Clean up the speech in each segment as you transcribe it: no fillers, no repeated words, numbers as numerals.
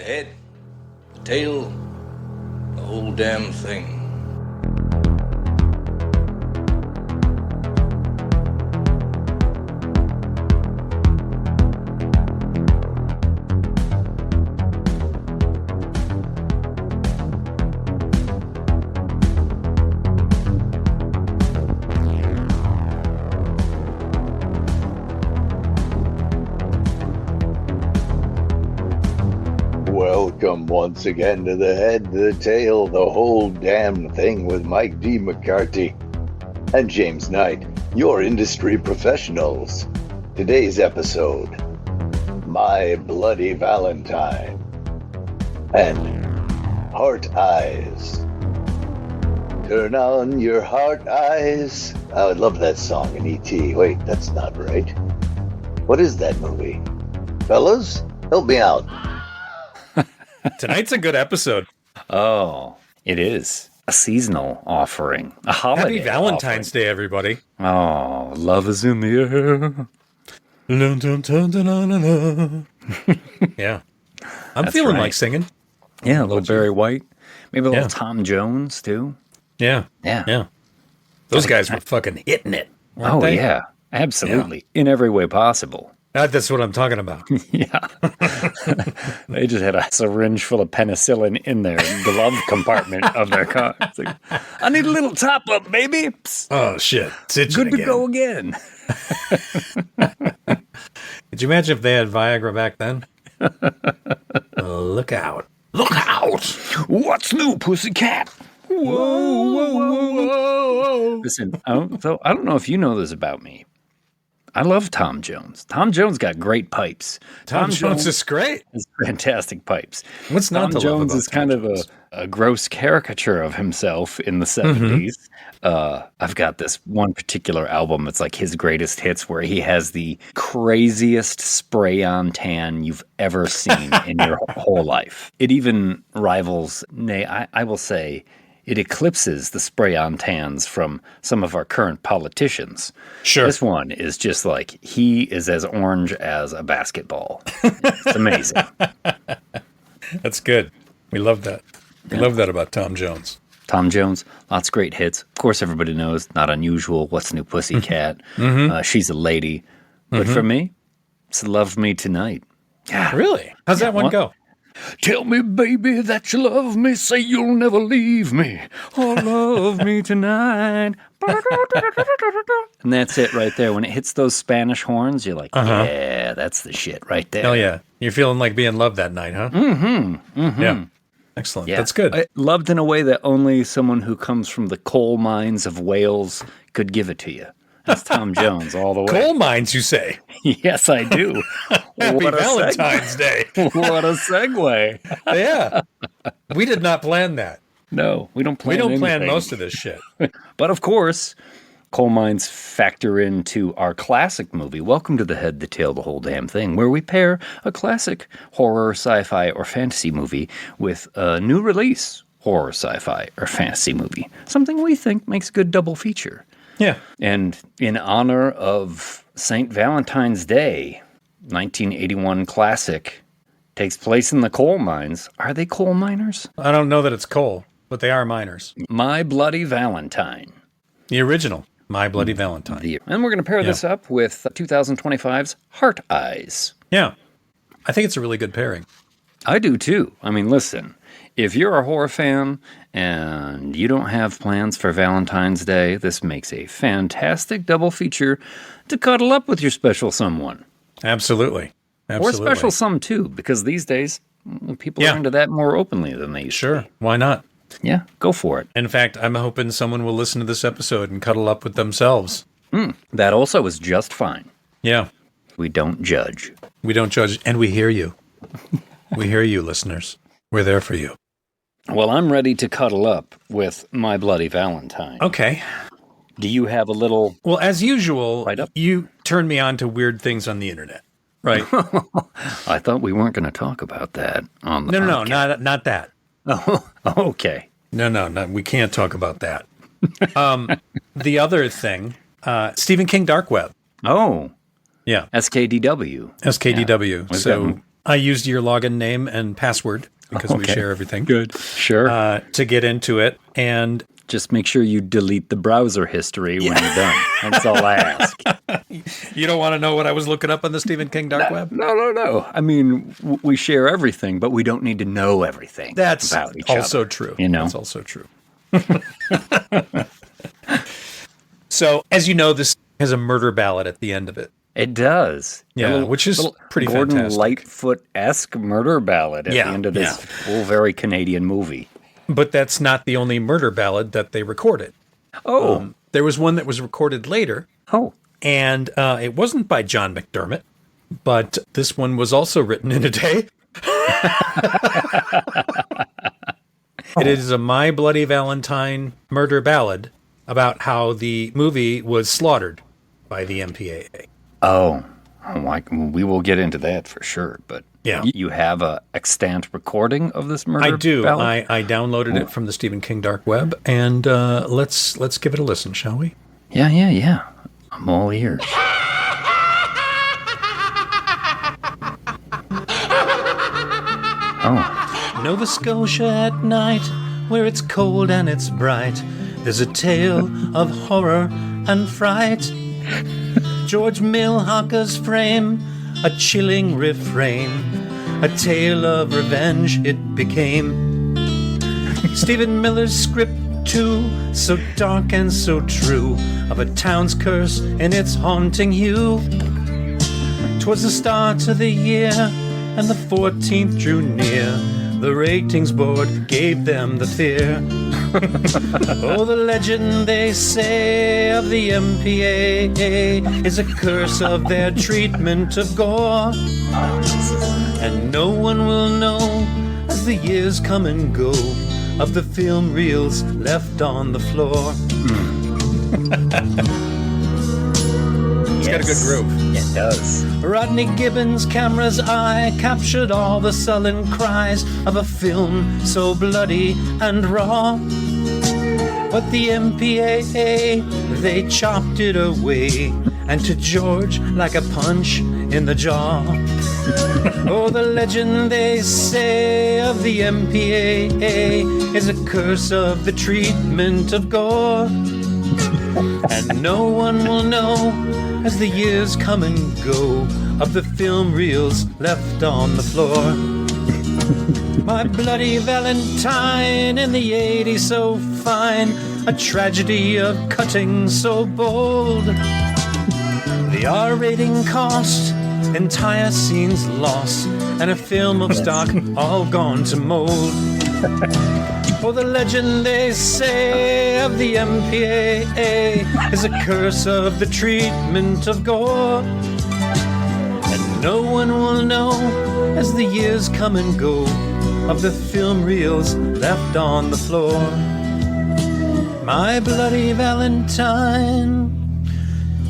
The head, the tail, the whole damn thing. Welcome once again to the head, the tail, the whole damn thing with Mike D. McCarthy and James Knight, your industry professionals. Today's episode, My Bloody Valentine and Heart Eyes. Turn on your heart eyes. I would love that song in E.T. Wait, that's not right. What is that movie? Fellas, help me out. Tonight's a good episode. Oh, it is. A seasonal offering. A holiday. Happy Valentine's Day, everybody. Oh, love is in the air. Yeah. I'm feeling right. like singing. Yeah, a little Barry White. Maybe a little Tom Jones, too. Yeah. Yeah. Yeah. Those guys were fucking hitting it. Oh, they? yeah. Absolutely. In every way possible. That's what I'm talking about. Yeah. They just had a syringe full of penicillin in their glove compartment of their car. It's like, I need a little top up, baby. Psst. Oh, shit. Good to go again. Could you imagine if they had Viagra back then? Look out. Look out. What's new, pussycat? Whoa, whoa, whoa, whoa. Listen, I don't know if you know this about me. I love Tom Jones. Tom Jones got great pipes. Tom Jones is great. Has fantastic pipes. What's not Tom to love Jones about is Tom kind Jones? of a gross caricature of himself in the 70s. I've got this one particular album. It's like his greatest hits where he has the craziest spray-on tan you've ever seen in your whole life. It even rivals, I will say, it eclipses the spray-on tans from some of our current politicians. Sure. This one is just like, he is as orange as a basketball. It's amazing. That's good. We love that. We love that about Tom Jones. Tom Jones, lots of great hits. Of course, everybody knows, Not Unusual, What's New Pussycat, She's a Lady. But for me, it's Love Me Tonight. Yeah. Really? How's that one go? Tell me, baby, that you love me. Say you'll never leave me. Oh, love me tonight. And that's it right there. When it hits those Spanish horns, you're like, yeah, that's the shit right there. Hell yeah. You're feeling like being loved that night, huh? Mm-hmm. Yeah. Excellent. Yeah. That's good. Loved in a way that only someone who comes from the coal mines of Wales could give it to you. That's Tom Jones all the way. Coal mines, you say? Yes, I do. Happy Valentine's Day. What a segue. Yeah. We did not plan that. No, we don't plan plan anything. most of this shit. But of course, coal mines factor into our classic movie, Welcome to the Head, the Tail, the Whole Damn Thing, where we pair a classic horror, sci-fi, or fantasy movie with a new release horror, sci-fi, or fantasy movie. Something we think makes a good double feature. Yeah. And in honor of St. Valentine's Day, 1981 classic, takes place in the coal mines. Are they coal miners? I don't know that it's coal, but they are miners. My Bloody Valentine. The original, My Bloody Valentine. And we're going to pair this up with 2025's Heart Eyes. Yeah. I think it's a really good pairing. I do too. I mean, listen, if you're a horror fan and you don't have plans for Valentine's Day, this makes a fantastic double feature to cuddle up with your special someone. Absolutely. Or special some too, because these days people are into that more openly than they used to be. Why not? Yeah, go for it. In fact, I'm hoping someone will listen to this episode and cuddle up with themselves. That also is just fine. Yeah. We don't judge. We don't judge, and we hear you. We hear you, listeners. We're there for you. Well, I'm ready to cuddle up with My Bloody Valentine. Okay. Do you have a little... Well, as usual, Right up? you turn me on to weird things on the internet, right? I thought we weren't going to talk about that on the No, podcast. not that. Oh, okay. No, we can't talk about that. The other thing, Stephen King Dark Web. Oh, Yeah. SKDW. SKDW. We've So gotten I used your login name and password because we share everything. Good. Sure. To get into it. And just make sure you delete the browser history when you're done. That's all I ask. You don't want to know what I was looking up on the Stephen King dark web? No. I mean, we share everything, but we don't need to know everything. That's about each also other, true. You know? That's also true. So, as you know, this has a murder ballad at the end of it. It does. Yeah, which is pretty Gordon fantastic. Lightfoot-esque murder ballad at the end of this whole very Canadian movie. But that's not the only murder ballad that they recorded. Oh. There was one that was recorded later. Oh. And it wasn't by John McDermott, but this one was also written in a day. It is a My Bloody Valentine murder ballad about how the movie was slaughtered by the MPAA. Oh, we will get into that for sure. But you have a extant recording of this murder? I do. ballad? I downloaded it from the Stephen King dark web, and let's give it a listen, shall we? Yeah. I'm all ears. Oh. Nova Scotia at night, where it's cold and it's bright, there's a tale of horror and fright. George Milhocker's frame, a chilling refrain, a tale of revenge it became. Stephen Miller's script too, so dark and so true, of a town's curse and its haunting hue. 'Twas the start of the year, and the 14th drew near. The ratings board gave them the fear. Oh, the legend they say of the MPAA is a curse of their treatment of gore. And no one will know as the years come and go of the film reels left on the floor. It's got a good groove. It does. Rodney Gibbons' camera's eye captured all the sullen cries of a film so bloody and raw. But the MPAA, they chopped it away, and to George like a punch in the jaw. Oh, the legend they say of the MPAA is a curse of the treatment of gore. And no one will know as the years come and go of the film reels left on the floor. My Bloody Valentine in the 80s so fine, a tragedy of cutting so bold. The R rating cost, entire scenes lost, and a film of stock all gone to mold. For the legend they say of the MPAA is a curse of the treatment of gore. And no one will know as the years come and go of the film reels left on the floor. My Bloody Valentine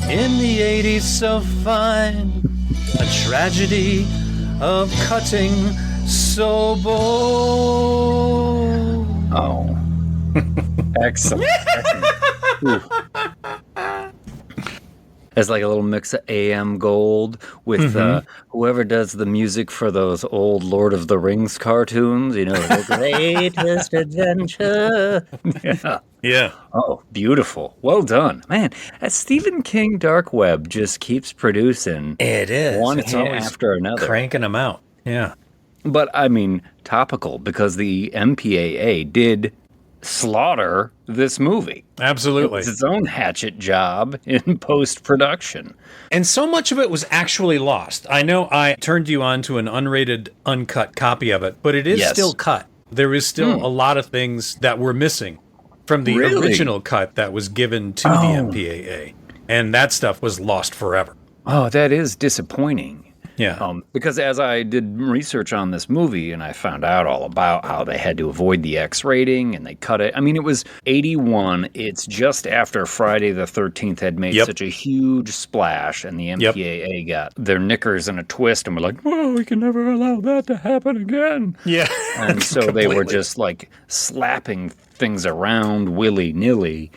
in the 80s so fine, a tragedy of cutting so bold. Oh. Excellent. It's like a little mix of AM Gold with whoever does the music for those old Lord of the Rings cartoons, you know, the greatest adventure. Yeah. Oh, beautiful. Well done. Man, that Stephen King dark web just keeps producing It is. one It's hit always after another. cranking them out. Yeah. But, I mean, topical, because the MPAA did slaughter this movie. Absolutely. It was its own hatchet job in post-production. And so much of it was actually lost. I know I turned you on to an unrated, uncut copy of it, but it is still cut. There is still a lot of things that were missing from the original cut that was given to the MPAA. And that stuff was lost forever. Oh, that is disappointing. Yeah. Because as I did research on this movie and I found out all about how they had to avoid the X rating and they cut it. I mean, it was 81. It's just after Friday the 13th had made such a huge splash and the MPAA got their knickers in a twist and were like, well, we can never allow that to happen again. Yeah. And so they were just like slapping things around willy-nilly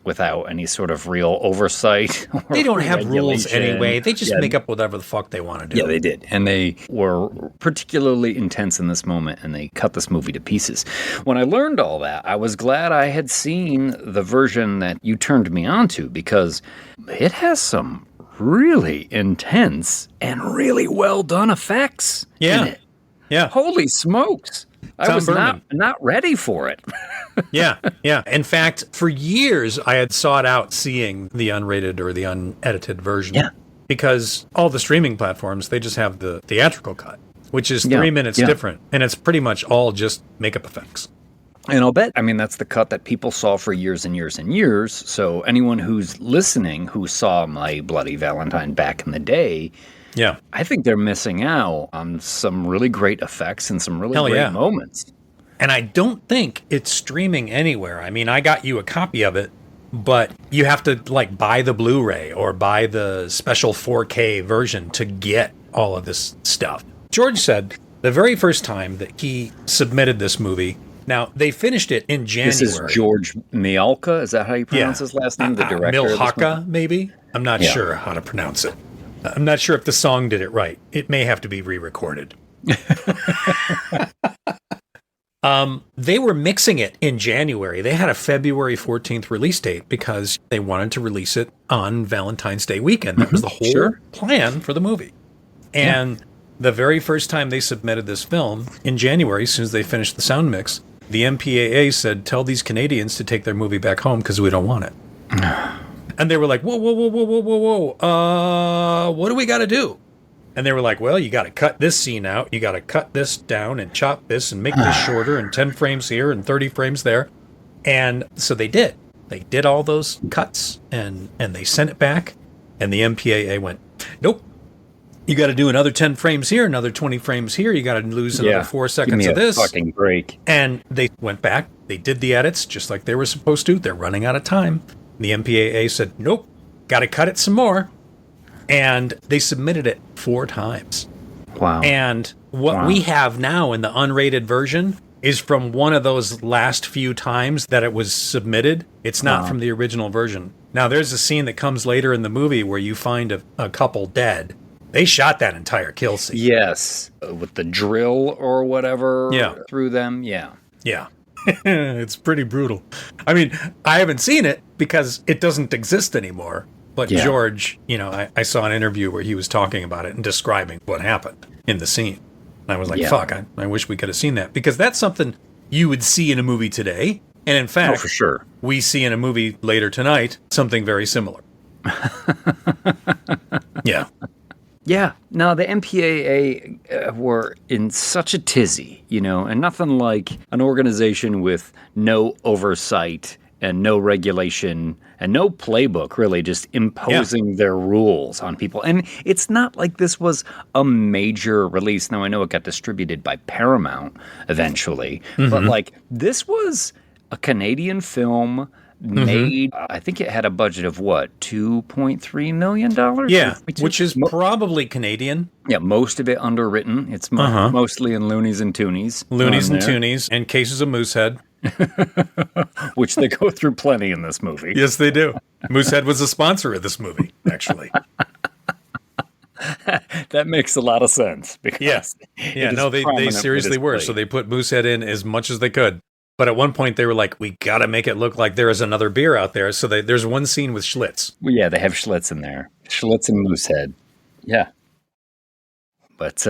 without any sort of real oversight. They don't have rules regulation. anyway. They just make up whatever the fuck they want to do. Yeah, they did. And they were particularly intense in this moment, and they cut this movie to pieces. When I learned all that, I was glad I had seen the version that you turned me on to, because it has some really intense and really well done effects in it. Yeah. Holy smokes. I was not ready for it. Yeah. In fact, for years, I had sought out seeing the unrated or the unedited version. Yeah. Because all the streaming platforms, they just have the theatrical cut, which is 3 minutes different. And it's pretty much all just makeup effects. And I'll bet, that's the cut that people saw for years and years and years. So anyone who's listening who saw my Bloody Valentine back in the day, I think they're missing out on some really great effects and some really great moments. And I don't think it's streaming anywhere. I got you a copy of it, but you have to buy the Blu-ray or buy the special 4K version to get all of this stuff. George said the very first time that he submitted this movie, now they finished it in January. This is George Mihalka, is that how you pronounce his last name? The director. Milhaka, maybe? I'm not sure how to pronounce it. I'm not sure if the song did it right. It may have to be re-recorded. They were mixing it in January. They had a February 14th release date because they wanted to release it on Valentine's Day weekend. That was the whole plan for the movie. And the very first time they submitted this film in January, as soon as they finished the sound mix, the MPAA said, tell these Canadians to take their movie back home because we don't want it. And they were like, whoa, what do we got to do? And they were like, well, you got to cut this scene out. You got to cut this down and chop this and make this shorter and 10 frames here and 30 frames there. And so they did. They did all those cuts and they sent it back. And the MPAA went, nope. You got to do another 10 frames here, another 20 frames here. You got to lose another 4 seconds of this. Fucking break. And they went back. They did the edits just like they were supposed to. They're running out of time. The MPAA said, nope, got to cut it some more. And they submitted it 4 times. Wow. And what we have now in the unrated version is from one of those last few times that it was submitted. It's not from the original version. Now, there's a scene that comes later in the movie where you find a couple dead. They shot that entire kill scene. Yes. With the drill or whatever through them. Yeah. Yeah. It's pretty brutal. I haven't seen it because it doesn't exist anymore. But George, I saw an interview where he was talking about it and describing what happened in the scene. And I was like, fuck, I wish we could have seen that. Because that's something you would see in a movie today. And in fact, for sure, we see in a movie later tonight something very similar. Yeah. Yeah. No, the MPAA were in such a tizzy, and nothing like an organization with no oversight and no regulation and no playbook, really, just imposing their rules on people. And it's not like this was a major release. Now, I know it got distributed by Paramount eventually, but this was a Canadian film made, I think it had a budget of what, $2.3 million? Yeah, which is probably Canadian. Yeah, most of it underwritten. It's mostly in loonies and toonies. Loonies and toonies, and cases of Moosehead. Which they go through plenty in this movie. Yes, they do. Moosehead was a sponsor of this movie, actually. That makes a lot of sense. Because they seriously were. So they put Moosehead in as much as they could. But at one point, they were like, we got to make it look like there is another beer out there. So there's one scene with Schlitz. Well, yeah, they have Schlitz in there. Schlitz and Moosehead. Yeah. But,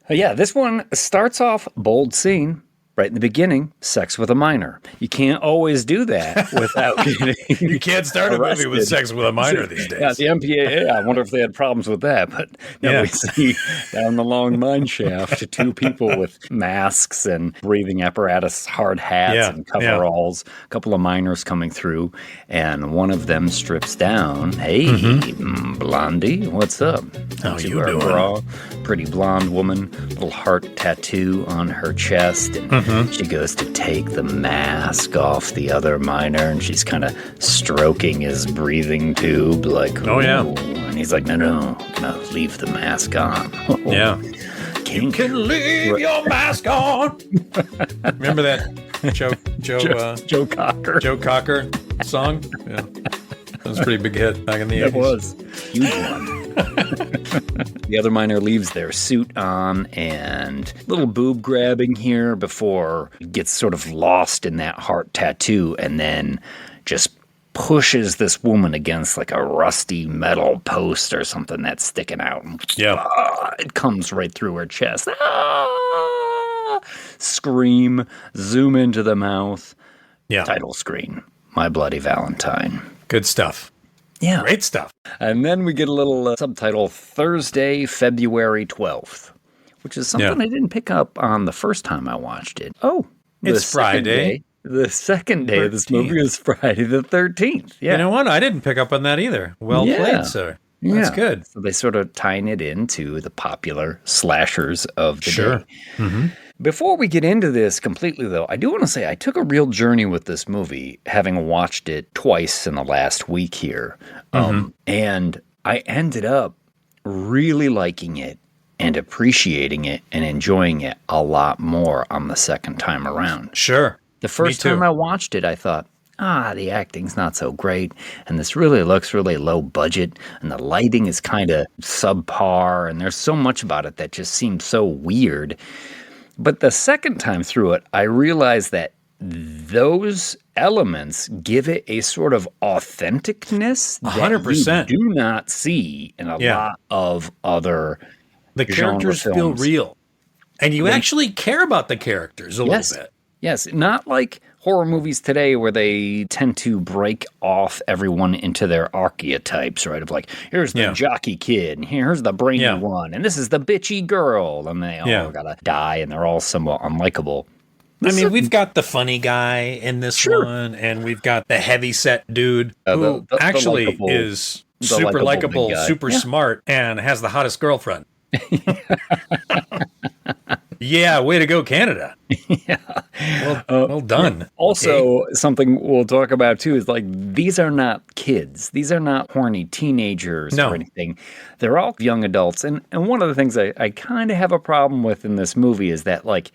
this one starts off bold scene. Right in the beginning, sex with a minor. You can't always do that without getting You can't start arrested. A movie with sex with a minor these days. Yeah, the MPAA, I wonder if they had problems with that. But we see down the long mine shaft 2 people with masks and breathing apparatus, hard hats and coveralls, a couple of minors coming through, and one of them strips down. Hey, Blondie, what's up? How you doing? Bra. Pretty blonde woman, little heart tattoo on her chest, and she goes to take the mask off the other minor, and she's kind of stroking his breathing tube, like, and he's like, no, I'm gonna leave the mask on. King. Can leave your mask on. Remember that Joe Cocker. Joe Cocker song? Yeah. That was a pretty big hit back in the 80s. It was. Huge one. The other miner leaves their suit on and little boob grabbing here before it gets sort of lost in that heart tattoo and then just pushes this woman against like a rusty metal post or something that's sticking out. Yeah. It comes right through her chest. Scream, zoom into the mouth. Yeah. Title screen. My Bloody Valentine. Good stuff. Yeah. Great stuff. And then we get a little subtitle, Thursday, February 12th, which is something I didn't pick up on the first time I watched it. Oh, it's Friday. The second day of this movie is Friday the 13th. Yeah. You know what? I didn't pick up on that either. Well played, sir. That's good. So they sort of tying it into the popular slashers of the day. Mm-hmm. Before we get into this completely, though, I do want to say I took a real journey with this movie, having watched it twice in the last week here. And I ended up really liking it and appreciating it and enjoying it a lot more on the second time around. Sure. The first time I watched it, I thought, the acting's not so great, and this really looks really low budget, and the lighting is kind of subpar, and there's so much about it that just seems so weird. But the second time through it, I realized that those elements give it a sort of authenticness that 100%. you do not see in a lot of other The characters genre feel films. real. And you actually care about the characters a little bit. Yes, not like horror movies today where they tend to break off everyone into their archetypes, right? Of like, here's the jockey kid, and here's the brainy one, and this is the bitchy girl, and they all gotta die, and they're all somewhat unlikable. We've got the funny guy in this one, and we've got the heavy-set dude who actually is super likable, super smart, and has the hottest girlfriend. Yeah, way to go, Canada. Well done. Also, something we'll talk about too is like these are not kids. These are not horny teenagers or anything. They're all young adults. And one of the things I kind of have a problem with in this movie is that like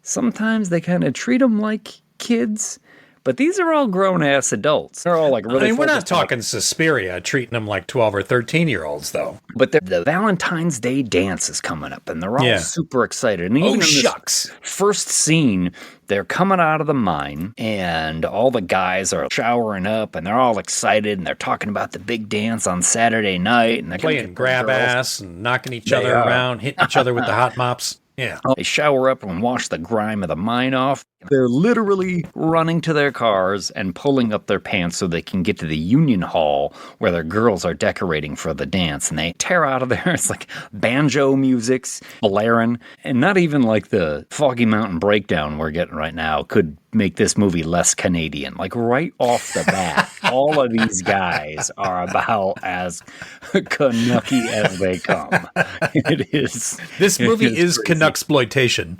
sometimes they kind of treat them like kids. But these are all grown-ass adults. They're all like really we're not talking Suspiria, treating them like 12 or 13-year-olds, though. But the Valentine's Day dance is coming up, and they're all super excited. And even in this first scene, they're coming out of the mine, and all the guys are showering up, and they're all excited, and they're talking about the big dance on Saturday night. And they're playing grab ass and knocking each other around, hitting each other with the hot mops. Yeah. They shower up and wash the grime of the mine off. They're literally running to their cars and pulling up their pants so they can get to the Union Hall where their girls are decorating for the dance. And they tear out of there. It's like banjo music's blaring. And not even like the Foggy Mountain Breakdown we're getting right now could make this movie less Canadian. Like right off the bat, all of these guys are about as Canucky as they come. It is. This movie is Canucksploitation,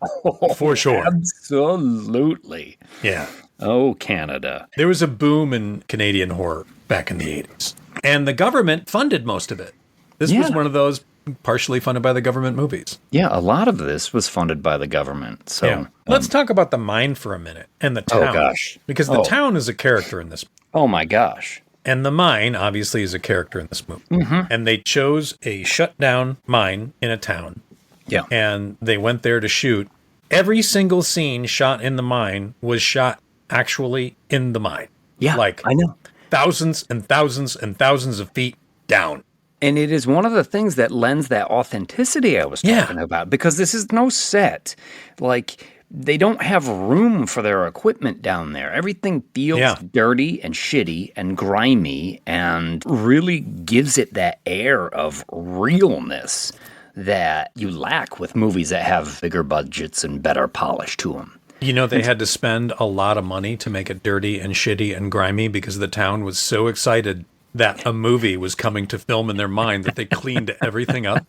for sure. Absolutely. Yeah. Oh, Canada. There was a boom in Canadian horror back in the 80s, and the government funded most of it. This was one of those partially funded by the government movies. Yeah, a lot of this was funded by the government. So let's talk about the mine for a minute and the town. Oh, gosh. Because the town is a character in this movie. Oh, my gosh. And the mine, obviously, is a character in this movie. Mm-hmm. And they chose a shut-down mine in a town. Yeah. And they went there to shoot. Every single scene shot in the mine was shot actually in the mine. Yeah, like I know. Thousands and thousands and thousands of feet down. And it is one of the things that lends that authenticity I was talking about, because this is no set. Like, they don't have room for their equipment down there. Everything feels dirty and shitty and grimy and really gives it that air of realness that you lack with movies that have bigger budgets and better polish to them. You know, they had to spend a lot of money to make it dirty and shitty and grimy because the town was so excited that a movie was coming to film in their mind that they cleaned everything up.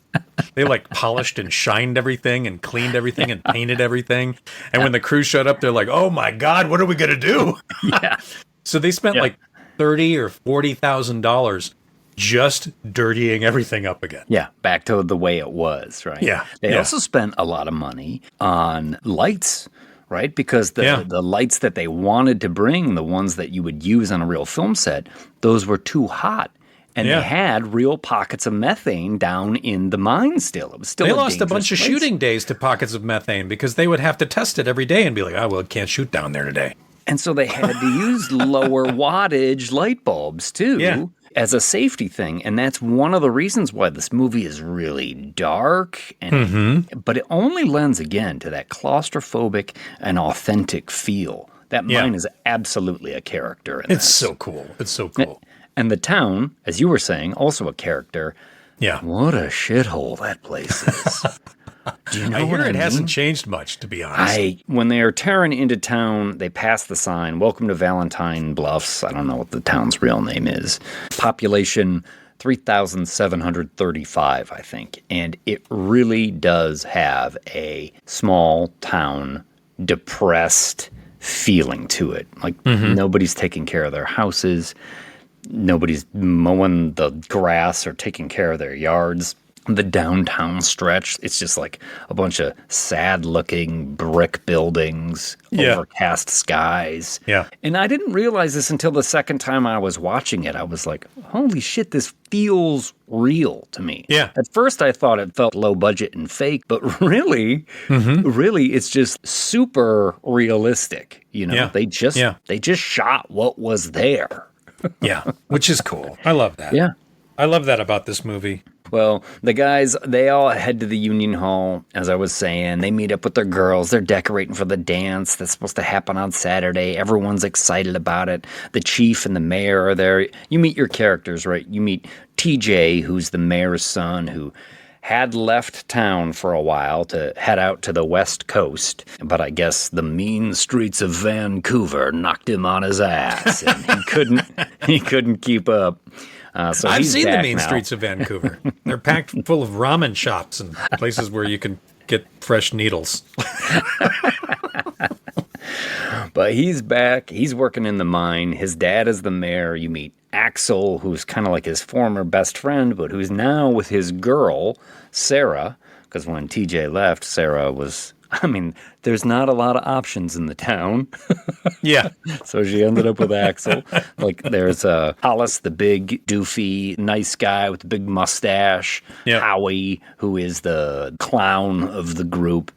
They like polished and shined everything and cleaned everything and painted everything. And when the crew showed up, they're like, "Oh my God, what are we going to do?" Yeah. So they spent like $30,000 or $40,000 just dirtying everything up again. Yeah, back to the way it was, right? Yeah, They yeah. also spent a lot of money on lights, right? Because the lights that they wanted to bring, the ones that you would use on a real film set, those were too hot. And they had real pockets of methane down in the mine still. It was still They a lost a bunch of dangerous place. shooting days to pockets of methane because they would have to test it every day and be like, oh, well, it can't shoot down there today. And so they had to use lower wattage light bulbs too as a safety thing. And that's one of the reasons why this movie is really dark. And but it only lends again to that claustrophobic and authentic feel. That mine is absolutely a character. In It's this. so cool. It's so cool. And the town, as you were saying, also a character. Yeah. What a shithole that place is. Do you know I hear what it mean? hasn't changed much, to be honest. When they are tearing into town, they pass the sign, "Welcome to Valentine Bluffs." I don't know what the town's real name is. Population 3,735, I think. And it really does have a small town, depressed feeling to it. Like nobody's taking care of their houses. Nobody's mowing the grass or taking care of their yards. The downtown stretch, it's just like a bunch of sad-looking brick buildings, overcast skies. Yeah. And I didn't realize this until the second time I was watching it. I was like, holy shit, this feels real to me. Yeah. At first, I thought it felt low budget and fake, but really, it's just super realistic. You know, Yeah. they just shot what was there. Yeah, which is cool. I love that. Yeah. I love that about this movie. Well, the guys, they all head to the Union Hall, as I was saying. They meet up with their girls. They're decorating for the dance that's supposed to happen on Saturday. Everyone's excited about it. The chief and the mayor are there. You meet your characters, right? You meet TJ, who's the mayor's son, who had left town for a while to head out to the West Coast. But I guess the mean streets of Vancouver knocked him on his ass, and he couldn't keep up. So I've he's seen the back mean now. streets of Vancouver. They're packed full of ramen shops and places where you can get fresh needles. But he's back. He's working in the mine. His dad is the mayor. You meet Axel, who's kind of like his former best friend, but who's now with his girl, Sarah. Because when TJ left, Sarah was... I mean, there's not a lot of options in the town. Yeah. So she ended up with Axel. Like, there's Hollis, the big, doofy, nice guy with the big mustache. Yep. Howie, who is the clown of the group.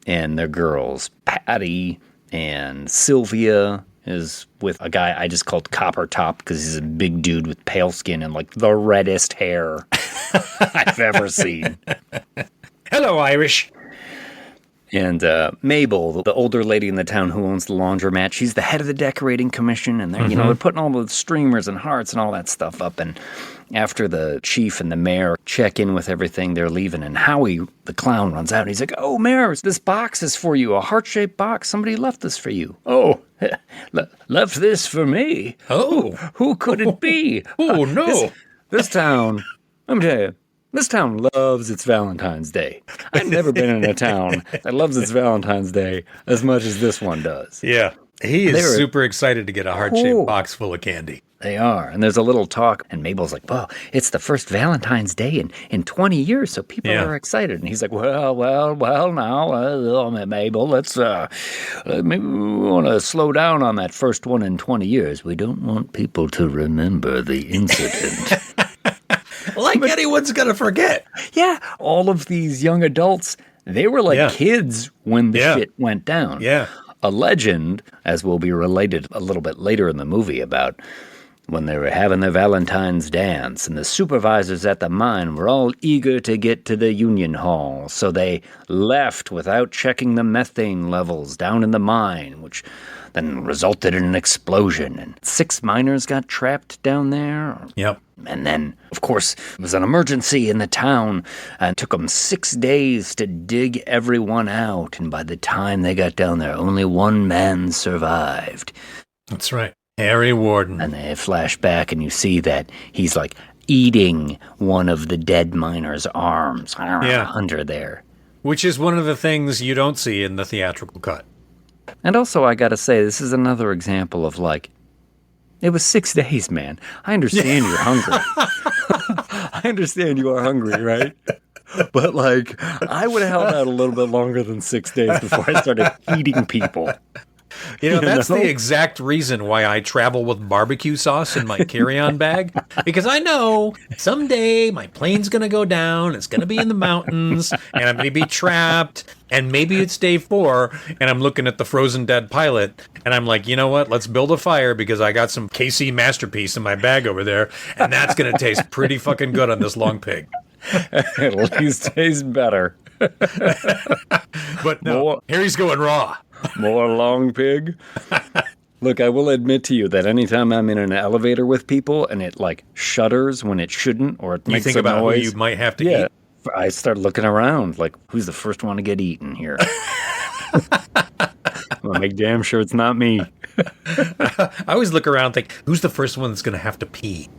And their girls, Patty and Sylvia, is with a guy I just called Copper Top because he's a big dude with pale skin and, like, the reddest hair I've ever seen. Hello, Irish. And Mabel, the older lady in the town who owns the laundromat, she's the head of the decorating commission, and they're, they're putting all the streamers and hearts and all that stuff up. And after the chief and the mayor check in with everything, they're leaving. And Howie, the clown, runs out. And he's like, "Oh, mayor, this box is for you, a heart-shaped box. Somebody left this for you." "Oh, left this for me? Oh. Who could it be?" Oh, no. This town, let me tell you, this town loves its Valentine's Day. I've never been in a town that loves its Valentine's Day as much as this one does. Yeah. He is They're- super excited to get a heart-shaped Cool. box full of candy. They are. And there's a little talk, and Mabel's like, "Well, it's the first Valentine's Day in 20 years, so people Yeah. are excited." And he's like, well, now, Mabel, let's, maybe we want to slow down on that first one in 20 years. We don't want people to remember the incident. Like anyone's going to forget. Yeah, all of these young adults, they were like Yeah. kids when the Yeah. shit went down. Yeah. A legend, as will be related a little bit later in the movie, about when they were having their Valentine's dance, and the supervisors at the mine were all eager to get to the Union Hall, so they left without checking the methane levels down in the mine, which then resulted in an explosion, and 6 miners got trapped down there. Yep. And then, of course, it was an emergency in the town, and it took them 6 days to dig everyone out. And by the time they got down there, only one man survived. That's right. Harry Warden. And they flash back, and you see that he's like eating one of the dead miner's arms under there. Which is one of the things you don't see in the theatrical cut. And also, I gotta say, this is another example of, like, It was 6 days, man. I understand you're hungry. I understand you are hungry, right? But, like, I would have held out a little bit longer than 6 days before I started feeding people. That's the exact reason why I travel with barbecue sauce in my carry-on bag. Because I know someday my plane's going to go down, it's going to be in the mountains, and I'm going to be trapped, and maybe it's day 4, and I'm looking at the frozen dead pilot, and I'm like, you know what, let's build a fire because I got some KC Masterpiece in my bag over there, and that's going to taste pretty fucking good on this long pig. At least taste better. But no, Harry's going raw. More long pig. Look, I will admit to you that anytime I'm in an elevator with people and it like shudders when it shouldn't, or it makes think a about noise, who you might have to eat. I start looking around like, who's the first one to get eaten here? I'll make damn sure it's not me. I always look around and think, who's the first one that's going to have to pee?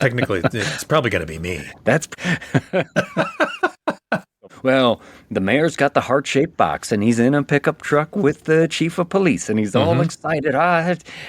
Technically, it's probably going to be me. That's... Well, the mayor's got the heart-shaped box, and he's in a pickup truck with the chief of police, and he's all excited.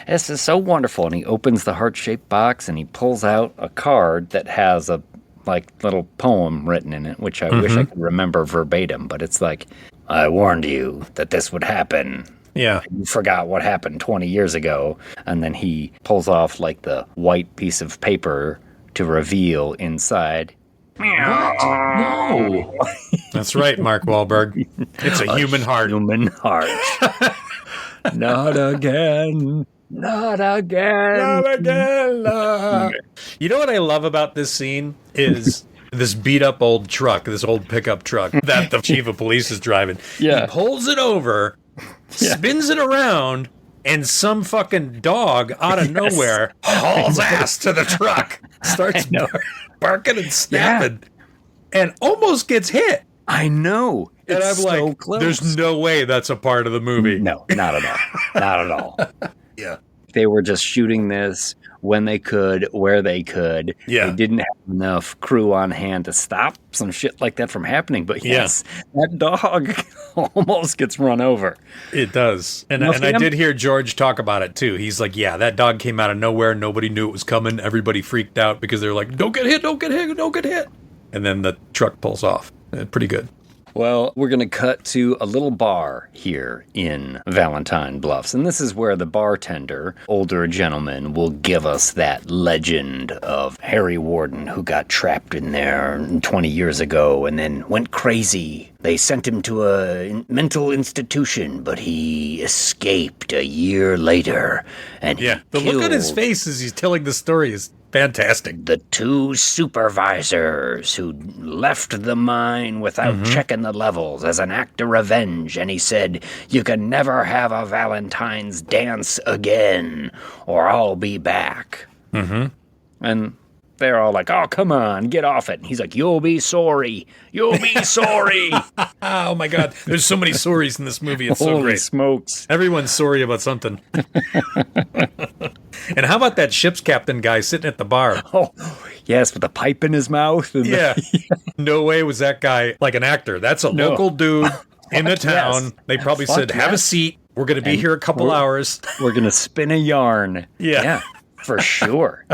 This is so wonderful. And he opens the heart-shaped box, and he pulls out a card that has a little poem written in it, which I wish I could remember verbatim, but it's like, I warned you that this would happen. Yeah. You forgot what happened 20 years ago. And then he pulls off like the white piece of paper to reveal inside. What? No. That's right, Mark Wahlberg. It's a human heart. Human heart. Not again. Not again. Not again. You know what I love about this scene is this beat up old truck, this old pickup truck that the chief of police is driving. Yeah. He pulls it over, spins it around, and some fucking dog out of nowhere hauls ass to the truck, starts barking and snapping, and almost gets hit. I know. And It's I'm so like, close. there's no way that's a part of the movie. No, not at all. Not at all. Yeah. They were just shooting this when they could, where they could. Yeah. They didn't have enough crew on hand to stop some shit like that from happening. But yes, that dog almost gets run over. It does. And I did hear George talk about it too. He's like, yeah, that dog came out of nowhere. Nobody knew it was coming. Everybody freaked out because they're like, don't get hit, don't get hit, don't get hit. And then the truck pulls off. Pretty good. Well, we're going to cut to a little bar here in Valentine Bluffs. And this is where the bartender, older gentleman, will give us that legend of Harry Warden who got trapped in there 20 years ago and then went crazy. They sent him to a mental institution, but he escaped a year later. And the look on his face as he's telling the story is fantastic. The 2 supervisors who left the mine without checking the levels as an act of revenge. And he said, you can never have a Valentine's dance again, or I'll be back. And they're all like, oh, come on, get off it. And he's like, you'll be sorry. You'll be sorry. Oh, my God. There's so many stories in this movie. It's so Holy great. smokes. Everyone's sorry about something. And how about that ship's captain guy sitting at the bar? Oh, yes, with a pipe in his mouth. And No way was that guy like an actor. That's a local dude in the town. Yes. They probably said, have a seat. We're going to be here a couple hours. We're going to spin a yarn. Yeah. For sure.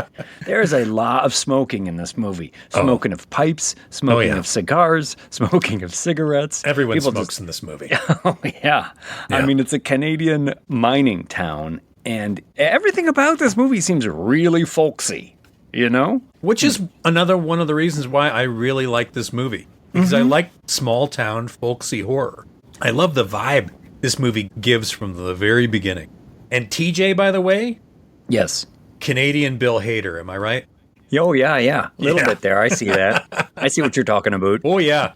There's a lot of smoking in this movie. Smoking of pipes, smoking of cigars, smoking of cigarettes. Everyone People smokes in this movie. Oh, yeah. I mean, it's a Canadian mining town, and everything about this movie seems really folksy, you know? Which is another one of the reasons why I really like this movie. Because I like small town folksy horror. I love the vibe this movie gives from the very beginning. And TJ, by the way? Yes. Canadian Bill Hader, am I right? Oh, yeah. A little bit there. I see that. I see what you're talking about. Oh, yeah.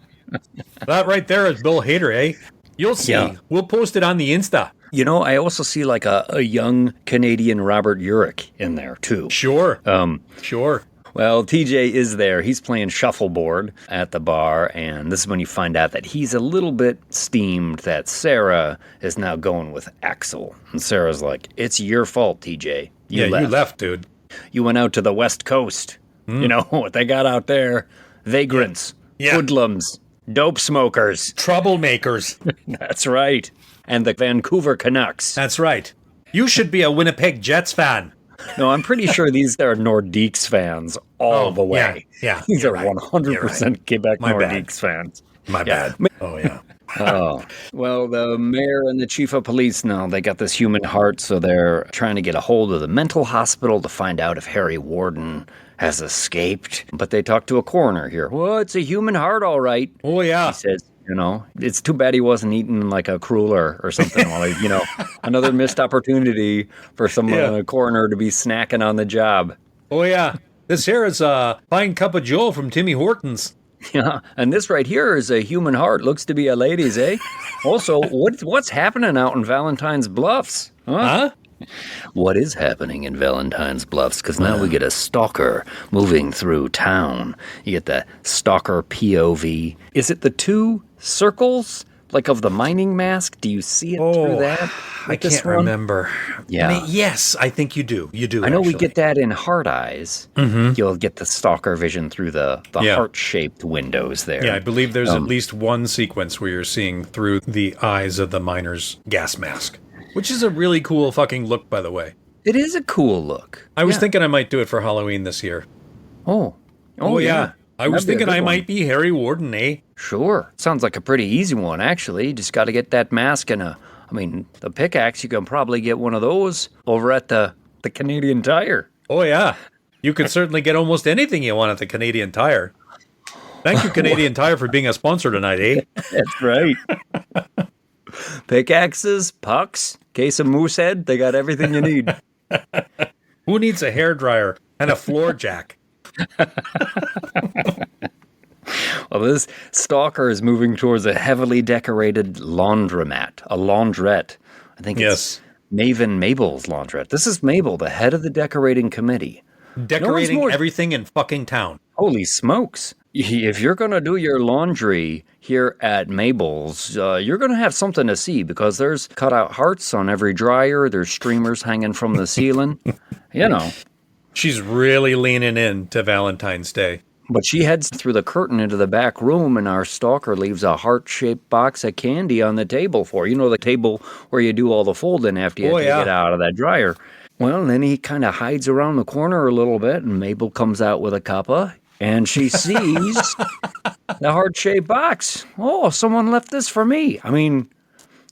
That right there is Bill Hader, eh? You'll see. Yeah. We'll post it on the Insta. You know, I also see like a young Canadian Robert Urich in there, too. Sure. Sure. Well, TJ is there. He's playing shuffleboard at the bar, and this is when you find out that he's a little bit steamed that Sarah is now going with Axel. And Sarah's like, it's your fault, TJ. You left, dude. You went out to the West Coast. You know what they got out there? Vagrants, hoodlums, dope smokers. Troublemakers. That's right. And the Vancouver Canucks. That's right. You should be a Winnipeg Jets fan. No, I'm pretty sure these are Nordiques fans all the way. Yeah. These are right. 100% Quebec My bad. Nordiques fans. My bad. Oh, yeah. Oh, well, the mayor and the chief of police now, they got this human heart, so they're trying to get a hold of the mental hospital to find out if Harry Warden has escaped. But they talk to a coroner here. Well, it's a human heart, all right. Oh, yeah. He says, it's too bad he wasn't eating like a cruller or something. Like, another missed opportunity for a coroner to be snacking on the job. Oh, yeah. This here is a fine cup of Joe from Timmy Hortons. Yeah, and this right here is a human heart. Looks to be a lady's, eh? Also, what's happening out in Valentine's Bluffs? Huh? What is happening in Valentine's Bluffs? Because now we get a stalker moving through town. You get the stalker POV. Is it the two circles, like of the mining mask? Do you see it through that? I can't remember. Yeah. I mean, yes, I think you do. You do. I know actually. we get that in Heart Eyes. Mm-hmm. You'll get the stalker vision through the heart-shaped windows there. Yeah, I believe there's at least one sequence where you're seeing through the eyes of the miner's gas mask, which is a really cool fucking look, by the way. It is a cool look. I was thinking I might do it for Halloween this year. Oh, yeah. I was thinking I might be Harry Warden, eh? Sure. Sounds like a pretty easy one, actually. You just got to get that mask and the pickaxe. You can probably get one of those over at the Canadian Tire. Oh, yeah. You can certainly get almost anything you want at the Canadian Tire. Thank you, Canadian Tire, for being a sponsor tonight, eh? That's right. Pickaxes, pucks, case of moose head. They got everything you need. Who needs a hairdryer and a floor jack? Well, this stalker is moving towards a heavily decorated laundromat, a laundrette. I think it's Maven Mabel's laundrette. This is Mabel, the head of the decorating committee. Decorating everything in fucking town. Holy smokes. If you're going to do your laundry here at Mabel's, you're going to have something to see because there's cutout hearts on every dryer. There's streamers hanging from the ceiling. She's really leaning in to Valentine's Day. But she heads through the curtain into the back room, and our stalker leaves a heart-shaped box of candy on the table for her. You know, the table where you do all the folding after you have to get out of that dryer. Well, then he kind of hides around the corner a little bit, and Mabel comes out with a cuppa, and she sees the heart-shaped box. Oh, someone left this for me. I mean,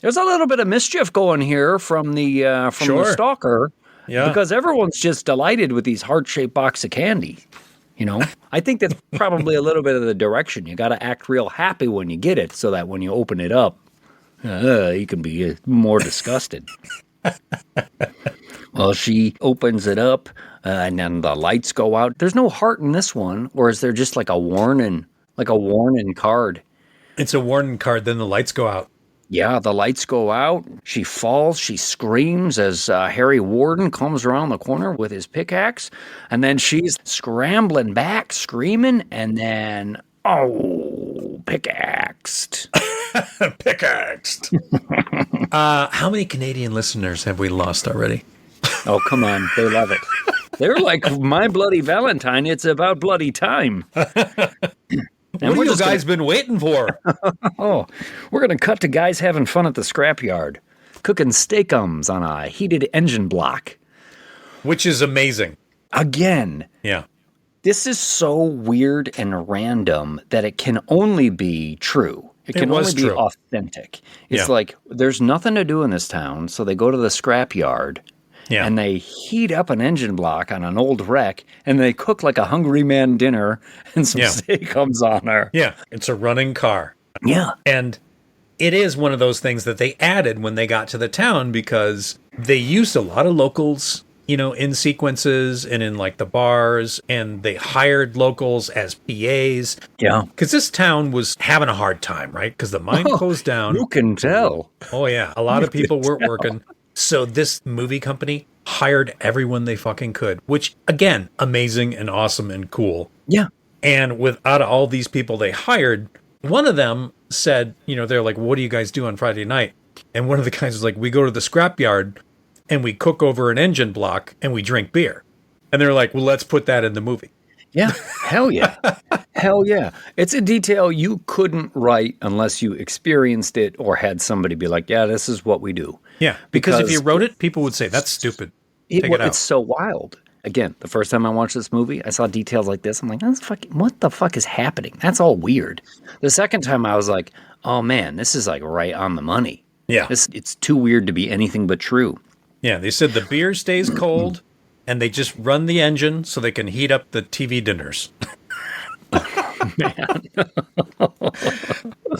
there's a little bit of mischief going here from the stalker. Yeah. Because everyone's just delighted with these heart-shaped box of candy. I think that's probably a little bit of the direction. You got to act real happy when you get it so that when you open it up, you can be more disgusted. Well, she opens it up and then the lights go out. There's no heart in this one, or is there just like a warning card? It's a warning card, then the lights go out. Yeah, the lights go out. She falls. She screams as Harry Warden comes around the corner with his pickaxe. And then she's scrambling back, screaming, and then, pickaxed. Pickaxed. How many Canadian listeners have we lost already? Oh, come on. They love it. They're like, my Bloody Valentine. It's about bloody time. And what have you guys been waiting for? We're going to cut to guys having fun at the scrapyard, cooking steakums on a heated engine block. Which is amazing. Again. Yeah. This is so weird and random that it can only be true. It can only be authentic. It's like, there's nothing to do in this town, so they go to the scrapyard. Yeah. And they heat up an engine block on an old wreck, and they cook like a hungry man dinner, and some steak comes on her. Yeah, it's a running car. Yeah. And it is one of those things that they added when they got to the town because they used a lot of locals, in sequences and in like the bars, and they hired locals as PAs. Yeah. Because this town was having a hard time, right? Because the mine closed down. You can tell. Oh, yeah. A lot of people weren't working. So this movie company hired everyone they fucking could, which, again, amazing and awesome and cool. Yeah. And without all these people they hired, one of them said, they're like, what do you guys do on Friday night? And one of the guys was like, we go to the scrapyard and we cook over an engine block and we drink beer. And they're like, well, let's put that in the movie. Yeah. Hell yeah. Hell yeah. It's a detail you couldn't write unless you experienced it or had somebody be like, yeah, this is what we do. Yeah, because if you wrote it, people would say, that's stupid. Take it out. It's so wild. Again, the first time I watched this movie, I saw details like this. I'm like, that's fucking, what the fuck is happening? That's all weird. The second time I was like, oh man, this is like right on the money. Yeah. It's too weird to be anything but true. Yeah, they said the beer stays cold and they just run the engine so they can heat up the TV dinners. Man.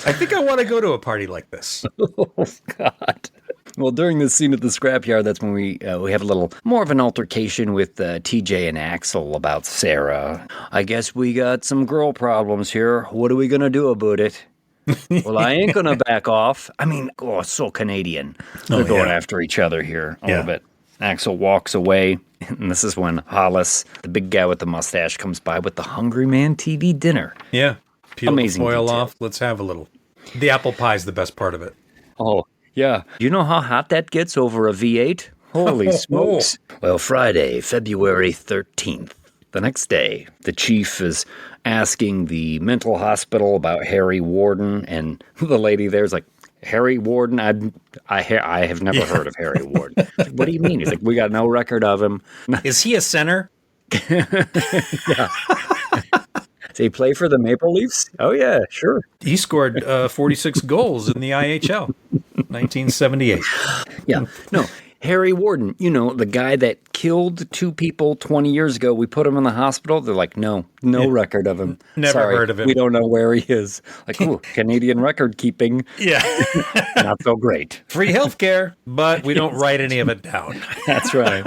I think I want to go to a party like this. Oh, God. Well, during this scene at the scrapyard, that's when we have a little more of an altercation with TJ and Axel about Sarah. I guess we got some girl problems here. What are we going to do about it? Well, I ain't going to back off. I mean, so Canadian. They're going after each other here a little bit. Axel walks away, and this is when Hollis, the big guy with the mustache, comes by with the Hungry Man TV dinner. Yeah. Peel Amazing the foil detail. off. Let's have a little. The apple pie is the best part of it. Oh, yeah. Do you know how hot that gets over a V8? Holy smokes. Well, Friday, February 13th, the next day, the chief is asking the mental hospital about Harry Warden, and the lady there's like, Harry Warden? I have never heard of Harry Warden. Like, what do you mean? He's like, we got no record of him. Is he a center? Yeah. Does he play for the Maple Leafs? Oh, yeah, sure. He scored 46 goals in the IHL, 1978. Yeah. No, Harry Warden, the guy that killed 2 people 20 years ago. We put him in the hospital. They're like, no record of him. Never Sorry, heard of him. We don't know where he is. Like, ooh, Canadian record keeping. Yeah. Not so great. Free healthcare, but we don't write any of it down. That's right.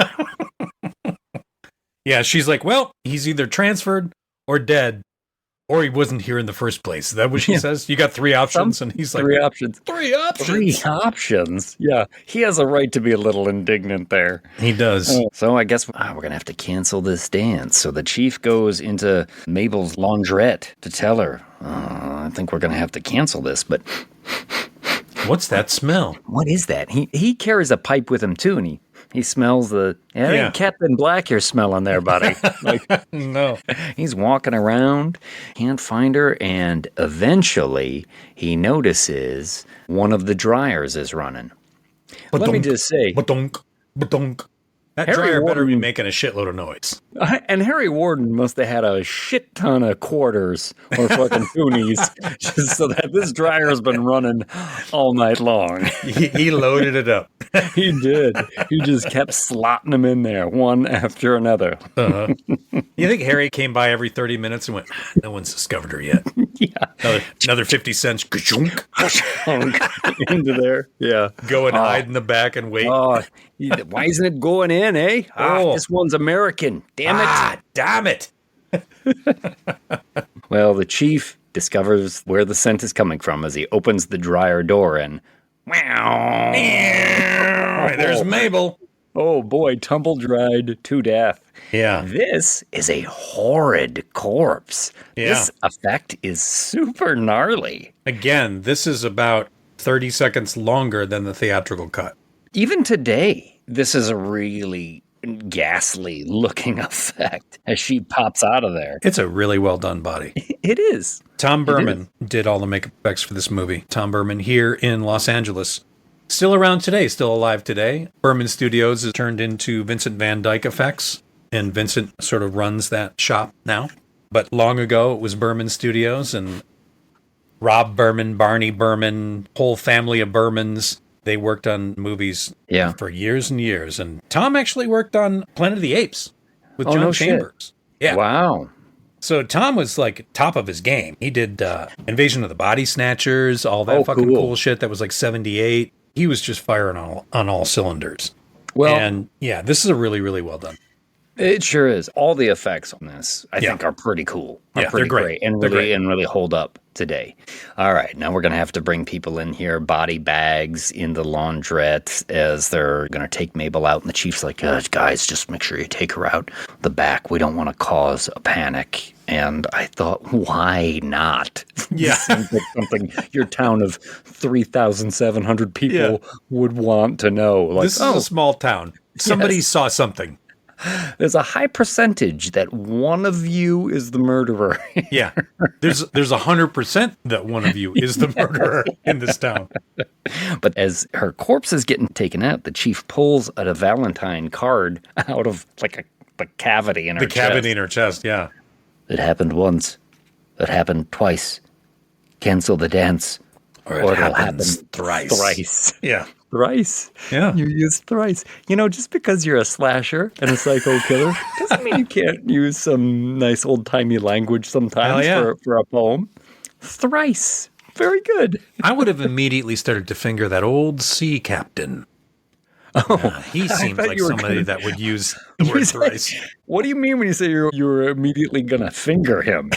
Yeah, she's like, well, he's either transferred or dead, or he wasn't here in the first place. Is that what she says? You got 3 options, and he's like, 3 options. 3 options. 3 options. Yeah. He has a right to be a little indignant there. He does. So I guess we're going to have to cancel this dance. So the chief goes into Mabel's laundrette to tell her, I think we're going to have to cancel this, but What's that smell? what is that? He carries a pipe with him too, and he smells the ain't Captain Black you're smelling there, buddy. Like, No. he's walking around, can't find her, and eventually he notices one of the dryers is running. Let me just say, Ba-dunk, ba-dunk. That Harry dryer better be Warden- making a shitload of noise. and Harry Warden must have had a shit ton of quarters or fucking toonies just so that this dryer has been running all night long. He loaded it up. He did. He just kept slotting them in there, one after another. Uh-huh. You think Harry came by every 30 minutes and went, no one's discovered her yet. Yeah. Another 50 cents. Ka-chunk. Into there. Yeah. Go and hide in the back and wait. Oh, why isn't it going in, eh? Oh. This one's American. Damn it. Damn it. Well, the chief discovers where the scent is coming from as he opens the dryer door and wow. There's Mabel. Oh boy, tumble dried to death. Yeah. This is a horrid corpse. Yeah. This effect is super gnarly. Again, this is about 30 seconds longer than the theatrical cut. Even today, this is a really ghastly looking effect as she pops out of there. It's a really well done body. It is. Tom Berman did all the makeup effects for this movie. Tom Berman here in Los Angeles. Still around today, still alive today. Berman Studios is turned into Vincent Van Dyke Effects, and Vincent sort of runs that shop now. But long ago, it was Berman Studios, and Rob Berman, Barney Berman, whole family of Bermans. They worked on movies for years and years. And Tom actually worked on Planet of the Apes with John Chambers. Yeah. Wow. So Tom was like top of his game. He did Invasion of the Body Snatchers, all that fucking cool shit that was like 78. He was just firing on all cylinders. Well, and yeah, this is a really, really well done. It sure is. All the effects on this, I think, are pretty cool. They're great. And really hold up today. All right, now we're going to have to bring people in here, body bags in the laundrette as they're going to take Mabel out. And the chief's like, guys, just make sure you take her out the back. We don't want to cause a panic. And I thought, why not? Yeah. Seems like something your town of 3,700 people would want to know. Like, this is a small town. Somebody saw something. There's a high percentage that one of you is the murderer. Yeah. There's 100% that one of you is the murderer in this town. But as her corpse is getting taken out, the chief pulls a Valentine card out of like the cavity in her chest. The cavity in her chest, yeah. It happened once. It happened twice. Cancel the dance. Or it'll happens happen thrice. Yeah. Thrice. Yeah. You use thrice. Just because you're a slasher and a psycho killer doesn't mean you can't use some nice old-timey language sometimes for a poem. Thrice. Very good. I would have immediately started to finger that old sea captain. Oh, he seems like somebody that would use the word thrice. What do you mean when you say you're immediately going to finger him?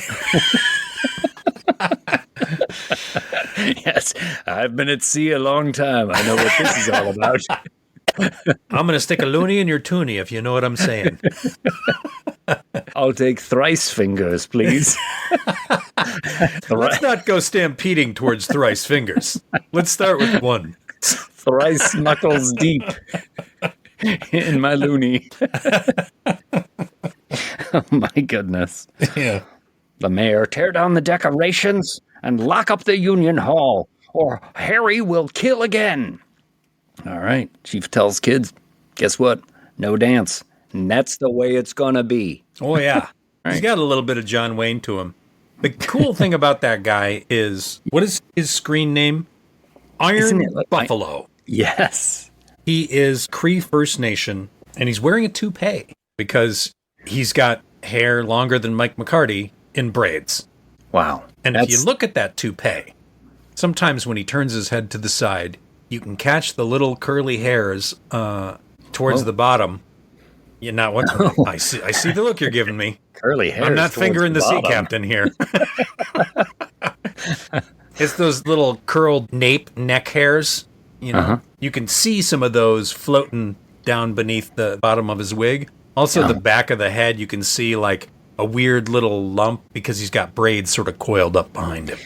Yes, I've been at sea a long time. I know what this is all about. I'm going to stick a loony in your toonie, if you know what I'm saying. I'll take thrice fingers, please. Let's not go stampeding towards thrice fingers. Let's start with one. Thrice knuckles deep in my loony. Oh, my goodness. Yeah. The mayor, tear down the decorations and lock up the Union Hall, or Harry will kill again. All right. Chief tells kids, guess what? No dance. And that's the way it's going to be. Oh, yeah. Right. He's got a little bit of John Wayne to him. The cool thing about that guy is, what is his screen name? Iron Buffalo. Yes. He is Cree First Nation, and he's wearing a toupee because he's got hair longer than Mike McCarty in braids. Wow. And if you look at that toupee, sometimes when he turns his head to the side, you can catch the little curly hairs towards the bottom. You're not what? I see the look you're giving me. Curly hairs. I'm not fingering the sea captain here. It's those little curled nape neck hairs. You can see some of those floating down beneath the bottom of his wig. Also, the back of the head, you can see like a weird little lump because he's got braids sort of coiled up behind him.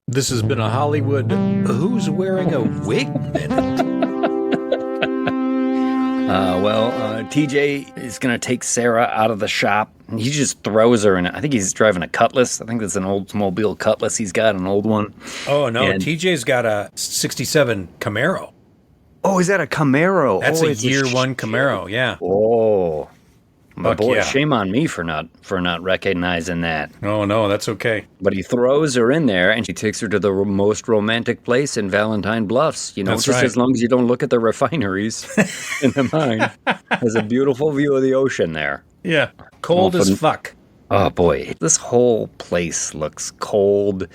This has been a Hollywood Who's Wearing a Wig Minute. TJ is going to take Sarah out of the shop. And he just throws her in. I think he's driving a Cutlass. I think that's an Oldsmobile Cutlass. He's got an old one. Oh, no. And TJ's got a 67 Camaro. Oh, is that a Camaro? That's a year one Camaro, yeah. Oh. My boy, yeah. Shame on me for not recognizing that. Oh, no, that's okay. But he throws her in there, and he takes her to the most romantic place in Valentine Bluffs. That's just right. As long as you don't look at the refineries in the mine. There's a beautiful view of the ocean there. Yeah, cold as fuck. Oh, boy. This whole place looks cold.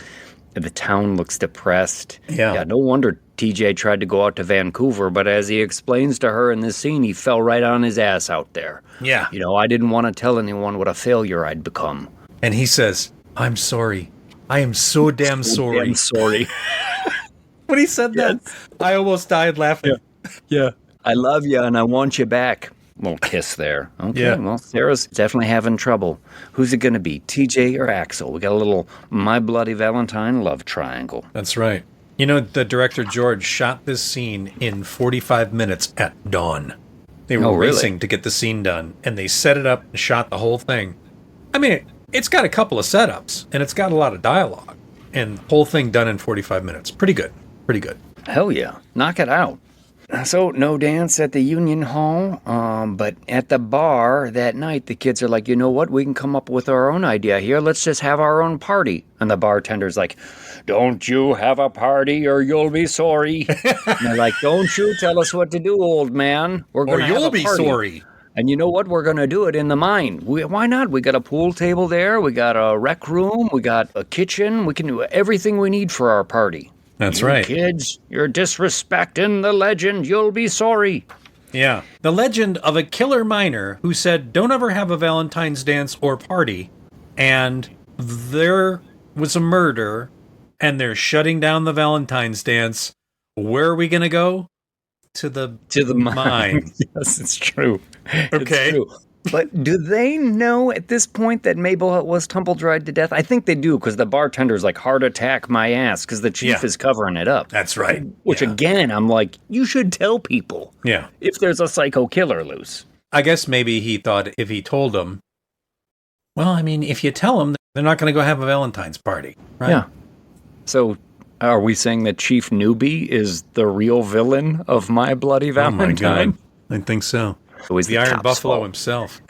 The town looks depressed. Yeah, no wonder TJ tried to go out to Vancouver, but as he explains to her in this scene, he fell right on his ass out there. Yeah. I didn't want to tell anyone what a failure I'd become. And he says, I'm sorry. I am so damn sorry. Damn sorry. When he said that, I almost died laughing. Yeah. I love you and I want you back. Little kiss there. Okay, well, Sarah's definitely having trouble. Who's it going to be, TJ or Axel? We got a little My Bloody Valentine love triangle. That's right. The director, George, shot this scene in 45 minutes at dawn. They were racing to get the scene done, and they set it up and shot the whole thing. I mean, it's got a couple of setups, and it's got a lot of dialogue, and the whole thing done in 45 minutes. Pretty good. Pretty good. Hell yeah. Knock it out. So, no dance at the Union Hall, but at the bar that night, the kids are like, you know what? We can come up with our own idea here. Let's just have our own party. And the bartender's like, don't you have a party or you'll be sorry. And they're like, don't you tell us what to do, old man. We're gonna you'll have a be party. sorry. And you know what? We're going to do it in the mine. Why not? We got a pool table there. We got a rec room. We got a kitchen. We can do everything we need for our party. That's right. Kids, you're disrespecting the legend. You'll be sorry. Yeah. The legend of a killer miner who said, don't ever have a Valentine's dance or party. And there was a murder, and they're shutting down the Valentine's dance. Where are we going to go? To the mine. Yes, it's true. Okay. It's true. But do they know at this point that Mabel was tumble-dried to death? I think they do, because the bartender's like, heart attack my ass, because the chief is covering it up. That's right. Which, again, I'm like, you should tell people. Yeah. If there's a psycho killer loose. I guess maybe he thought if he told them, well, I mean, if you tell them, they're not going to go have a Valentine's party, right? Yeah. So are we saying that Chief Newbie is the real villain of My Bloody Valentine? Oh, my God. I think so. It's always The Iron cop's Buffalo fault. himself.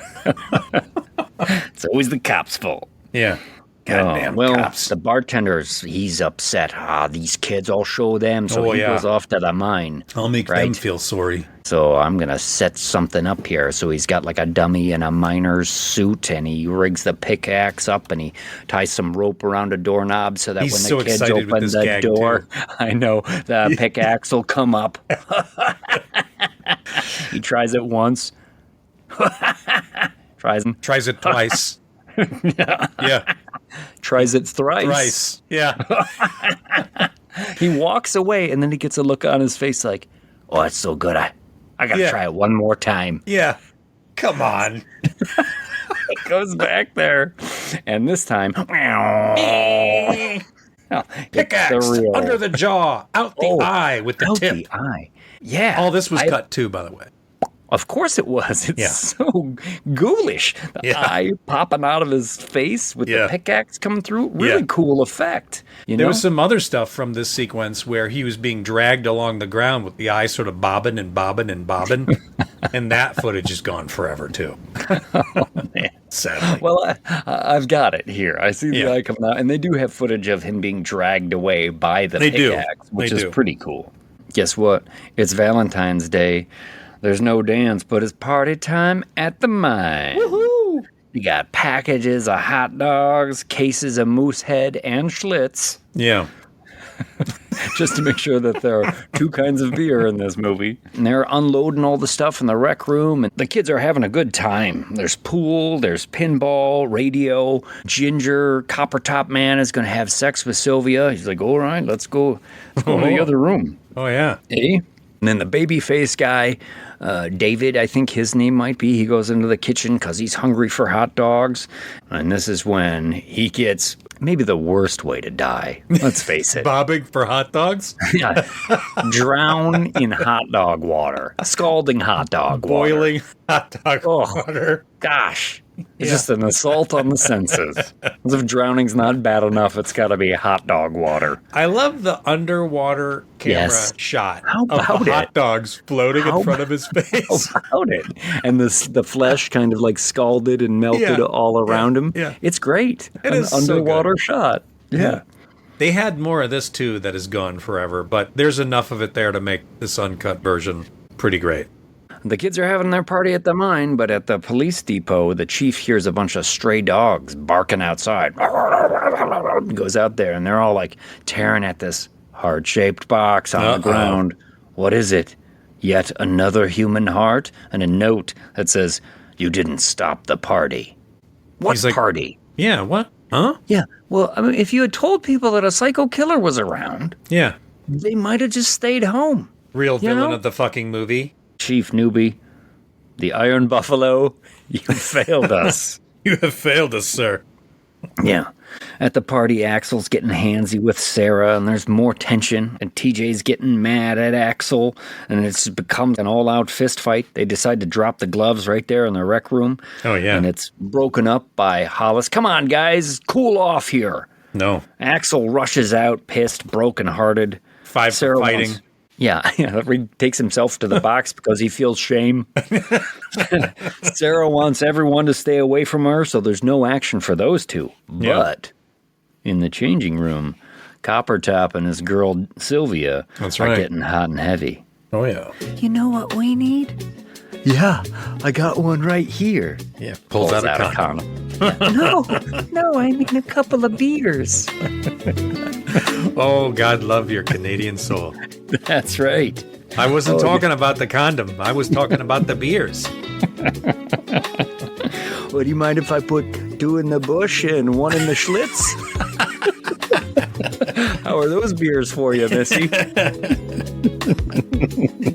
It's always the cop's fault. Yeah. Goddamn well, cops. the bartender's, he's upset. These kids, I'll show them. So he yeah. goes off to the mine. I'll make them feel sorry. So I'm going to set something up here. So he's got like a dummy in a miner's suit, and he rigs the pickaxe up, and he ties some rope around a doorknob so that He's when so the kids excited with open this the gag, door, too. I know, the pickaxe will come up. He tries it once. Tries it twice. Yeah. Tries it thrice. Thrice. Yeah. He walks away, and then he gets a look on his face like, oh, it's so good. I got to try it one more time. Yeah. Come on. He goes back there, and this time, Pickaxe under the jaw, out the eye with the out tip. the eye. Yeah. All this was cut too, by the way. Of course it was. It's so ghoulish. The eye popping out of his face with the pickaxe coming through. Really cool effect. There was some other stuff from this sequence where he was being dragged along the ground with the eye sort of bobbing and bobbing and bobbing. And that footage is gone forever, too. Oh, man. Sadly. Well, I've got it here. I see the eye coming out. And they do have footage of him being dragged away by the pickaxe, which is pretty cool. Guess what? It's Valentine's Day. There's no dance, but it's party time at the mine. Woohoo! You got packages of hot dogs, cases of moose head, and Schlitz. Yeah. Just to make sure that there are two kinds of beer in this movie. And they're unloading all the stuff in the rec room, and the kids are having a good time. There's pool, there's pinball, radio. Ginger, Copper Top Man is going to have sex with Sylvia. He's like, all right, let's go to the other room. Oh, yeah. Eh? And then the baby face guy, David, I think his name might be, he goes into the kitchen because he's hungry for hot dogs. And this is when he gets maybe the worst way to die. Let's face it. Bobbing for hot dogs? Yeah. Drown in hot dog water. Scalding hot dog water. Boiling hot dog water. Gosh. It's just an assault on the senses. As if drowning's not bad enough, it's got to be hot dog water. I love the underwater camera shot of the hot dogs floating in front of his face. How about it? And the flesh kind of like scalded and melted all around him. Yeah. It's great. It is underwater shot. Yeah. They had more of this too that is gone forever, but there's enough of it there to make this uncut version pretty great. The kids are having their party at the mine, but at the police depot, the chief hears a bunch of stray dogs barking outside. Goes out there, and they're all like tearing at this heart-shaped box on the ground. What is it? Yet another human heart? And a note that says, you didn't stop the party. What party? Yeah, what? Huh? Yeah, well, I mean, if you had told people that a psycho killer was around, they might have just stayed home. Real villain of the fucking movie. Chief Newbie, the Iron Buffalo, you failed us. You have failed us, sir. Yeah. At the party, Axel's getting handsy with Sarah, and there's more tension, and TJ's getting mad at Axel, and it's become an all-out fist fight. They decide to drop the gloves right there in the rec room. Oh, yeah. And it's broken up by Hollis. Come on, guys, cool off here. No. Axel rushes out, pissed, brokenhearted. Five for fighting. He takes himself to the box because he feels shame. Sarah wants everyone to stay away from her, so there's no action for those two. But in the changing room, Copper Top and his girl Sylvia are getting hot and heavy. Oh, yeah. You know what we need? Yeah, I got one right here. Yeah, pulls out a condom. No, I mean a couple of beers. Oh, God love your Canadian soul. That's right. I wasn't talking about the condom. I was talking about the beers. Well, do you mind if I put 2 in the bush and 1 in the Schlitz? How are those beers for you, Missy?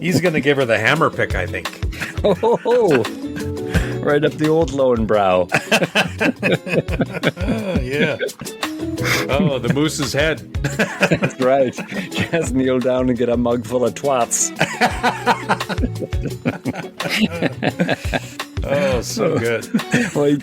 He's going to give her the hammer pick, I think. Oh, right up the old Lowenbrow. Yeah. Oh, the moose's head. That's right. Just kneel down and get a mug full of twats. Oh, so good. Well, he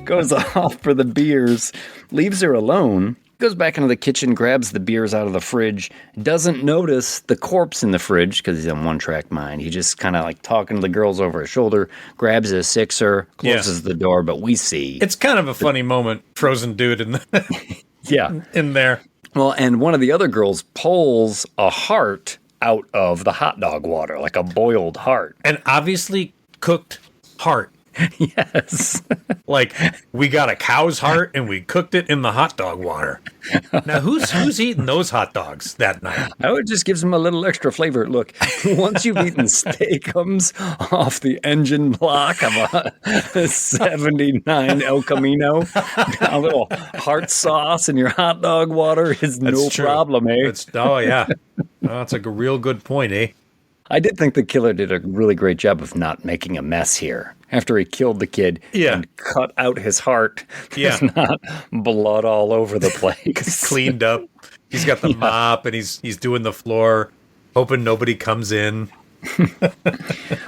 goes off for the beers, leaves her alone, goes back into the kitchen, grabs the beers out of the fridge, doesn't notice the corpse in the fridge because he's on one-track mind. He just kind of like talking to the girls over his shoulder, grabs his sixer, closes the door, but we see... It's kind of a funny moment, frozen dude in in there. Well, and one of the other girls pulls a heart out of the hot dog water, like a boiled heart. And obviously cooked heart. Yes. Like, we got a cow's heart and we cooked it in the hot dog water. Now, who's eating those hot dogs that night? I would just gives them a little extra flavor. Look, once you've eaten steakums off the engine block of a 79 El Camino, a little heart sauce in your hot dog water is no problem, eh? Oh, yeah. That's a real good point, eh? I did think the killer did a really great job of not making a mess here. After he killed the kid and cut out his heart, there's not blood all over the place. Cleaned up. He's got the mop and he's doing the floor, hoping nobody comes in.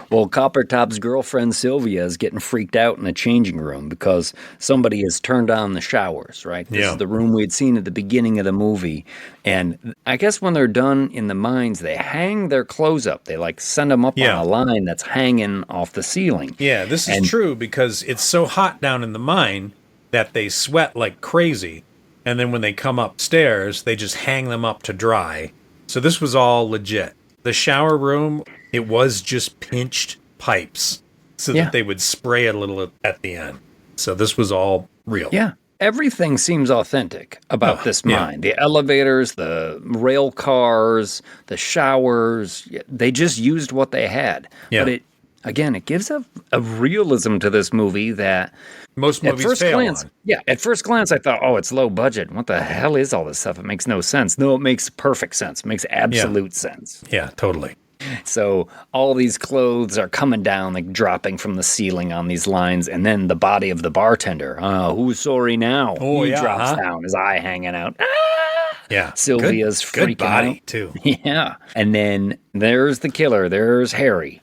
Well, Copper Top's girlfriend Sylvia is getting freaked out in the changing room because somebody has turned on the showers, right? This is the room we'd seen at the beginning of the movie. And I guess when they're done in the mines, they hang their clothes up. They like send them up on a line that's hanging off the ceiling. Yeah, this is true because it's so hot down in the mine that they sweat like crazy. And then when they come upstairs, they just hang them up to dry. So this was all legit. The shower room, it was just pinched pipes so that they would spray it a little at the end. So this was all real. Yeah. Everything seems authentic about this mine. The elevators, the rail cars, the showers, they just used what they had. Yeah. But it gives a realism to this movie that most movies fail on. Yeah, at first glance I thought, oh, it's low budget. What the hell is all this stuff? It makes no sense. No, it makes perfect sense. It makes absolute sense. Yeah, totally. So all these clothes are coming down, like dropping from the ceiling on these lines, and then the body of the bartender. Who's sorry now? Oh, he drops down, his eye hanging out. Yeah, Sylvia's freaking good body out too. Yeah, and then there's the killer. There's Harry.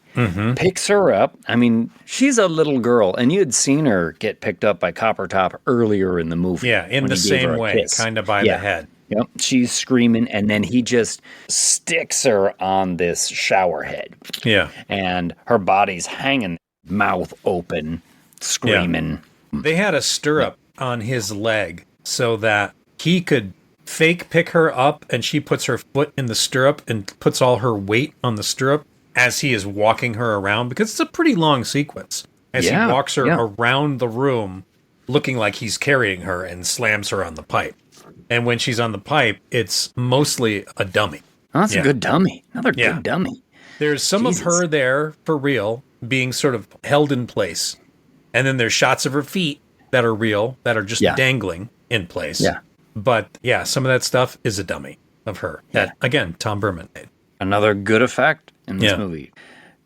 Picks her up. I mean, she's a little girl, and you had seen her get picked up by Copper Top earlier in the movie. Yeah, in the same way, kind of by the head. Yep, she's screaming, and then he just sticks her on this shower head. Yeah. And her body's hanging, mouth open, screaming. Yeah. They had a stirrup on his leg so that he could fake pick her up, and she puts her foot in the stirrup and puts all her weight on the stirrup as he is walking her around, because it's a pretty long sequence. As he walks her around the room, looking like he's carrying her, and slams her on the pipe. And when she's on the pipe, it's mostly a dummy. Oh, that's a good dummy. Another good dummy. There's some of her there for real, being sort of held in place. And then there's shots of her feet that are real, that are just dangling in place. Yeah. But yeah, some of that stuff is a dummy of her. That, again, Tom Berman made. Another good effect in this movie.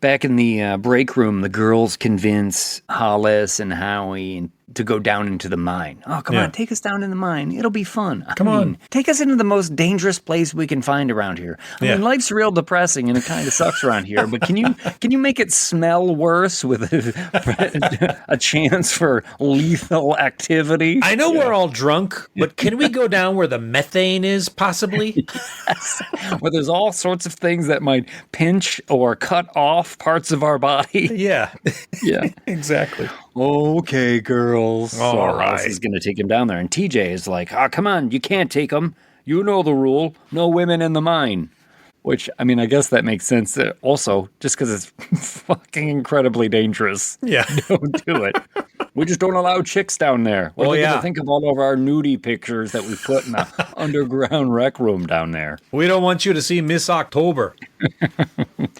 Back in the break room, the girls convince Hollis and Howie to go down into the mine. Oh, come on, take us down in the mine. It'll be fun. I mean, take us into the most dangerous place we can find around here. I mean, life's real depressing and it kind of sucks around here, but can you make it smell worse with a chance for lethal activity? I know we're all drunk, but can we go down where the methane is, possibly? Yes. Where there's all sorts of things that might pinch or cut off parts of our body. Yeah. Yeah. Exactly. Okay, girls. All right. He's going to take him down there. And TJ is like, come on, you can't take him. You know the rule. No women in the mine. Which, I mean, I guess that makes sense also, just because it's fucking incredibly dangerous. Yeah. Don't do it. We just don't allow chicks down there. What are they going to think of all of our nudie pictures that we put in the underground rec room down there? We don't want you to see Miss October.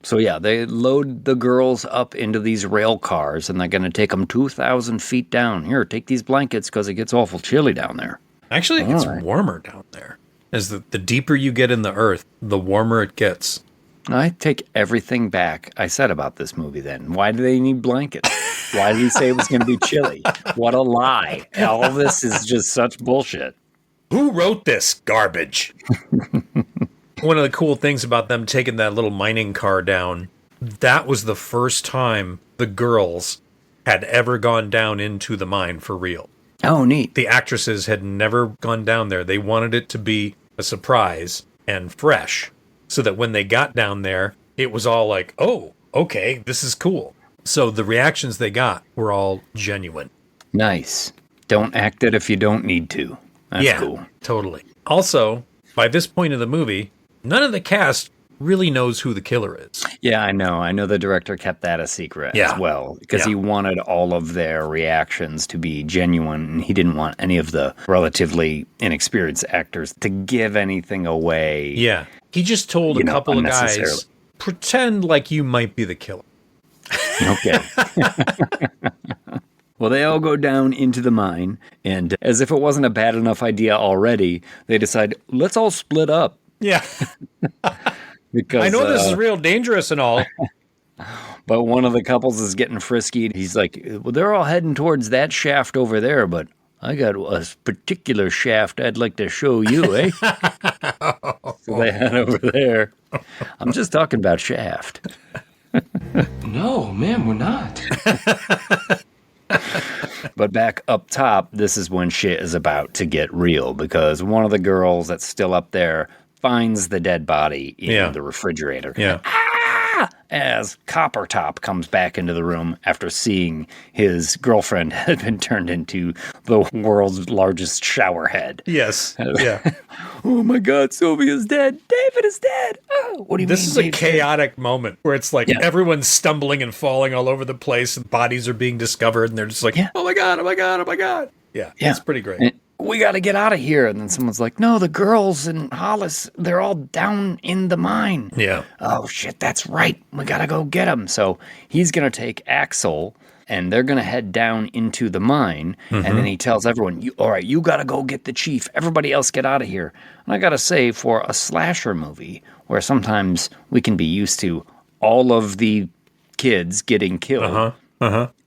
So yeah, they load the girls up into these rail cars, and they're going to take them 2,000 feet down. Here, take these blankets because it gets awful chilly down there. Actually, it gets warmer down there. As the deeper you get in the earth, the warmer it gets. I take everything back I said about this movie then. Why do they need blankets? Why did he say it was going to be chilly? What a lie. All this is just such bullshit. Who wrote this garbage? One of the cool things about them taking that little mining car down, that was the first time the girls had ever gone down into the mine for real. Oh, neat. The actresses had never gone down there. They wanted it to be a surprise and fresh so that when they got down there, it was all like, oh, okay, this is cool. So the reactions they got were all genuine. Nice. Don't act it if you don't need to. That's cool. Totally. Also, by this point of the movie, none of the cast really knows who the killer is. Yeah, I know. I know the director kept that a secret as well because he wanted all of their reactions to be genuine, and he didn't want any of the relatively inexperienced actors to give anything away. Yeah. He just told a couple of guys, pretend like you might be the killer. Okay. Well, they all go down into the mine, and as if it wasn't a bad enough idea already, they decide, let's all split up. Yeah. Because I know this is real dangerous and all. But one of the couples is getting frisky. He's like, well, they're all heading towards that shaft over there, but I got a particular shaft I'd like to show you, eh? So they head over there. I'm just talking about shaft. No, man, we're not. But back up top, this is when shit is about to get real because one of the girls that's still up there finds the dead body in the refrigerator. Yeah. As Copper Top comes back into the room after seeing his girlfriend had been turned into the world's largest shower head. Yes. Yeah. Oh my God, Sylvia's dead. David is dead. Oh, what do you mean? This is a chaotic moment where it's like everyone's stumbling and falling all over the place and bodies are being discovered and they're just like, oh my God, oh my God, oh my God. Yeah. It's pretty great. And we got to get out of here. And then someone's like, no, the girls and Hollis, they're all down in the mine. Yeah. Oh, shit, that's right. We got to go get them. So he's going to take Axel, and they're going to head down into the mine. Mm-hmm. And then he tells everyone, all right, you got to go get the chief. Everybody else get out of here. And I got to say, for a slasher movie, where sometimes we can be used to all of the kids getting killed,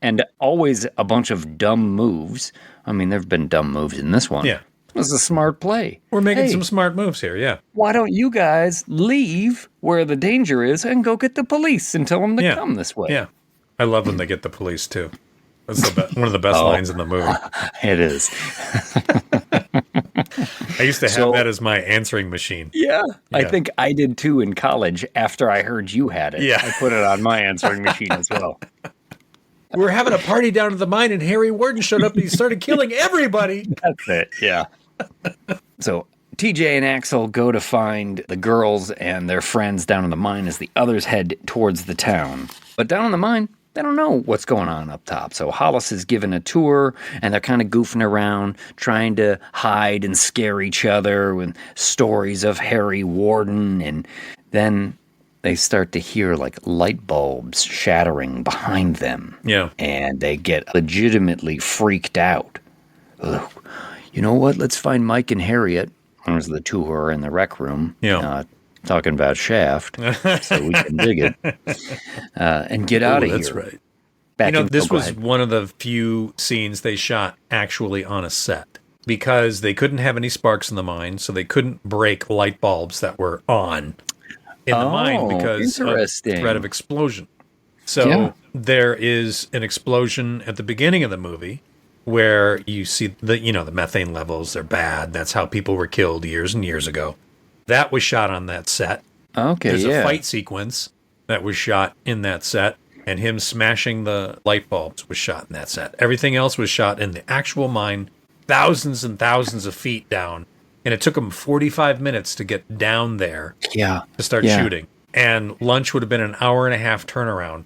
and always a bunch of dumb moves. I mean, there have been dumb moves in this one. Yeah. It was a smart play. We're making some smart moves here, yeah. Why don't you guys leave where the danger is and go get the police and tell them to come this way? Yeah. I love when they get the police, too. That's one of the best lines in the movie. It is. I used to have that as my answering machine. Yeah. I think I did, too, in college after I heard you had it. Yeah. I put it on my answering machine as well. We were having a party down at the mine, and Harry Warden showed up, and he started killing everybody. That's it, yeah. So TJ and Axel go to find the girls and their friends down in the mine as the others head towards the town. But down in the mine, they don't know what's going on up top. So Hollis is given a tour, and they're kind of goofing around, trying to hide and scare each other with stories of Harry Warden, and then they start to hear like light bulbs shattering behind them. Yeah. And they get legitimately freaked out. Ugh. You know what? Let's find Mike and Harriet. There's the two who are in the rec room. Yeah. Talking about Shaft. So we can dig it. And get out of here. That's right. Back this was one of the few scenes they shot actually on a set. Because they couldn't have any sparks in the mine, so they couldn't break light bulbs that were on in the mine because of threat of explosion. So there is an explosion at the beginning of the movie where you see the methane levels, they're bad. That's how people were killed years and years ago. That was shot on that set. Okay, There's a fight sequence that was shot in that set, and him smashing the light bulbs was shot in that set. Everything else was shot in the actual mine, thousands and thousands of feet down. And it took them 45 minutes to get down there to start shooting. And lunch would have been an hour and a half turnaround.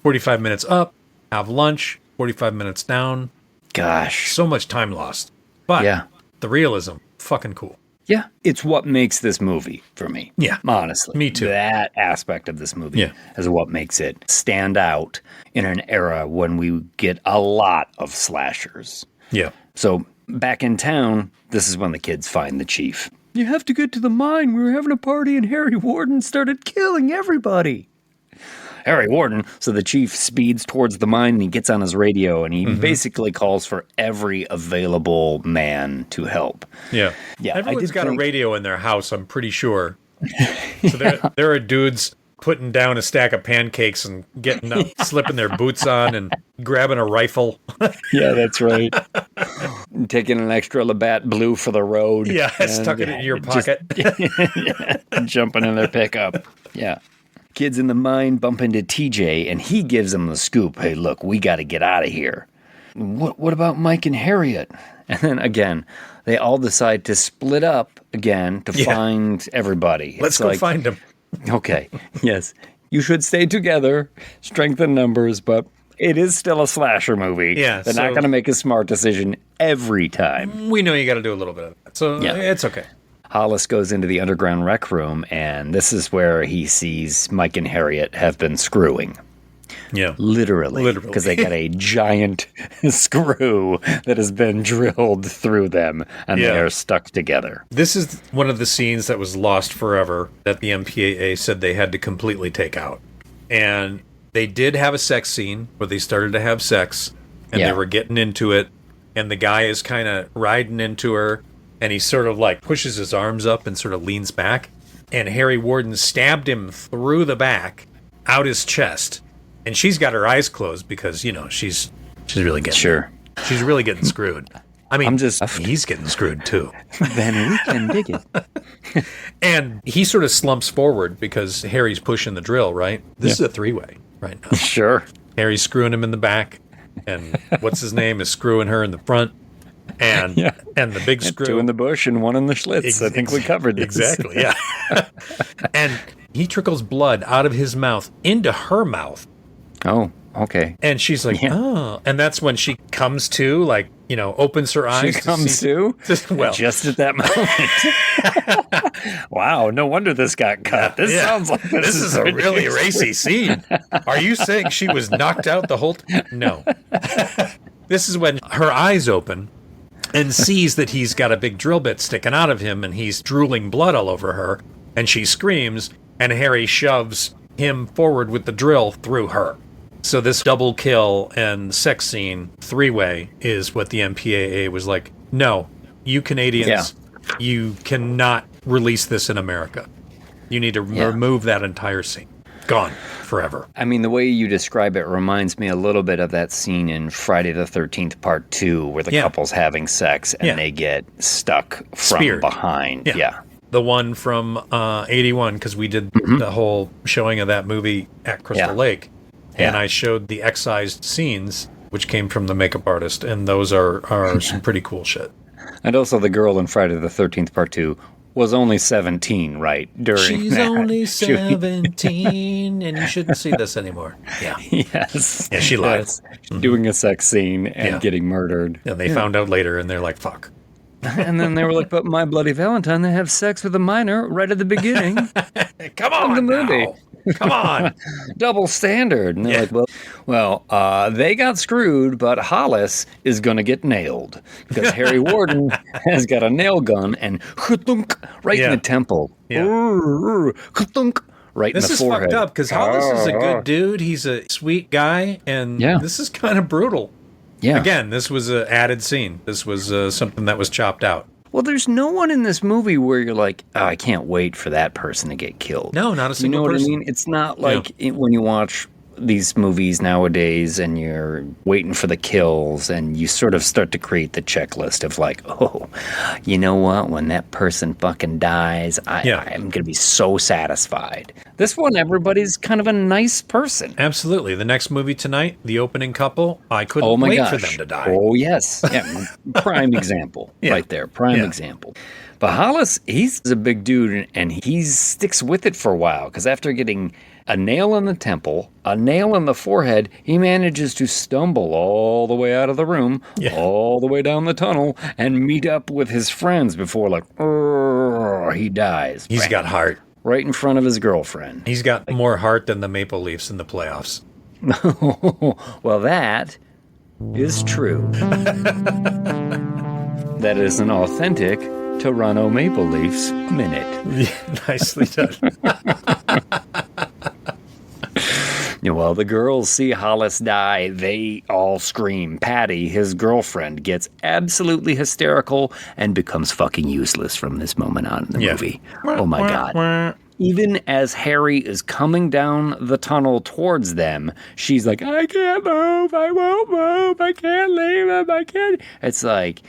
45 minutes up, have lunch, 45 minutes down. Gosh. So much time lost. But the realism, fucking cool. Yeah. It's what makes this movie for me. Yeah. Honestly. Me too. That aspect of this movie is what makes it stand out in an era when we get a lot of slashers. Yeah. So back in town, this is when the kids find the chief. You have to get to the mine. We were having a party and Harry Warden started killing everybody. Harry Warden. So the chief speeds towards the mine and he gets on his radio and he basically calls for every available man to help. Yeah. Everyone's got a radio in their house, I'm pretty sure. So there are dudes putting down a stack of pancakes and getting up, slipping their boots on and grabbing a rifle. Yeah, that's right. Taking an extra Labatt Blue for the road. Yeah, stuck it in your pocket. Jumping in their pickup. Yeah. Kids in the mine bump into TJ and he gives them the scoop. Hey, look, we got to get out of here. What about Mike and Harriet? And then again, they all decide to split up again to find everybody. Let's go find them. Okay. Yes. You should stay together, strengthen numbers, but it is still a slasher movie. Yeah. They're not going to make a smart decision every time. We know you got to do a little bit of that. So it's okay. Hollis goes into the underground rec room, and this is where he sees Mike and Harriet have been screwing. Yeah. Literally. Because they got a giant screw that has been drilled through them, and they are stuck together. This is one of the scenes that was lost forever that the MPAA said they had to completely take out. And they did have a sex scene where they started to have sex, and they were getting into it, and the guy is kind of riding into her, and he sort of like pushes his arms up and sort of leans back, and Harry Warden stabbed him through the back, out his chest. And she's got her eyes closed because, you know, she's really getting she's really getting screwed. I mean, he's getting screwed too. Then we can dig it. And he sort of slumps forward because Harry's pushing the drill, right? This is a three-way right now. Sure. Harry's screwing him in the back, and what's his name is screwing her in the front. And and the big screw. Two in the bush and one in the Schlitz. I think we covered this. Exactly, yeah. And he trickles blood out of his mouth into her mouth. Oh, okay. And she's like, oh. And that's when she comes to, like, you know, opens her eyes. She comes to? Well, just at that moment. Wow, no wonder this got cut. This sounds like this is a really racy scene. Are you saying she was knocked out the whole time? No. This is when her eyes open and sees that he's got a big drill bit sticking out of him and he's drooling blood all over her. And she screams, and Harry shoves him forward with the drill through her. So this double kill and sex scene three-way is what the MPAA was like, no, you Canadians, you cannot release this in America. You need to remove that entire scene. Gone forever. I mean, the way you describe it reminds me a little bit of that scene in Friday the 13th Part 2 where the couple's having sex and they get stuck from Speared. Behind. Yeah. The one from 81, because we did the whole showing of that movie at Crystal Lake. And I showed the excised scenes, which came from the makeup artist, and those are some pretty cool shit. And also the girl in Friday the 13th Part 2 was only 17, right? She's only 17, and you shouldn't see this anymore. Yeah. Yes. Yeah, she lied. Doing a sex scene and getting murdered. And they found out later, and they're like, fuck. And then they were like, but My Bloody Valentine, they have sex with a minor right at the beginning. Come on, the movie. Now. Come on. Double standard. And they're like, well, they got screwed, but Hollis is going to get nailed because Harry Warden has got a nail gun and right in the temple. Yeah. Right in the forehead. This is fucked up because Hollis is a good dude. He's a sweet guy, and this is kind of brutal. Yeah. Again, this was an added scene. This was something that was chopped out. Well, there's no one in this movie where you're like, oh, I can't wait for that person to get killed. No, not a single person. You know what I mean? It's not like when you watch these movies nowadays and you're waiting for the kills and you sort of start to create the checklist of like, oh, you know what? When that person fucking dies, I'm going to be so satisfied. This one, everybody's kind of a nice person. Absolutely. The next movie tonight, the opening couple, I couldn't wait for them to die. Oh, yes. Yeah, prime example right there. Prime example. But Hollis, he's a big dude, and he sticks with it for a while, because after getting a nail in the temple, a nail in the forehead, he manages to stumble all the way out of the room, all the way down the tunnel, and meet up with his friends before, like, he dies. He's got heart. Right in front of his girlfriend. He's got more heart than the Maple Leafs in the playoffs. Well, that is true. That is an authentic Toronto Maple Leafs minute. Yeah, nicely done. Well, the girls see Hollis die. They all scream. Patty, his girlfriend, gets absolutely hysterical and becomes fucking useless from this moment on in the movie. Oh my God. Even as Harry is coming down the tunnel towards them, she's like, I can't move. I won't move. I can't leave him. I can't. It's like,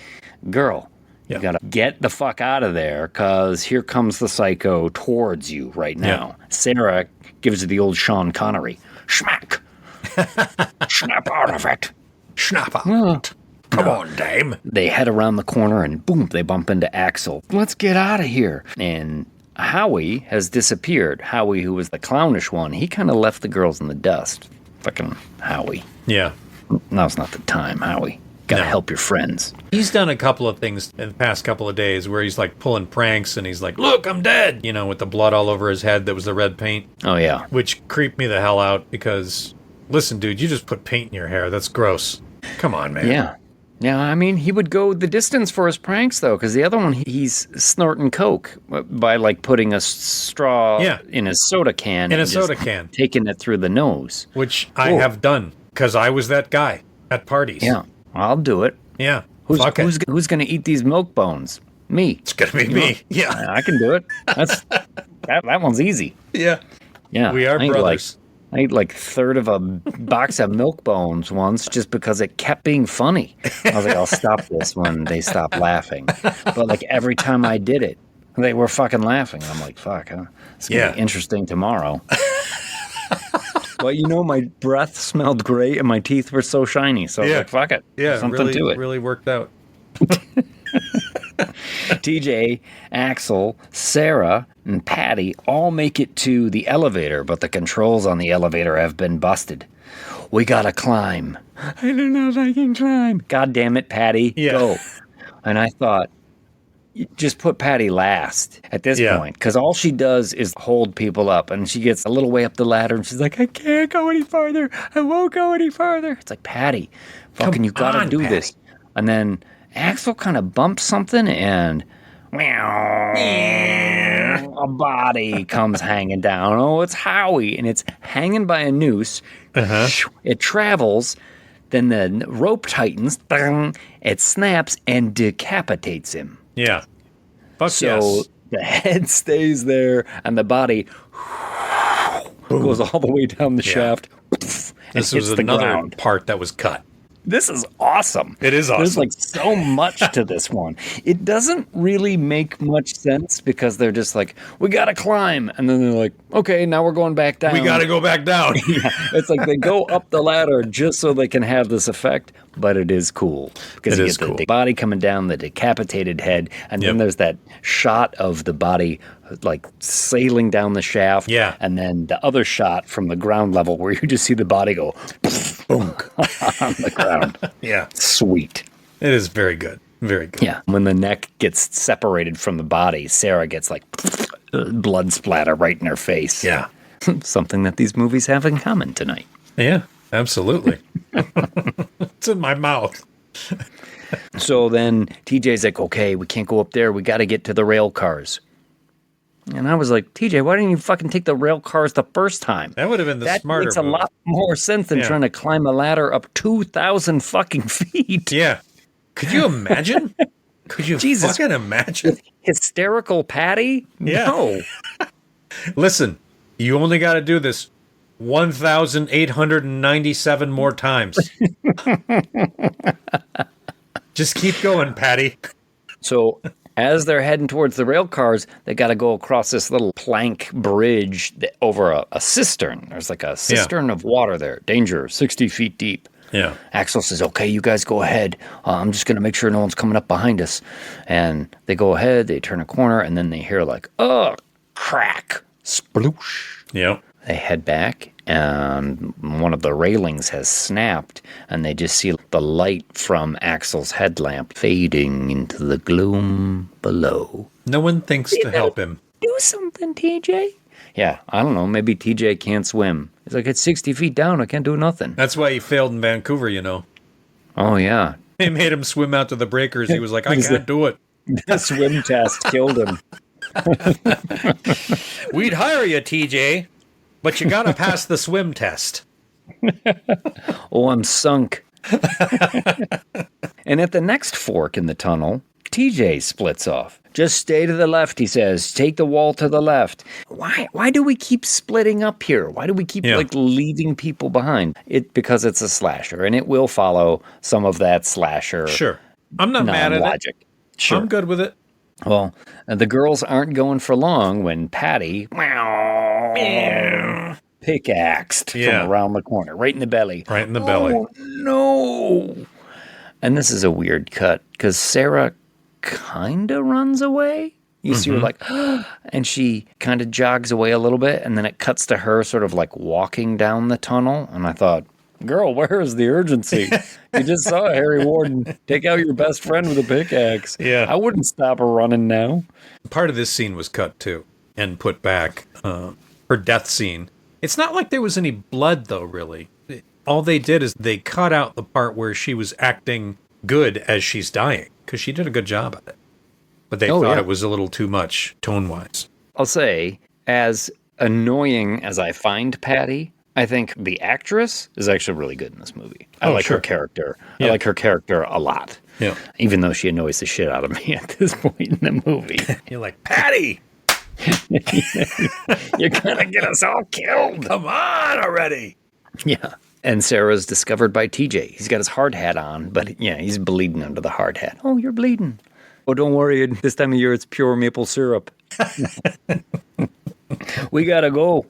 girl, you gotta get the fuck out of there, because here comes the psycho towards you right now. Sarah gives her the old Sean Connery. Schmack. Snap out of it. Snap out. Come on, dame. They head around the corner and boom, they bump into Axel. Let's get out of here. And Howie has disappeared. Howie, who was the clownish one, he kind of left the girls in the dust. Fucking Howie. Yeah. Now's not the time, Howie. Gotta help your friends. He's done a couple of things in the past couple of days where he's like pulling pranks and he's like, look, I'm dead. You know, with the blood all over his head that was the red paint. Oh, yeah. Which creeped me the hell out because, listen, dude, you just put paint in your hair. That's gross. Come on, man. Yeah. Yeah, I mean, he would go the distance for his pranks, though, because the other one, he's snorting coke by, like, putting a straw in his soda can. In a soda can. Taking it through the nose. Which I have done, because I was that guy at parties. Yeah, I'll do it. Yeah. Who's going to eat these milk bones? Me. It's going to be me. Yeah. I can do it. That one's easy. Yeah. Yeah. We are brothers. I ate like a third of a box of milk bones once just because it kept being funny. I was like, I'll stop this when they stop laughing. But like every time I did it, they were fucking laughing. I'm like, fuck, huh? It's going to be interesting tomorrow. Well, you know, my breath smelled great and my teeth were so shiny. So I was like, fuck it. Yeah, something to it. Really worked out. TJ, Axel, Sarah, and Patty all make it to the elevator, but the controls on the elevator have been busted. We gotta climb. I don't know if I can climb. God damn it, Patty. Go. And I thought, just put Patty last at this point, because all she does is hold people up, and she gets a little way up the ladder, and she's like, I can't go any farther. I won't go any farther. It's like, Patty, fucking, you gotta do this. And then Axel kind of bumps something, and a body comes hanging down. Oh, it's Howie, and it's hanging by a noose. It travels, then the rope tightens, it snaps, and decapitates him. Yeah. So the head stays there, and the body goes all the way down the shaft. This was another part that was cut. This is awesome. It is awesome. There's like so much to this one. It doesn't really make much sense because they're just like, we got to climb. And then they're like, okay, now we're going back down. We got to go back down. It's like they go up the ladder just so they can have this effect, but it is cool. Because you get the body coming down, the decapitated head, and then there's that shot of the body like sailing down the shaft. Yeah. And then the other shot from the ground level where you just see the body go boom on the ground. Yeah. Sweet. It is very good. Very good. Yeah. When the neck gets separated from the body, Sarah gets like blood splatter right in her face. Yeah. Something that these movies have in common tonight. Yeah, absolutely. It's in my mouth. So then TJ's like, okay, we can't go up there. We got to get to the rail cars. And I was like, TJ, why didn't you fucking take the rail cars the first time? That would have been the smarter move. That makes a lot more sense than trying to climb a ladder up 2,000 fucking feet. Yeah. Could you imagine? Could you fucking imagine? Hysterical Patty? Yeah. No. Listen, you only got to do this 1,897 more times. Just keep going, Patty. So as they're heading towards the rail cars, they got to go across this little plank bridge over a cistern. There's like a cistern of water there. Danger, 60 feet deep. Yeah. Axel says, okay, you guys go ahead. I'm just going to make sure no one's coming up behind us. And they go ahead, they turn a corner, and then they hear like, oh, crack, sploosh. Yep. They head back, and one of the railings has snapped, and they just see the light from Axel's headlamp fading into the gloom below. No one thinks to help him. Do something, TJ. Yeah, I don't know. Maybe TJ can't swim. He's like, it's 60 feet down. I can't do nothing. That's why he failed in Vancouver, you know. Oh, yeah. They made him swim out to the breakers. He was like, I can't do it. The swim test killed him. We'd hire you, TJ. But you got to pass the swim test. Oh, I'm sunk. And at the next fork in the tunnel, TJ splits off. Just stay to the left, he says. Take the wall to the left. Why do we keep splitting up here? Why do we keep leaving people behind? Because it's a slasher, and it will follow some of that slasher. Sure. I'm not mad at it. Sure. I'm good with it. Well, the girls aren't going for long when Patty pickaxed from around the corner, right in the belly. Right in the belly. Oh, no. And this is a weird cut because Sarah kind of runs away. You see her like, and she kind of jogs away a little bit, and then it cuts to her sort of like walking down the tunnel. And I thought, girl, where is the urgency? You just saw Harry Warden take out your best friend with a pickaxe. Yeah. I wouldn't stop her running now. Part of this scene was cut too and put back. Her death scene. It's not like there was any blood though, really. All they did is they cut out the part where she was acting good as she's dying because she did a good job at it. But they thought it was a little too much tone-wise. I'll say, as annoying as I find Patty, I think the actress is actually really good in this movie. I like her character. I like her character a lot. Yeah. Even though she annoys the shit out of me at this point in the movie. You're like, Patty! You're gonna get us all killed. Come on already! Yeah. And Sarah's discovered by TJ. He's got his hard hat on, but yeah, he's bleeding under the hard hat. Oh, you're bleeding. Oh, don't worry. This time of year, it's pure maple syrup. We gotta go.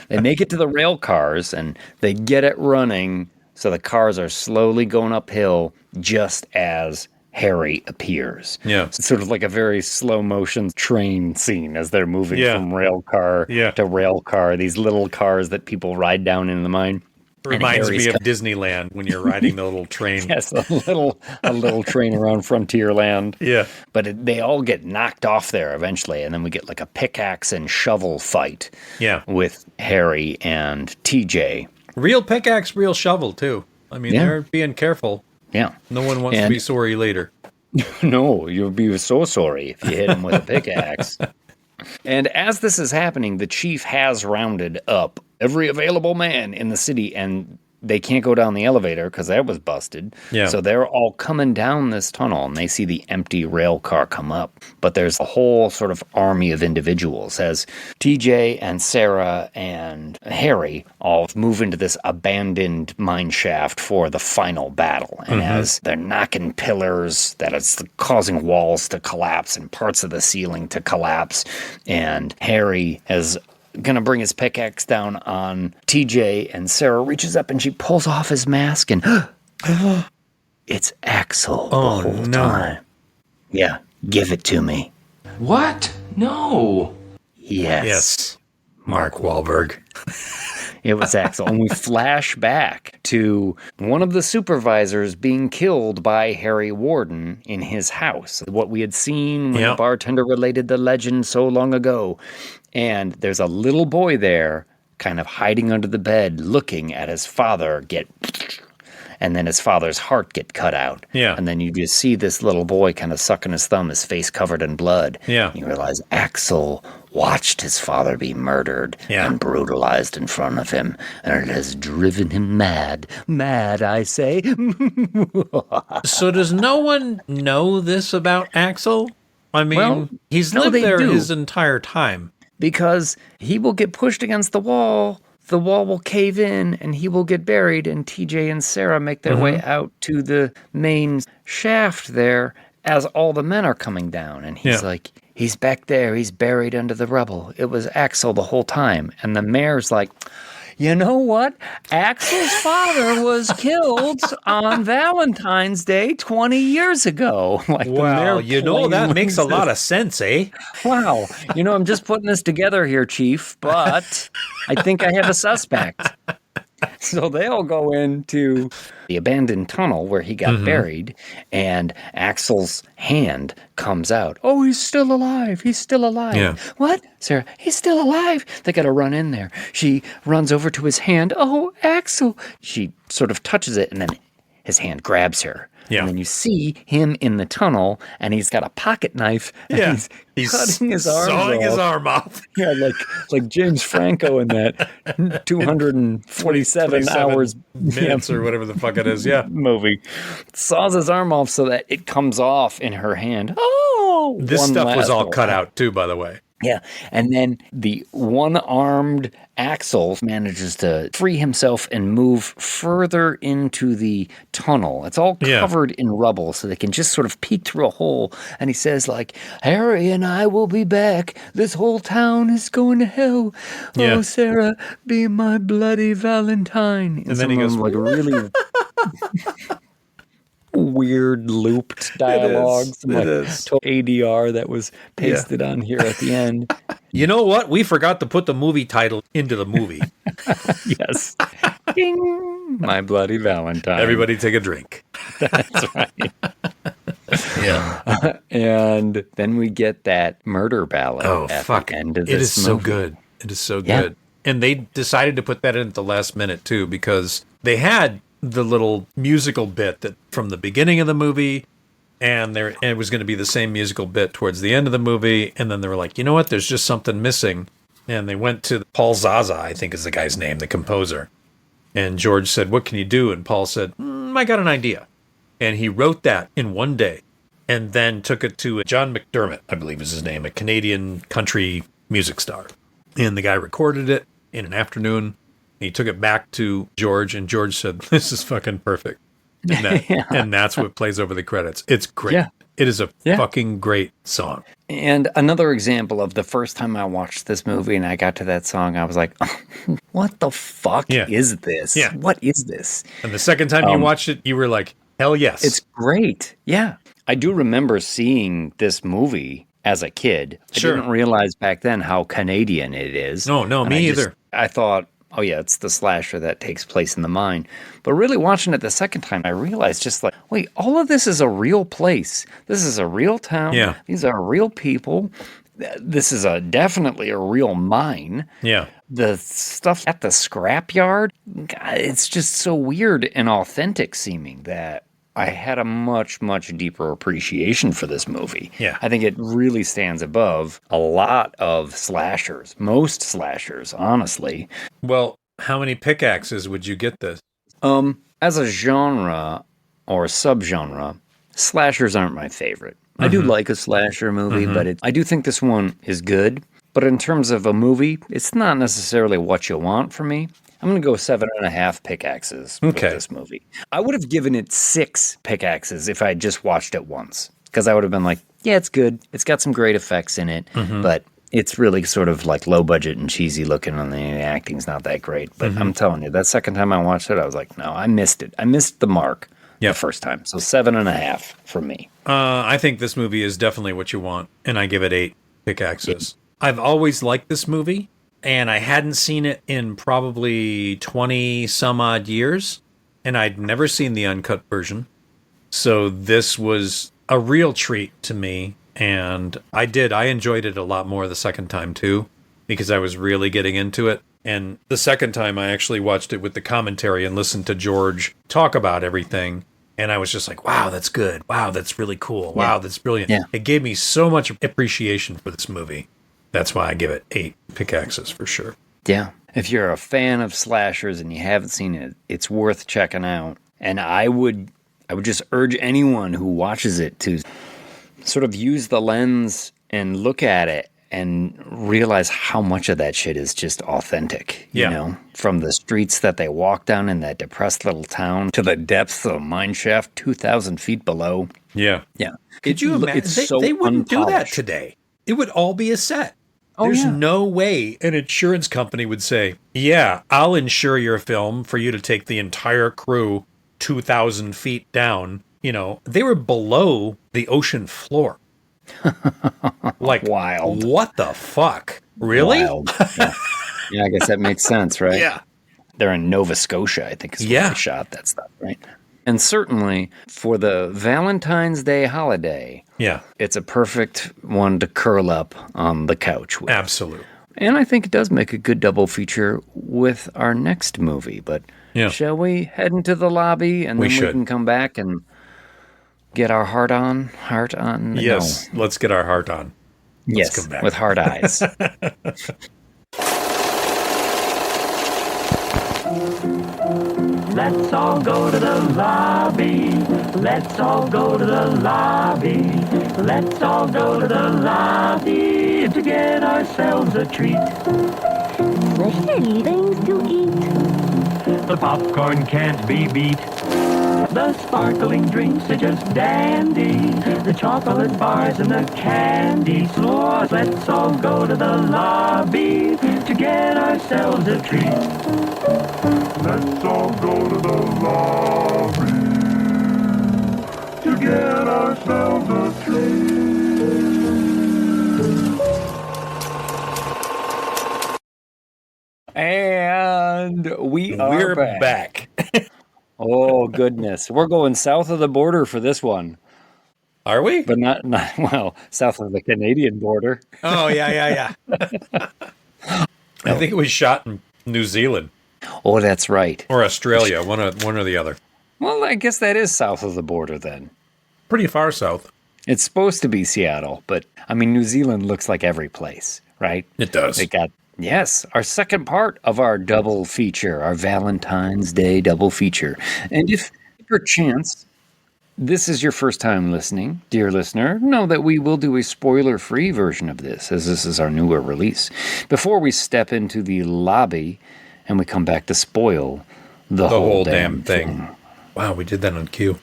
They make it to the rail cars, and they get it running, so the cars are slowly going uphill just as Harry appears. Yeah. It's sort of like a very slow motion train scene as they're moving from rail car to rail car, these little cars that people ride down into the mine. Reminds me of Disneyland when you're riding the little train. Yes, a little train around Frontierland. Yeah. But they all get knocked off there eventually, and then we get like a pickaxe and shovel fight with Harry and TJ. Real pickaxe, real shovel, too. I mean, they're being careful. Yeah. No one wants to be sorry later. No, you'll be so sorry if you hit him with a pickaxe. And as this is happening, the chief has rounded up every available man in the city, and they can't go down the elevator because that was busted. Yeah. So they're all coming down this tunnel, and they see the empty rail car come up. But there's a whole sort of army of individuals as TJ and Sarah and Harry all move into this abandoned mine shaft for the final battle. And as they're knocking pillars, that is causing walls to collapse and parts of the ceiling to collapse, and Harry has gonna bring his pickaxe down on TJ, and Sarah reaches up and she pulls off his mask, and it's Axel the whole time. Yeah, give it to me. What? No. Yes. Mark Wahlberg. It was Axel. And we flash back to one of the supervisors being killed by Harry Warden in his house. What we had seen when the bartender related the legend so long ago. And there's a little boy there kind of hiding under the bed looking at his father get... And then his father's heart get cut out. Yeah. And then you just see this little boy kind of sucking his thumb, his face covered in blood. Yeah. And you realize Axel watched his father be murdered and brutalized in front of him. And it has driven him mad. Mad, I say. So does no one know this about Axel? I mean, he's lived there his entire time. Because he will get pushed against the wall will cave in, and he will get buried, and TJ and Sarah make their way out to the main shaft there as all the men are coming down. And he's like, he's back there, he's buried under the rubble. It was Axel the whole time. And the mayor's like, you know what? Axel's father was killed on Valentine's Day 20 years ago. Like, wow, that makes a lot of sense, eh? Wow. I'm just putting this together here, Chief, but I think I have a suspect. So they all go into the abandoned tunnel where he got buried, and Axel's hand comes out. Oh, he's still alive. He's still alive. Yeah. What? Sarah, he's still alive. They got to run in there. She runs over to his hand. Oh, Axel. She sort of touches it, and then his hand grabs her. Yeah. And then you see him in the tunnel, and he's got a pocket knife. And he's cutting his arm sawing off. his arm off. Yeah, like James Franco in that 247 hours minutes or whatever the fuck it is. Yeah. movie. Saws his arm off so that it comes off in her hand. Oh, This stuff was all cut out too, by the way. Yeah. And then the one-armed Axel manages to free himself and move further into the tunnel. It's all covered in rubble, so they can just sort of peek through a hole. And he says, like, Harry and I will be back. This whole town is going to hell. Yeah. Oh, Sarah, be my bloody Valentine. And then he goes, like, really weird looped dialogue. Some like ADR that was pasted on here at the end. You know what? We forgot to put the movie title into the movie. Yes. Ding! My Bloody Valentine. Everybody take a drink. That's right. Yeah. And then we get that murder ballad at the end of this It is movie. so good. It is so good. And they decided to put that in at the last minute, too, because they had the little musical bit that from the beginning of the movie, and it was going to be the same musical bit towards the end of the movie, and then they were like, you know what, there's just something missing. And they went to Paul Zaza, I think is the guy's name, the composer. And George said, what can you do? And Paul said, I got an idea. And he wrote that in one day, and then took it to John McDermott, I believe is his name, a Canadian country music star. And the guy recorded it in an afternoon. He took it back to George, and George said, this is fucking perfect. And that's what plays over the credits. It's great. Yeah. It is a fucking great song. And another example of the first time I watched this movie and I got to that song, I was like, what the fuck is this? Yeah. What is this? And the second time you watched it, you were like, hell yes. It's great. Yeah. I do remember seeing this movie as a kid. Sure. I didn't realize back then how Canadian it is. No, me either. I thought, oh yeah, it's the slasher that takes place in the mine. But really watching it the second time, I realized just like, wait, all of this is a real place. This is a real town. Yeah. These are real people. This is definitely a real mine. Yeah. The stuff at the scrapyard, it's just so weird and authentic seeming that I had a much, much deeper appreciation for this movie. Yeah. I think it really stands above a lot of slashers, most slashers, honestly. Well, how many pickaxes would you get this? As a genre or subgenre, slashers aren't my favorite. I do like a slasher movie, but I do think this one is good. But in terms of a movie, it's not necessarily what you want from me. I'm going to go 7.5 pickaxes with this movie. I would have given it 6 pickaxes if I had just watched it once. Because I would have been like, yeah, it's good. It's got some great effects in it. But it's really sort of like low budget and cheesy looking, and the acting's not that great. But I'm telling you, that second time I watched it, I was like, no, I missed it. I missed the mark the first time. So 7.5 from me. I think this movie is definitely what you want, and I give it 8 pickaxes. I've always liked this movie, and I hadn't seen it in probably 20 some odd years, and I'd never seen the uncut version. So this was a real treat to me, and I enjoyed it a lot more the second time too, because I was really getting into it. And the second time I actually watched it with the commentary and listened to George talk about everything. And I was just like, wow, that's good. Wow, that's really cool. Wow, that's brilliant. Yeah. It gave me so much appreciation for this movie. That's why I give it 8 pickaxes for sure. Yeah. If you're a fan of slashers and you haven't seen it, it's worth checking out. And I would just urge anyone who watches it to sort of use the lens and look at it and realize how much of that shit is just authentic, you know, from the streets that they walk down in that depressed little town to the depths of a mine shaft 2,000 feet below. Yeah. Yeah. Could you imagine? They wouldn't do that unpolished. today. It would all be a set. Oh, There's yeah. no way an insurance company would say, yeah, I'll insure your film for you to take the entire crew 2,000 feet down. You know, they were below the ocean floor. Like, Wild. What the fuck? Really? Wild. Yeah, I guess that makes sense, right? Yeah. They're in Nova Scotia, I think is where they shot that stuff, right? And certainly for the Valentine's Day holiday, Yeah. it's a perfect one to curl up on the couch with. Absolutely. And I think it does make a good double feature with our next movie. But shall we head into the lobby and then we can come back and get our heart on? Yes, let's get our heart on. Let's come back. With hard eyes. Let's all go to the lobby. Let's all go to the lobby. Let's all go to the lobby to get ourselves a treat. Especially things to eat. The popcorn can't be beat. The sparkling drinks are just dandy. The chocolate bars and the candy stores. Let's all go to the lobby to get ourselves a treat. Let's all go to the lobby to get ourselves a treat. And we're back. Oh, goodness. We're going south of the border for this one. Are we? But not south of the Canadian border. Oh, yeah. I think it was shot in New Zealand. Oh, that's right. Or Australia, one or the other. Well, I guess that is south of the border then. Pretty far south. It's supposed to be Seattle, but, I mean, New Zealand looks like every place, right? It does. They got... Yes, our second part of our double feature, our Valentine's Day double feature. And if perchance this is your first time listening, dear listener, know that we will do a spoiler-free version of this, as this is our newer release, before we step into the lobby and we come back to spoil the whole damn thing. Wow, we did that on cue.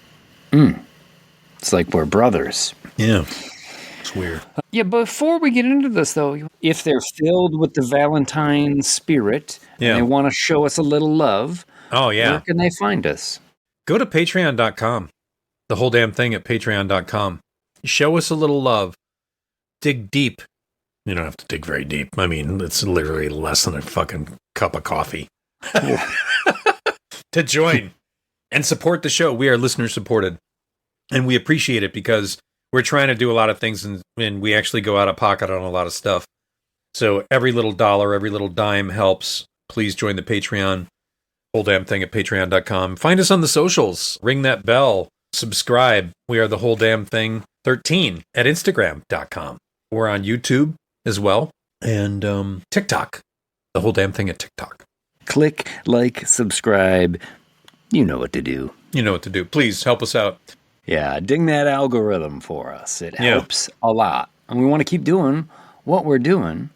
It's like we're brothers. Yeah. It's weird. Yeah, before we get into this, though, if they're filled with the Valentine spirit and they want to show us a little love, where can they find us? Go to patreon.com. The whole damn thing at patreon.com. Show us a little love. Dig deep. You don't have to dig very deep. I mean, it's literally less than a fucking cup of coffee. To join and support the show. We are listener supported. And we appreciate it because we're trying to do a lot of things and we actually go out of pocket on a lot of stuff. So every little dollar, every little dime helps. Please join the Patreon. Whole damn thing at patreon.com. Find us on the socials. Ring that bell. Subscribe. We are the whole damn thing 13 at instagram.com. We're on YouTube as well. And TikTok. The whole damn thing at TikTok. Click, like, subscribe. You know what to do. You know what to do. Please help us out. Yeah, ding that algorithm for us. It helps a lot. And we want to keep doing what we're doing.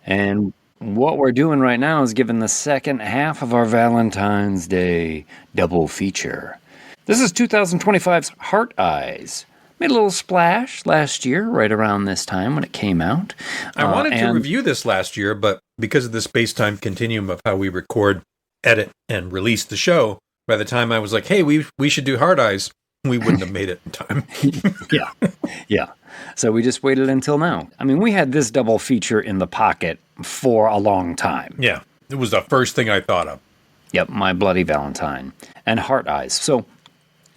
And what we're doing right now is giving the second half of our Valentine's Day double feature. This is 2025's Heart Eyes. Made a little splash last year, right around this time when it came out. I wanted to review this last year, but because of the space-time continuum of how we record, edit, and release the show, by the time I was like, hey, we should do Heart Eyes, we wouldn't have made it in time. Yeah. So we just waited until now. I mean, we had this double feature in the pocket for a long time. Yeah. It was the first thing I thought of. Yep, my Bloody Valentine and Heart Eyes. So,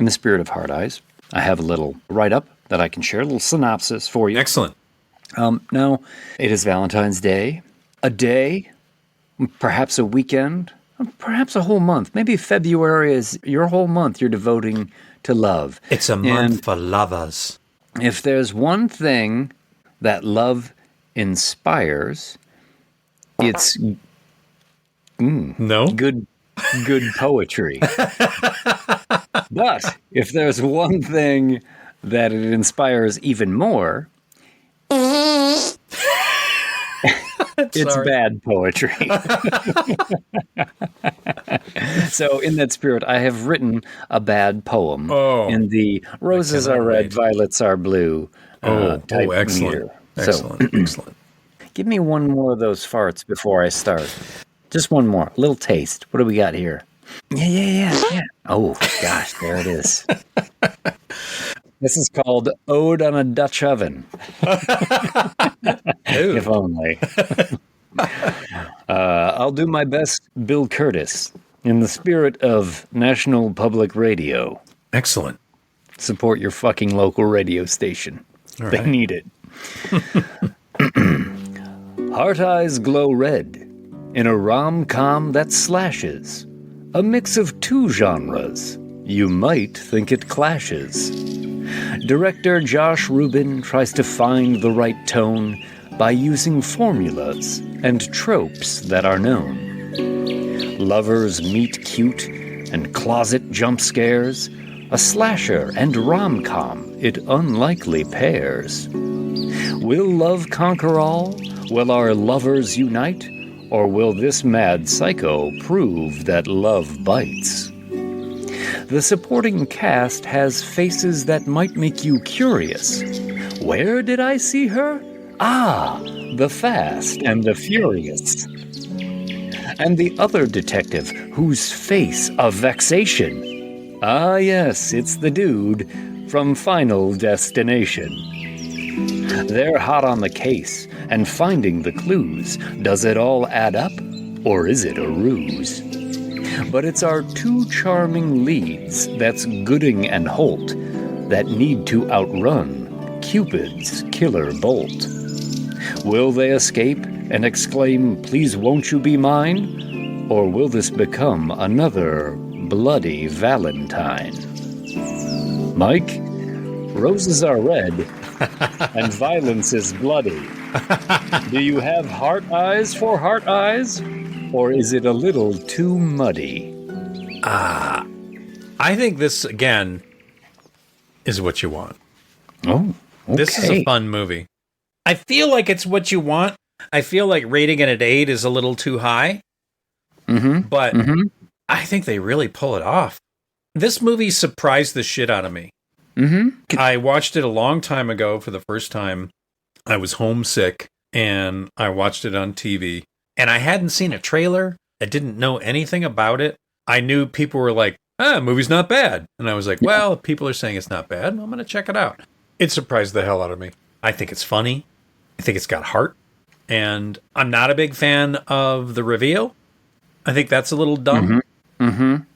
in the spirit of Heart Eyes, I have a little write-up that I can share, a little synopsis for you. Excellent. Now, it is Valentine's Day, a day, perhaps a weekend, perhaps a whole month. Maybe February is your whole month you're devoting to love. It's a month for lovers. If there's one thing that love inspires, it's good poetry. But if there's one thing that it inspires even more, it's bad poetry. So in that spirit, I have written a bad poem in the roses are red, violets are blue type excellent. meter. Excellent. Give me one more of those farts before I start. Just one more. A little taste. What do we got here? Yeah. Oh, gosh, there it is. This is called Ode on a Dutch Oven. If only. I'll do my best, Bill Curtis, in the spirit of National Public Radio. Excellent. Support your fucking local radio station. They need it. Heart eyes glow red in a rom-com that slashes. A mix of two genres. You might think it clashes. Director Josh Rubin tries to find the right tone by using formulas and tropes that are known. Lovers meet cute and closet jump scares. A slasher and rom-com, it unlikely pairs. Will love conquer all? Will our lovers unite? Or will this mad psycho prove that love bites? The supporting cast has faces that might make you curious. Where did I see her? Ah, the Fast and the Furious. And the other detective whose face of vexation. Ah, yes, it's the dude from Final Destination. They're hot on the case and finding the clues. Does it all add up, or is it a ruse? But it's our two charming leads, that's Gooding and Holt, that need to outrun Cupid's killer bolt. Will they escape and exclaim, "Please won't you be mine?" Or will this become another Bloody Valentine? Mike, roses are red and violence is bloody. Do you have heart eyes for heart eyes? Or is it a little too muddy? I think this, again, is what you want. Oh, okay. This is a fun movie. I feel like it's what you want. I feel like rating it at 8 is a little too high. But I think they really pull it off. This movie surprised the shit out of me. I watched it a long time ago for the first time. I was homesick, and I watched it on TV. And I hadn't seen a trailer. I didn't know anything about it. I knew people were like, movie's not bad. And I was like, well, people are saying it's not bad. I'm going to check it out. It surprised the hell out of me. I think it's funny. I think it's got heart. And I'm not a big fan of the reveal. I think that's a little dumb.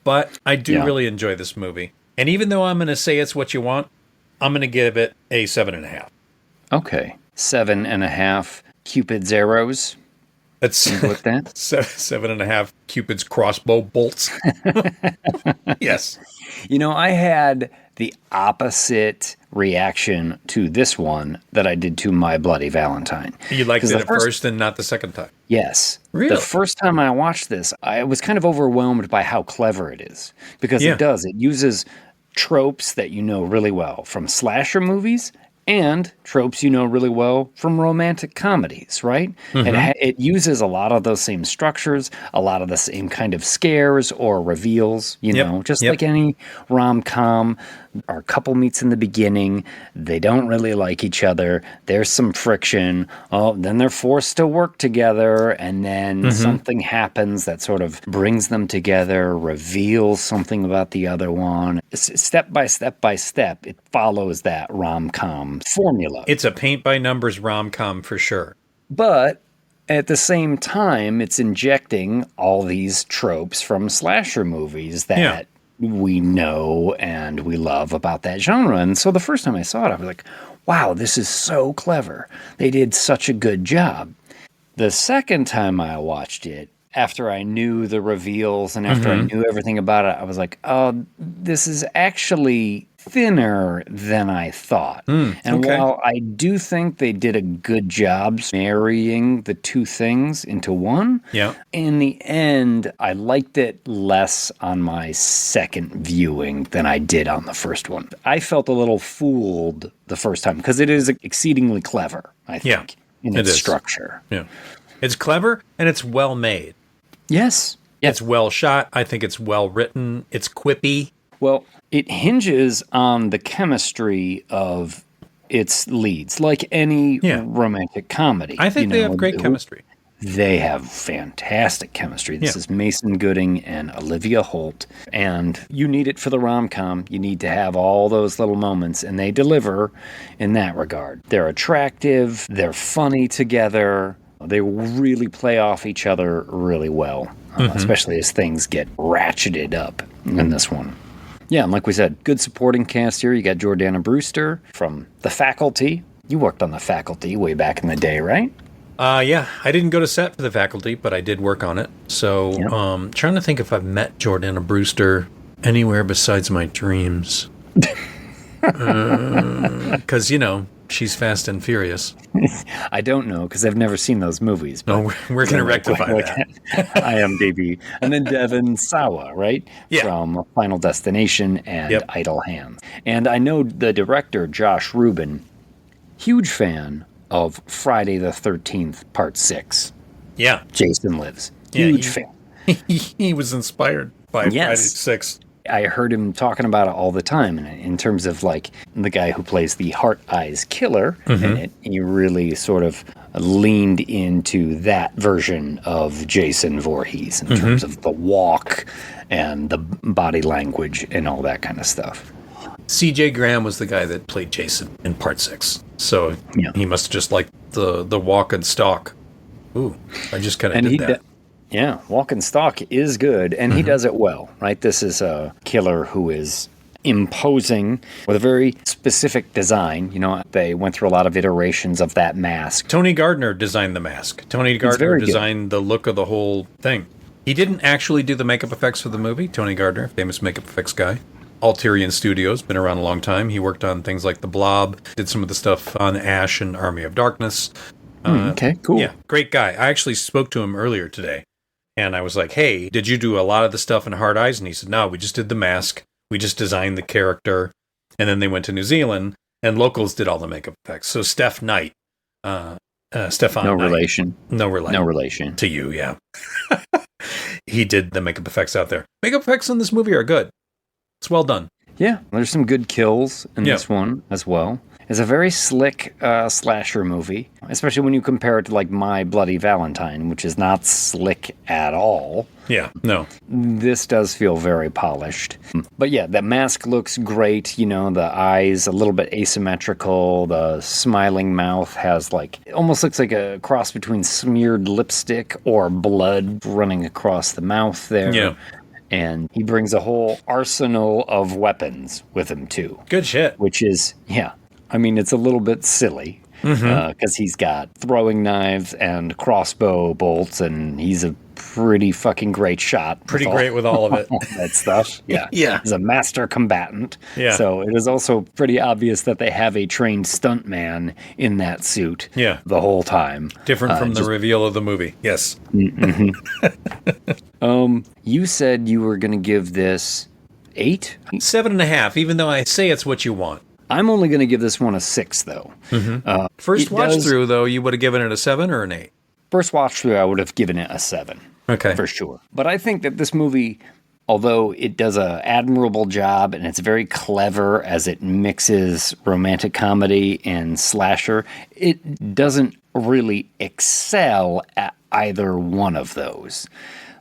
But I do really enjoy this movie. And even though I'm going to say it's what you want, I'm going to give it a 7.5. Okay. 7.5 Cupid's arrows. That's with that? 7.5 Cupid's crossbow bolts. Yes. You know, I had the opposite reaction to this one that I did to My Bloody Valentine. You liked it at first and not the second time? Yes. Really? The first time I watched this, I was kind of overwhelmed by how clever it is. Because it does. It uses tropes that you know really well from slasher movies and tropes you know really well from romantic comedies, right? It uses a lot of those same structures, a lot of the same kind of scares or reveals, you know, just like any rom-com. Our couple meets in the beginning. They don't really like each other. There's some friction. Oh, then they're forced to work together, and then something happens that sort of brings them together, reveals something about the other one. Step by step, it follows that rom-com formula. It's a paint-by-numbers rom-com for sure. But at the same time, it's injecting all these tropes from slasher movies that we know and we love about that genre. And so the first time I saw it, I was like, wow, this is so clever. They did such a good job. The second time I watched it, after I knew the reveals and after I knew everything about it, I was like, oh, this is actually thinner than I thought. And while I do think they did a good job marrying the two things into one, in the end, I liked it less on my second viewing than I did on the first one. I felt a little fooled the first time because it is exceedingly clever, I think, in its structure. Yeah. It's clever and it's well made. Yes. It's well shot. I think it's well written. It's quippy. Well, it hinges on the chemistry of its leads, like any romantic comedy. I think they have great chemistry. They have fantastic chemistry. This is Mason Gooding and Olivia Holt, and you need it for the rom-com. You need to have all those little moments, and they deliver in that regard. They're attractive. They're funny together. They really play off each other really well, especially as things get ratcheted up in this one. Yeah, and like we said, good supporting cast here. You got Jordana Brewster from The Faculty. You worked on The Faculty way back in the day, right? Yeah, I didn't go to set for the faculty, but I did work on it. So, Yep. Trying to think if I've met Jordana Brewster anywhere besides my dreams. Because, she's fast and furious. I don't know because I've never seen those movies. But No, we're going to rectify that. IMDb. And then Devon Sawa, right? Yeah. From Final Destination and Yep. Idle Hands. And I know the director, Josh Rubin, huge fan of Friday the 13th, Part 6. Yeah. Jason Lives. Yeah, Huge fan. He was inspired by Friday Yes. 6. I heard him talking about it all the time in terms of like the guy who plays the Heart Eyes Killer in it. He really sort of leaned into that version of Jason Voorhees in terms of the walk and the body language and all that kind of stuff. C.J. Graham was the guy that played Jason in Part 6. So Yeah. he must have just liked the walk and stalk. Ooh, I just kind of did that. Yeah, Walk and Stalk is good, and he does it well, right? This is a killer who is imposing with a very specific design. They went through a lot of iterations of that mask. Tony Gardner designed the mask. Tony Gardner very good. designed the look of the whole thing. He didn't actually do the makeup effects for the movie. Tony Gardner, famous makeup effects guy. Alterian Studios, been around a long time. He worked on things like The Blob, did some of the stuff on Ash and Army of Darkness. Okay, cool. Yeah, great guy. I actually spoke to him earlier today. And I was like, hey, did you do a lot of the stuff in Hard Eyes? And he said, no, we just did the mask. We just designed the character. And then they went to New Zealand, and locals did all the makeup effects. So Steph Knight, Stefan No Knight, relation. No relation. To you, yeah. He did the makeup effects out there. Makeup effects in this movie are good. It's well done. Yeah, there's some good kills in Yeah. this one as well. It's a very slick slasher movie, especially when you compare it to like My Bloody Valentine, which is not slick at all. Yeah, no. This does feel very polished. But yeah, the mask looks great. The eyes a little bit asymmetrical. The smiling mouth has it almost looks like a cross between smeared lipstick or blood running across the mouth there. Yeah. And he brings a whole arsenal of weapons with him too. Good shit. Which is, it's a little bit silly because he's got throwing knives and crossbow bolts, and he's a pretty fucking great shot. Pretty great with all of it. That stuff. Yeah. Yeah. He's a master combatant. Yeah. So it is also pretty obvious that they have a trained stuntman in that suit the whole time. Different from the reveal of the movie. Yes. You said you were going to give this 8? 7.5, even though I say it's what you want. I'm only going to give this one a 6, though. First It watch does- through, though, you would have given it a 7 or an 8? First watch through, I would have given it a 7. Okay. For sure. But I think that this movie, although it does an admirable job and it's very clever as it mixes romantic comedy and slasher, it doesn't really excel at either one of those.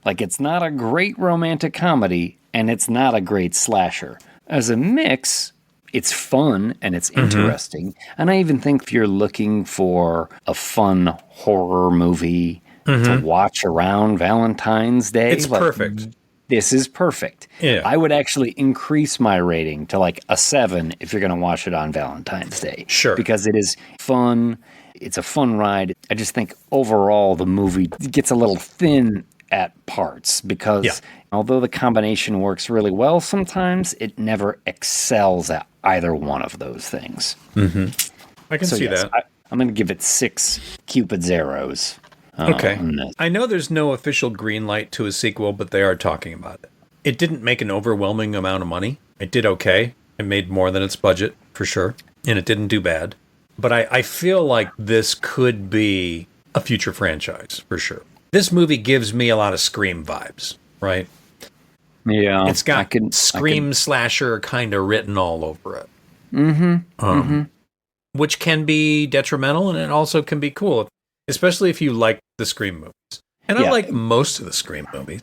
It's not a great romantic comedy and it's not a great slasher. As a mix, it's fun and it's interesting. And I even think if you're looking for a fun horror movie to watch around Valentine's Day, It's perfect. This is perfect. Yeah. I would actually increase my rating to a 7 if you're going to watch it on Valentine's Day. Sure. Because it is fun. It's a fun ride. I just think overall the movie gets a little thin at parts because although the combination works really well sometimes, it never excels at either one of those things. I can see that. I'm going to give it 6 Cupid's arrows. Okay. on this. I know there's no official green light to a sequel, but they are talking about it. It didn't make an overwhelming amount of money. It did okay. It made more than its budget, for sure. And it didn't do bad. But I feel like this could be a future franchise, for sure. This movie gives me a lot of Scream vibes, right? Yeah. It's got Scream slasher kind of written all over it. Which can be detrimental, and it also can be cool, especially if you like the Scream movies. And I like most of the Scream movies.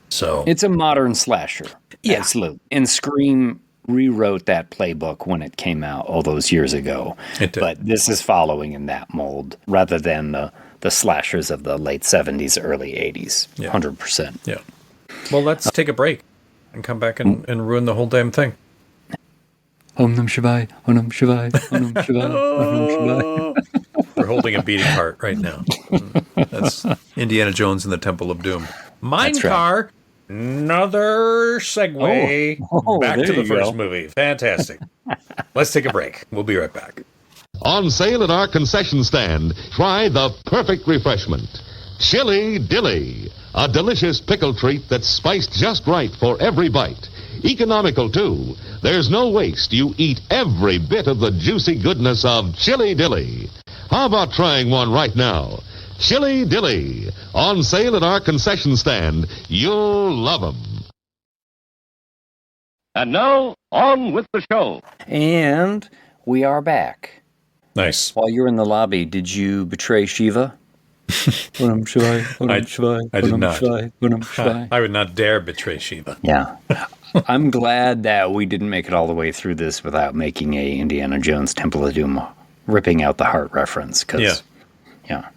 So It's a modern slasher. Yeah. Absolutely. And Scream rewrote that playbook when it came out all those years ago. It did. But this is following in that mold rather than the slashers of the late 70s, early 80s. Yeah. 100%. Yeah. Well, let's take a break and come back and ruin the whole damn thing. Om Nam Shivai, Om Nam Shivai, Om Nam Shivai, Om Nam Shivai. For holding a beating heart right now. That's Indiana Jones and the Temple of Doom. Mine car, another segue back to the first movie. Fantastic. Let's take a break. We'll be right back. On sale at our concession stand, try the perfect refreshment. Chili Dilly, a delicious pickle treat that's spiced just right for every bite. Economical, too. There's no waste. You eat every bit of the juicy goodness of Chili Dilly. How about trying one right now? Chili Dilly, on sale at our concession stand. You'll love 'em. And now, on with the show. And we are back. Nice. While you're in the lobby, did you betray Shiva? I did not. I would not dare betray Shiva. Yeah. I'm glad that we didn't make it all the way through this without making a Indiana Jones Temple of Doom ripping out the heart reference. Cause, yeah.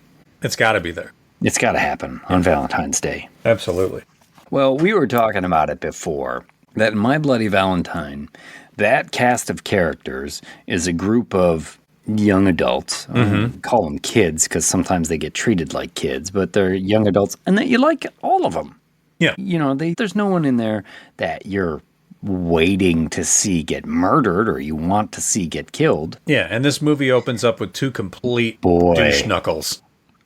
It's got to be there. It's got to happen on Valentine's Day. Absolutely. Well, we were talking about it before, that in My Bloody Valentine, that cast of characters is a group of young adults. Call them kids because sometimes they get treated like kids, but they're young adults, and that you like all of them. Yeah. You know, there's no one in there that you're waiting to see get murdered or you want to see get killed. Yeah, and this movie opens up with two complete douche knuckles.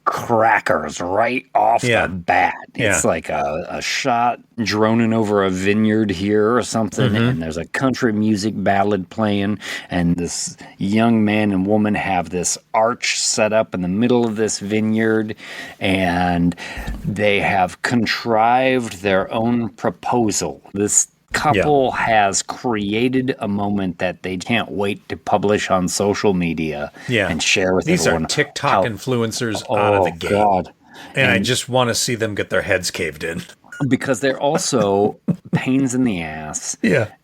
Crackers right off the bat. It's like a shot droning over a vineyard here or something, and there's a country music ballad playing, and this young man and woman have this arch set up in the middle of this vineyard, and they have contrived their own proposal. This couple has created a moment that they can't wait to publish on social media and share with everyone. These are TikTok influencers out of the gate. God. And I just want to see them get their heads caved in. Because they're also pains in the ass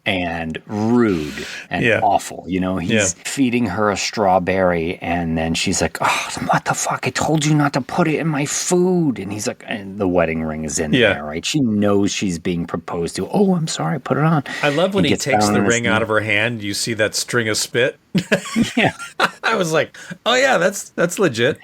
and rude and awful. You know, he's feeding her a strawberry and then she's like, oh, what the fuck? I told you not to put it in my food. And he's like, and the wedding ring is in there, right? She knows she's being proposed to. Oh, I'm sorry, put it on. I love when he takes the ring out of her hand. You see that string of spit. I was like, oh yeah, that's legit.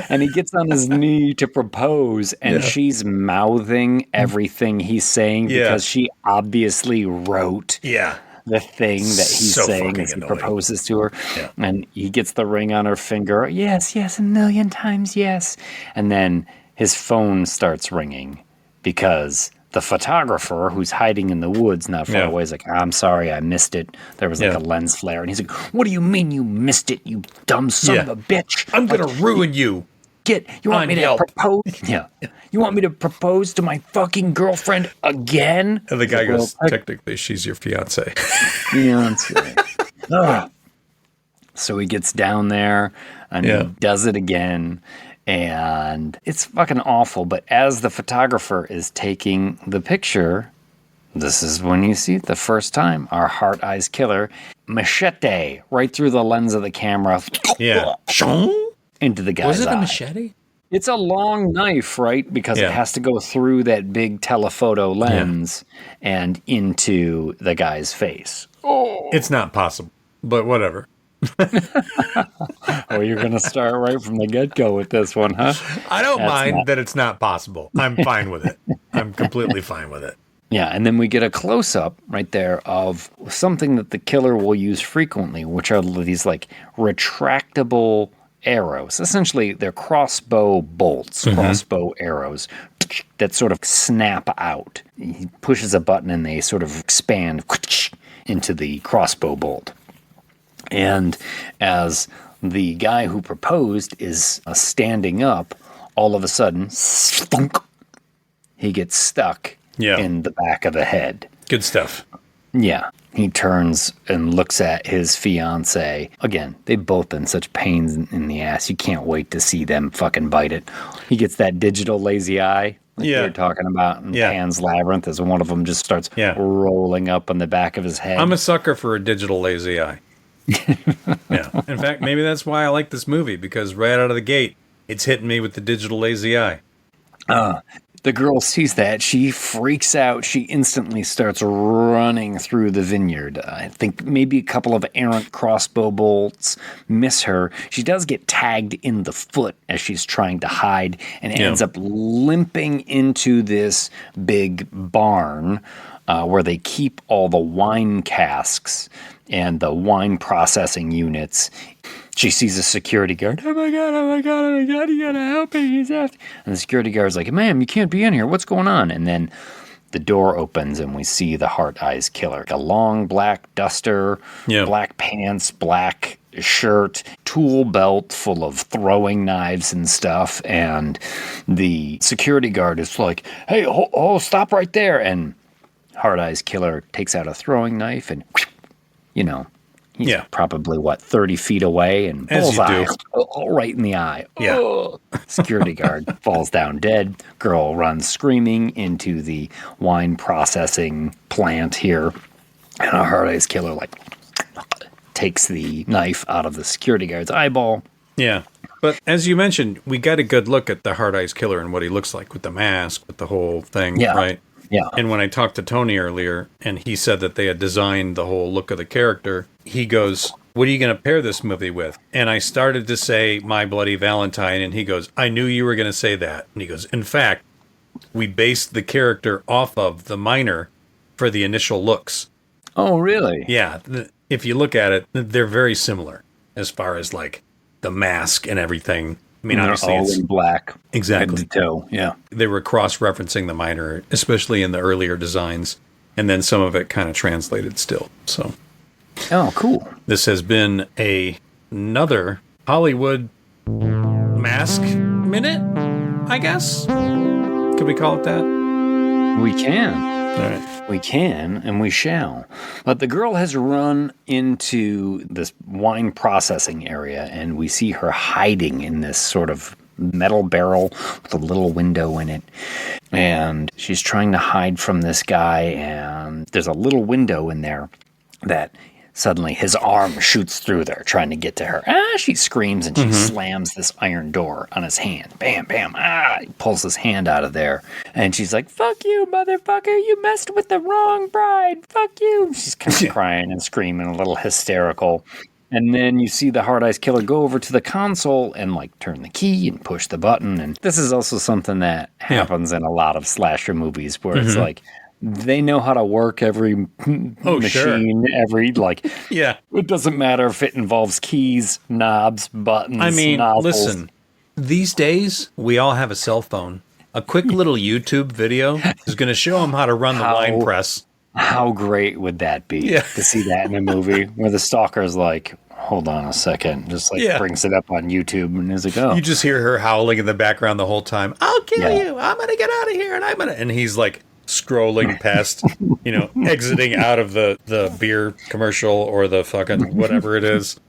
And he gets on his knee to propose, and she's mouthing everything he's saying because she obviously wrote the thing that he's saying as he proposes to her. And he gets the ring on her finger. Yes, yes, a million times yes. And then his phone starts ringing because the photographer who's hiding in the woods not far away is like, I'm sorry, I missed it. There was like a lens flare. And he's like, what do you mean you missed it, you dumb son of a bitch? I'm going to ruin you. You want me to propose? You want me to propose to my fucking girlfriend again? And the guy goes, technically, she's your fiance. So he gets down there and he does it again. And it's fucking awful. But as the photographer is taking the picture, this is when you see it the first time. Our heart eyes killer, machete right through the lens of the camera. Into the guy's eye. Was it a machete? It's a long knife, right? Because it has to go through that big telephoto lens and into the guy's face. It's not possible, but whatever. Oh, you're going to start right from the get-go with this one, huh? I don't mind that it's not possible. I'm fine with it. I'm completely fine with it. Yeah, and then we get a close-up right there of something that the killer will use frequently, which are these like retractable arrows. Essentially, they're crossbow bolts, crossbow arrows that sort of snap out. He pushes a button and they sort of expand into the crossbow bolt. And as the guy who proposed is standing up, all of a sudden, he gets stuck in the back of the head. Good stuff. Yeah. He turns and looks at his fiance. Again, they've both been such pains in the ass. You can't wait to see them fucking bite it. He gets that digital lazy eye like you're talking about in Pan's Labyrinth as one of them just starts rolling up on the back of his head. I'm a sucker for a digital lazy eye. In fact, maybe that's why I like this movie, because right out of the gate, it's hitting me with the digital lazy eye. The girl sees that. She freaks out. She instantly starts running through the vineyard. I think maybe a couple of errant crossbow bolts miss her. She does get tagged in the foot as she's trying to hide and ends up limping into this big barn where they keep all the wine casks and the wine processing units. She sees a security guard. Oh my God, you gotta help me. He's after. And the security guard's like, ma'am, you can't be in here. What's going on? And then the door opens and we see the Heart Eyes Killer. A long black duster, black pants, black shirt, tool belt full of throwing knives and stuff. And the security guard is like, hey, stop right there. And Heart Eyes Killer takes out a throwing knife and, he's probably, 30 feet away and bullseye, right in the eye. Yeah. Oh. Security guard falls down dead. Girl runs screaming into the wine processing plant here. And a Heart Eyes Killer, takes the knife out of the security guard's eyeball. Yeah. But as you mentioned, we got a good look at the Heart Eyes Killer and what he looks like with the mask, with the whole thing, right? Yeah. And when I talked to Tony earlier, and he said that they had designed the whole look of the character, he goes, what are you going to pair this movie with? And I started to say My Bloody Valentine, and he goes, I knew you were going to say that. And he goes, in fact, we based the character off of the miner for the initial looks. Oh, really? Yeah. If you look at it, they're very similar as far as the mask and everything. I mean, obviously, all in black. Exactly. Head to toe, yeah. They were cross-referencing the miner, especially in the earlier designs, and then some of it kind of translated still. So, oh, cool. This has been another Hollywood mask minute, I guess. Could we call it that? We can. All right. We can, and we shall. But the girl has run into this wine processing area, and we see her hiding in this sort of metal barrel with a little window in it. And she's trying to hide from this guy, and there's a little window in there that suddenly his arm shoots through there, trying to get to her. She screams, and she slams this iron door on his hand. Bam, bam, he pulls his hand out of there. And she's like, fuck you, motherfucker, you messed with the wrong bride, fuck you. She's kind of crying and screaming, a little hysterical. And then you see the Heart Eyes Killer go over to the console and turn the key and push the button. And this is also something that happens in a lot of slasher movies where it's they know how to work every machine, every it doesn't matter if it involves keys, knobs, buttons, I mean, nozzles. listen, these days we all have a cell phone. A quick little YouTube video is going to show them how to run the wine press. How great would that be to see that in a movie where the stalker's like, hold on a second, just brings it up on YouTube and is like, oh. You just hear her howling in the background the whole time. I'll kill you. I'm going to get out of here. And he's scrolling past, exiting out of the beer commercial or the fucking whatever it is.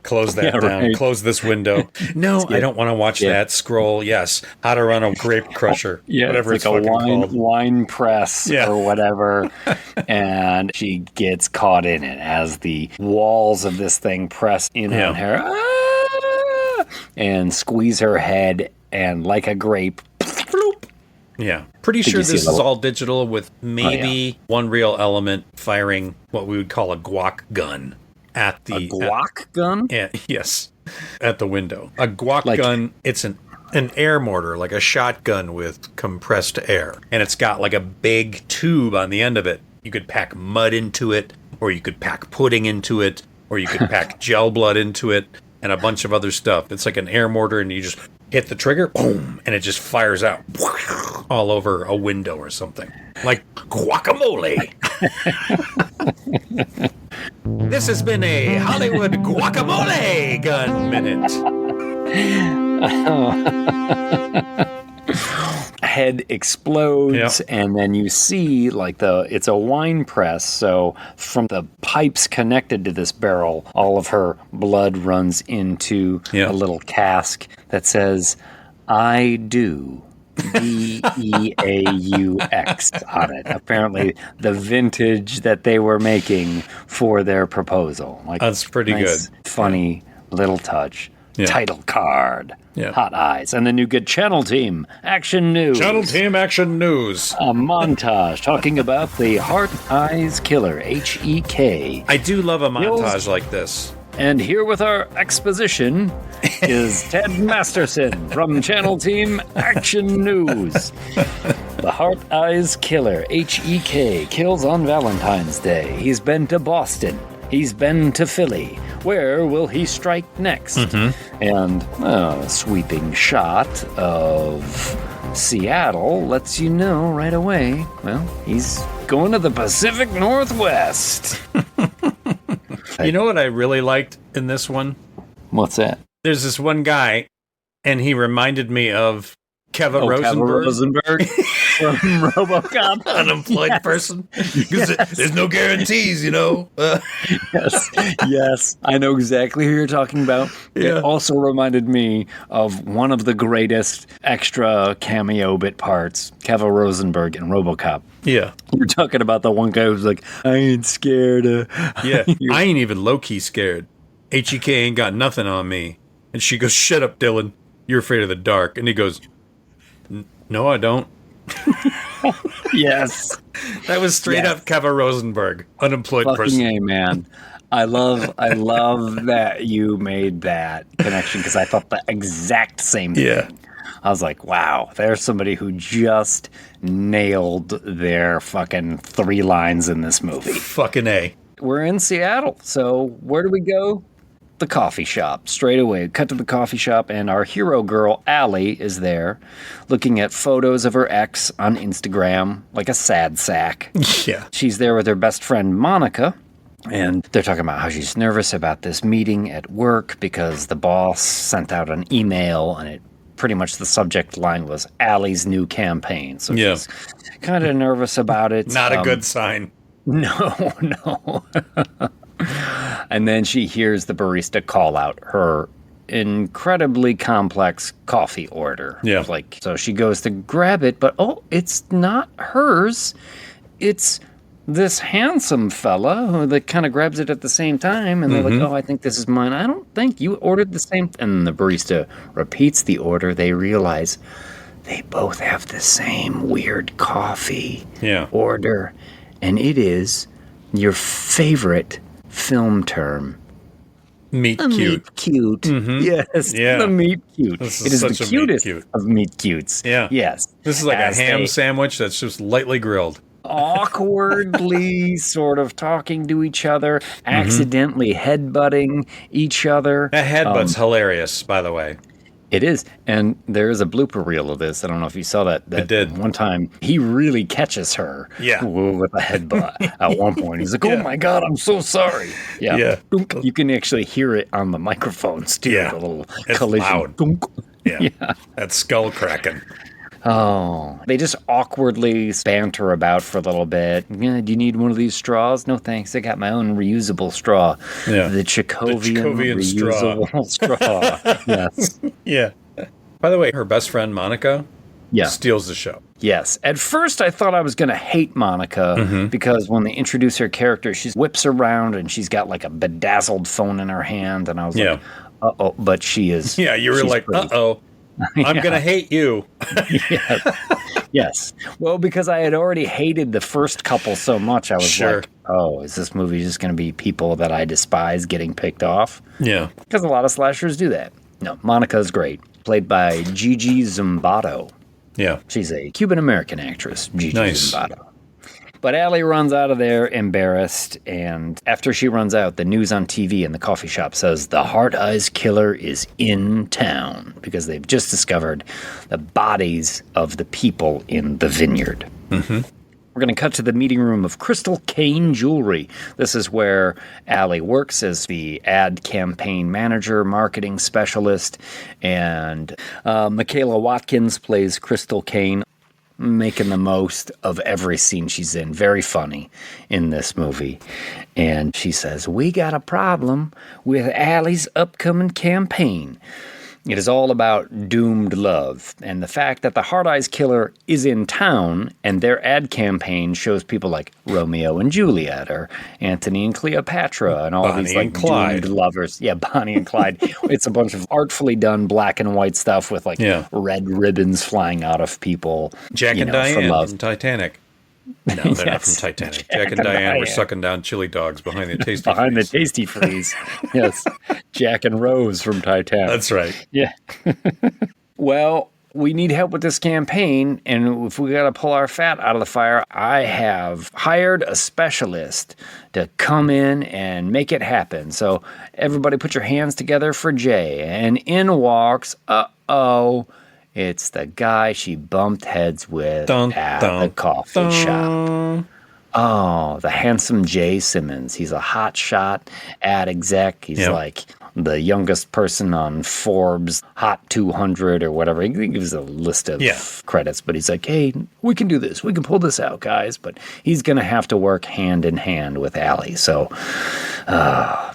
Close that down. Right. Close this window. No, I don't want to watch that. Scroll. Yes. How to run a grape crusher. Whatever it's fucking called. Wine press or whatever. And she gets caught in it as the walls of this thing press in on her and squeeze her head, and like a grape, bloop. Yeah. Pretty sure this is all digital with maybe one real element firing what we would call a guac gun at the... A guac gun? Yes. At the window. A guac gun, it's an air mortar, like a shotgun with compressed air. And it's got a big tube on the end of it. You could pack mud into it, or you could pack pudding into it, or you could pack gel blood into it, and a bunch of other stuff. It's like an air mortar, and you just hit the trigger, boom, and it just fires out all over a window or something. Like guacamole. This has been a Hollywood guacamole gun minute. Head explodes, and then you see it's a wine press, so from the pipes connected to this barrel, all of her blood runs into a little cask that says, I do. DEAUX on it. Apparently the vintage that they were making for their proposal. That's pretty good. Funny little touch. title card, Yeah. hot eyes, and then you get channel team, action news. Channel team action news. A montage talking about the Heart Eyes Killer, HEK. I do love a montage like this. And here with our exposition is Ted Masterson from Channel Team Action News. The Heart Eyes Killer, HEK, kills on Valentine's Day. He's been to Boston. He's been to Philly. Where will he strike next? And a sweeping shot of Seattle lets you know right away, well, he's going to the Pacific Northwest. You know what I really liked in this one? What's that? There's this one guy, and he reminded me of Kevin Rosenberg. From RoboCop. Unemployed person. Because there's no guarantees, you know. Yes. I know exactly who you're talking about. Yeah. It also reminded me of one of the greatest extra cameo bit parts, Kevin Rosenberg in RoboCop. Yeah. You're talking about the one guy who's like, I ain't scared. Yeah. I ain't even low-key scared. HEK ain't got nothing on me. And she goes, shut up, Dylan. You're afraid of the dark. And he goes, no, I don't. Yes. That was straight up Kevin Rosenberg, unemployed Fucking person. A, man. I love that you made that connection because I thought the exact same thing. Yeah. I was like, wow, there's somebody who just nailed their fucking 3 lines in this movie. Fucking A. We're in Seattle, so where do we go? The coffee shop. Straight away, cut to the coffee shop, and our hero girl, Allie, is there, looking at photos of her ex on Instagram, like a sad sack. Yeah. She's there with her best friend, Monica, and they're talking about how she's nervous about this meeting at work because the boss sent out an email, and it pretty much the subject line was Allie's new campaign. So she's kind of nervous about it. Not a good sign. No. And then she hears the barista call out her incredibly complex coffee order. Yeah. Like, so she goes to grab it, but it's not hers. It's this handsome fella who that kind of grabs it at the same time, and they're like, I think this is mine. I don't think you ordered the same. And the barista repeats the order. They realize they both have the same weird coffee order, and it is your favorite film term. Meet cute. Meet cute. Yes. Yeah. The meet cute. This It is the such a meet cutest cute. of meet cutes. Yeah. Yes. This is like As a ham they sandwich that's just lightly grilled. awkwardly sort of talking to each other, accidentally headbutting each other. That headbutt's hilarious, by the way. It is. And there is a blooper reel of this. I don't know if you saw that. I did. One time, he really catches her with a headbutt at one point. He's like, oh my God, I'm so sorry. Yeah. Dunk. You can actually hear it on the microphones, too. Yeah. The little It's collision. loud. Dunk. Yeah. That skull cracking. Oh, they just awkwardly banter about for a little bit. Yeah, do you need one of these straws? No, thanks. I got my own reusable straw. Yeah. The Chekhovian Chekhovian straw. Yes. Yeah. By the way, her best friend, Monica, steals the show. Yes. At first, I thought I was going to hate Monica because when they introduce her character, she whips around and she's got like a bedazzled phone in her hand. And I was like, uh-oh. But she is. Yeah, you were like, pretty. uh-oh. I'm going to hate you. Yes. Well, because I had already hated the first couple so much, I was like, oh, is this movie just going to be people that I despise getting picked off? Yeah. Because a lot of slashers do that. No, Monica's great. Played by Gigi Zimbato. Yeah. She's a Cuban-American actress, Gigi Nice. Zimbato. But Allie runs out of there embarrassed, and after she runs out, the news on TV in the coffee shop says the Heart Eyes Killer is in town because they've just discovered the bodies of the people in the vineyard. We're going to cut to the meeting room of Crystal Kane Jewelry. This is where Allie works as the ad campaign manager, marketing specialist, and Michaela Watkins plays Crystal Kane, making the most of every scene she's in. Very funny in this movie. And she says, we got a problem with Allie's upcoming campaign. It is all about doomed love, and the fact that the Hard Eyes Killer is in town, and their ad campaign shows people like Romeo and Juliet, or Antony and Cleopatra, and all Bonnie these like and Clyde. doomed lovers. Yeah, Bonnie and Clyde. It's a bunch of artfully done black and white stuff with like red ribbons flying out of people. Jack and for Diane love. from Titanic. No, they're not from Titanic. Jack and Diane were sucking down chili dogs behind the Tasty Behind Freeze. the Tasty Freeze. Yes. Jack and Rose from Titanic. That's right. Yeah. Well, we need help with this campaign, and if we got to pull our fat out of the fire, I have hired a specialist to come in and make it happen. So everybody put your hands together for Jay, and in walks, it's the guy she bumped heads with at the coffee shop. Oh, the handsome Jay Simmons. He's a hot shot ad exec. He's like the youngest person on Forbes Hot 200 or whatever. He gives a list of credits, but he's like, hey, we can do this. We can pull this out, guys. But he's going to have to work hand in hand with Allie. So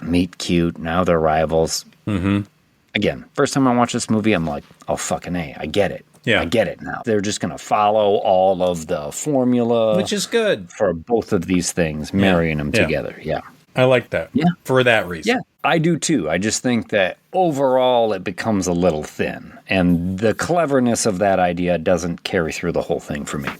meet cute. Now they're rivals. Mm-hmm. Again, first time I watched this movie, I'm like, oh, fucking A, I get it. Yeah. I get it now. They're just going to follow all of the formula. Which is good. For both of these things, marrying them together. Yeah. I like that. Yeah. For that reason. Yeah, I do too. I just think that overall it becomes a little thin. And the cleverness of that idea doesn't carry through the whole thing for me.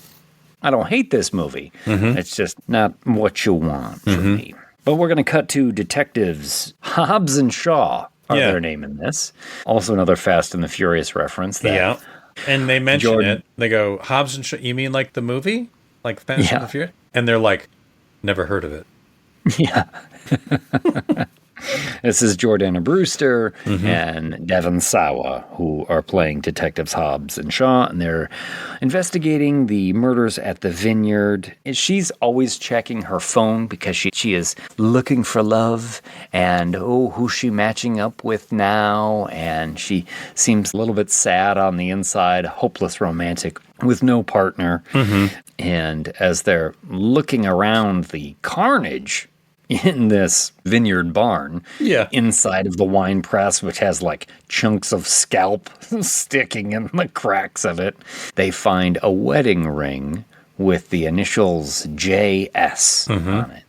I don't hate this movie. Mm-hmm. It's just not what you want for me. But we're going to cut to detectives Hobbs and Shaw. Their name in this. Also another Fast and the Furious reference. Yeah. And they mention it. They go, Hobbs and Shaw, you mean like the movie? Like Fast and the Furious? And they're like, never heard of it. Yeah. This is Jordana Brewster and Devon Sawa, who are playing detectives Hobbs and Shaw, and they're investigating the murders at the vineyard. And she's always checking her phone because she is looking for love, and who's she matching up with now? And she seems a little bit sad on the inside, hopeless romantic with no partner. And as they're looking around the carnage in this vineyard barn, inside of the wine press, which has like chunks of scalp sticking in the cracks of it, they find a wedding ring with the initials JS on it.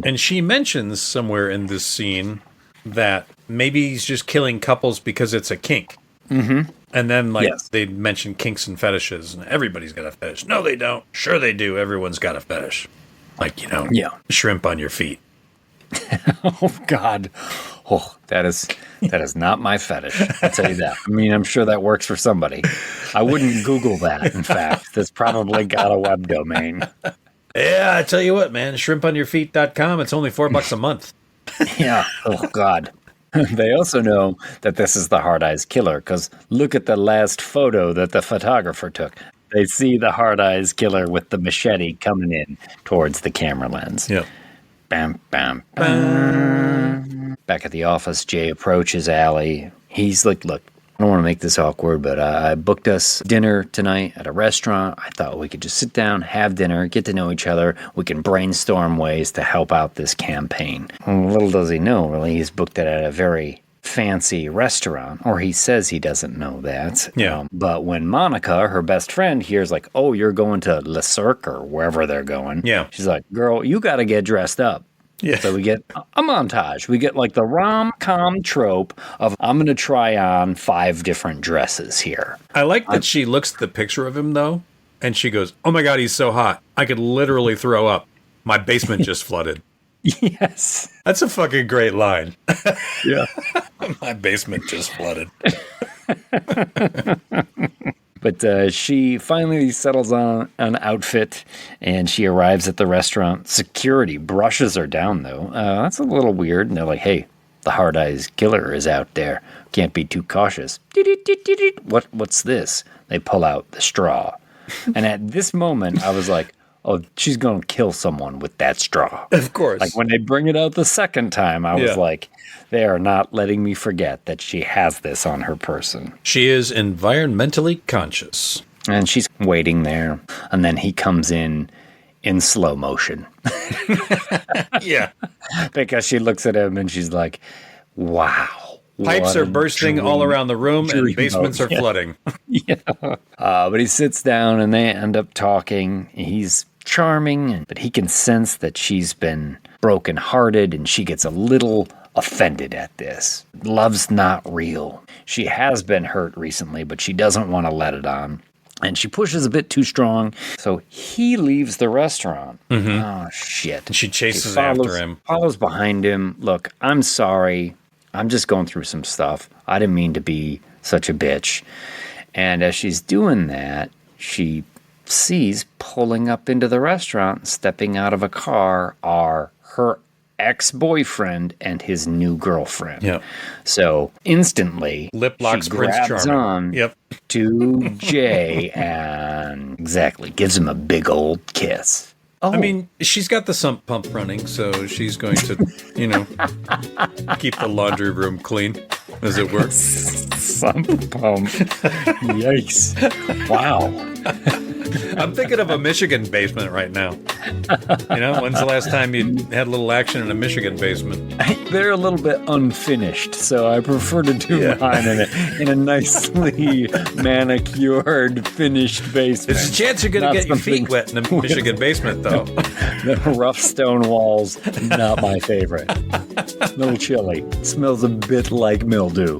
And she mentions somewhere in this scene that maybe he's just killing couples because it's a kink. And then, they mention kinks and fetishes, and everybody's got a fetish. No, they don't. Sure they do. Everyone's got a fetish. Like, shrimp on your feet. Oh, God. Oh, that is not my fetish. I'll tell you that. I mean, I'm sure that works for somebody. I wouldn't Google that, in fact. That's probably got a web domain. Yeah, I tell you what, man. Shrimponyourfeet.com. It's only $4 a month. Yeah. Oh, God. They also know that this is the Hard Eyes Killer because look at the last photo that the photographer took. They see the Hard Eyes Killer with the machete coming in towards the camera lens. Yeah. Bam, bam, bam. Back at the office, Jay approaches Allie. He's like, look, I don't want to make this awkward, but I booked us dinner tonight at a restaurant. I thought we could just sit down, have dinner, get to know each other. We can brainstorm ways to help out this campaign. Well, little does he know, really, he's booked it at a very fancy restaurant, or he says he doesn't know that. Yeah. But when Monica, her best friend, hears like, oh, you're going to Le Cirque or wherever they're going. Yeah. She's like, girl, you got to get dressed up. Yeah. So we get a montage. We get like the rom-com trope of I'm going to try on 5 different dresses here. I like that she looks at the picture of him, though, and she goes, oh, my God, he's so hot. I could literally throw up. My basement just flooded. Yes. That's a fucking great line. Yeah. My basement just flooded. But she finally settles on an outfit, and she arrives at the restaurant. Security brushes her down, though. That's a little weird. And they're like, hey, the Hard Eyes Killer is out there. Can't be too cautious. What's this? They pull out the straw. And at this moment, I was like, oh, she's going to kill someone with that straw. Of course. Like when they bring it out the second time, I was like, they are not letting me forget that she has this on her person. She is environmentally conscious. And she's waiting there. And then he comes in slow motion. Yeah. Because she looks at him and she's like, wow. Pipes are bursting all around the room, and basements are Yeah. flooding. Yeah. But he sits down and they end up talking. He's charming, but he can sense that she's been brokenhearted and she gets a little offended at this. Love's not real. She has been hurt recently, but she doesn't want to let it on. And she pushes a bit too strong, so he leaves the restaurant. Oh, shit. She chases after him. Follows behind him. Look, I'm sorry. I'm just going through some stuff. I didn't mean to be such a bitch. And as she's doing that, she sees pulling up into the restaurant, stepping out of a car, are her ex-boyfriend and his new girlfriend. Yeah. So instantly, Lip locks she Prince grabs Charming. on Yep. to Jay and gives him a big old kiss. Oh. I mean, she's got the sump pump running, so she's going to, keep the laundry room clean, as it were. Sump pump. Yikes. Wow. I'm thinking of a Michigan basement right now. When's the last time you had a little action in a Michigan basement? They're a little bit unfinished, so I prefer to do mine in a nicely manicured, finished basement. There's a chance you're going to get your feet wet in a Michigan basement, though. The rough stone walls, not my favorite. A little chilly. Smells a bit like mildew.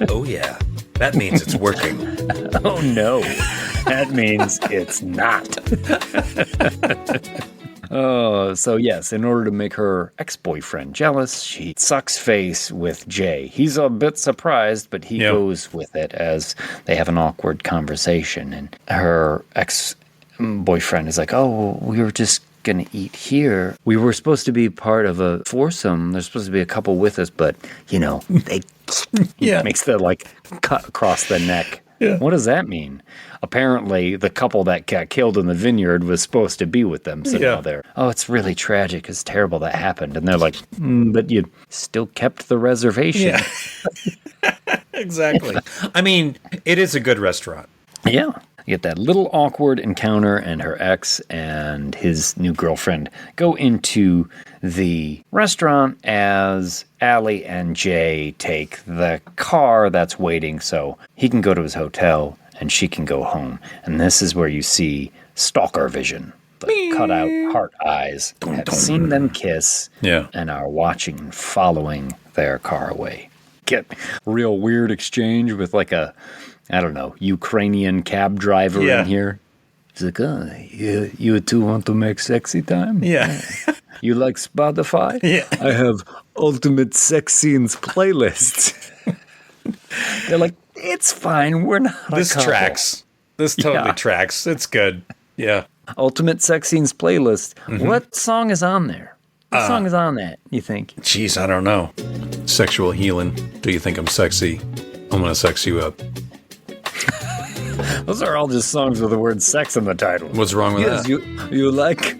Oh, yeah. That means it's working. Oh, no. That means it's not. Oh, so yes, in order to make her ex-boyfriend jealous, she sucks face with Jay. He's a bit surprised, but he goes with it as they have an awkward conversation. And her ex-boyfriend is like, oh, we were just going to eat here. We were supposed to be part of a foursome. There's supposed to be a couple with us, but, they makes the, cut across the neck. Yeah. What does that mean? Apparently, the couple that got killed in the vineyard was supposed to be with them. So now they're, it's really tragic. It's terrible that happened. And they're like, but you still kept the reservation. Yeah. Exactly. I mean, it is a good restaurant. Yeah. You get that little awkward encounter, and her ex and his new girlfriend go into the restaurant as Allie and Jay take the car that's waiting so he can go to his hotel and she can go home. And this is where you see stalker vision. The cutout heart eyes have seen them kiss and are watching and following their car away. Get real weird exchange with Ukrainian cab driver in here. He's like, you two want to make sexy time? Yeah. You like Spotify? Yeah. I have ultimate sex scenes playlists. They're like, it's fine. We're not This a couple. tracks. This totally tracks. It's good. Yeah. Ultimate sex scenes playlist. Mm-hmm. What song is on there? What song is on that, you think? Jeez, I don't know. Sexual healing. Do you think I'm sexy? I'm going to sex you up. Those are all just songs with the word sex in the title. What's wrong with that? Yes, you like?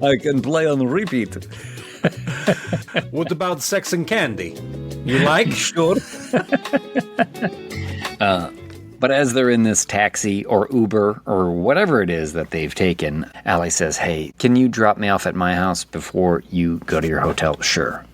I can play on repeat. What about sex and candy? You like? Sure. But as they're in this taxi or Uber or whatever it is that they've taken, Allie says, hey, can you drop me off at my house before you go to your hotel? Sure.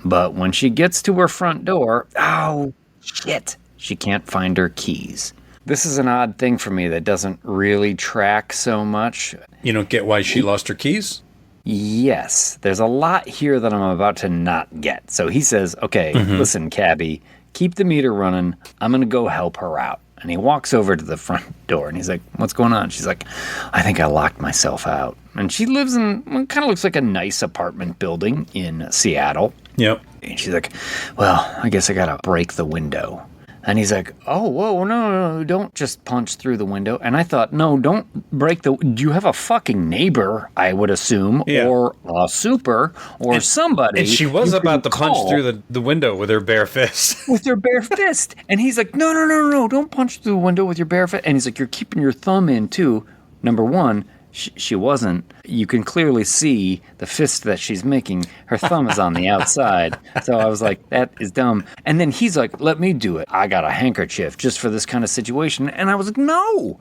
But when she gets to her front door, oh, shit. She can't find her keys. This is an odd thing for me that doesn't really track so much. You don't get why she lost her keys? Yes. There's a lot here that I'm about to not get. So he says, okay, listen, cabbie, keep the meter running. I'm going to go help her out. And he walks over to the front door and he's like, what's going on? She's like, I think I locked myself out. And she lives in what kind of looks like a nice apartment building in Seattle. Yep. And she's like, well, I guess I got to break the window. And he's like, oh, whoa, no, don't just punch through the window. And I thought, no, don't break do you have a fucking neighbor, I would assume, or a super, or somebody. And she was about to punch through the window with her bare fist. With her bare fist. And he's like, no, don't punch through the window with your bare fist. And he's like, you're keeping your thumb in, too. Number one, she wasn't. You can clearly see the fist that she's making. Her thumb is on the outside. So I was like, that is dumb. And then he's like, let me do it. I got a handkerchief just for this kind of situation. And I was like, no,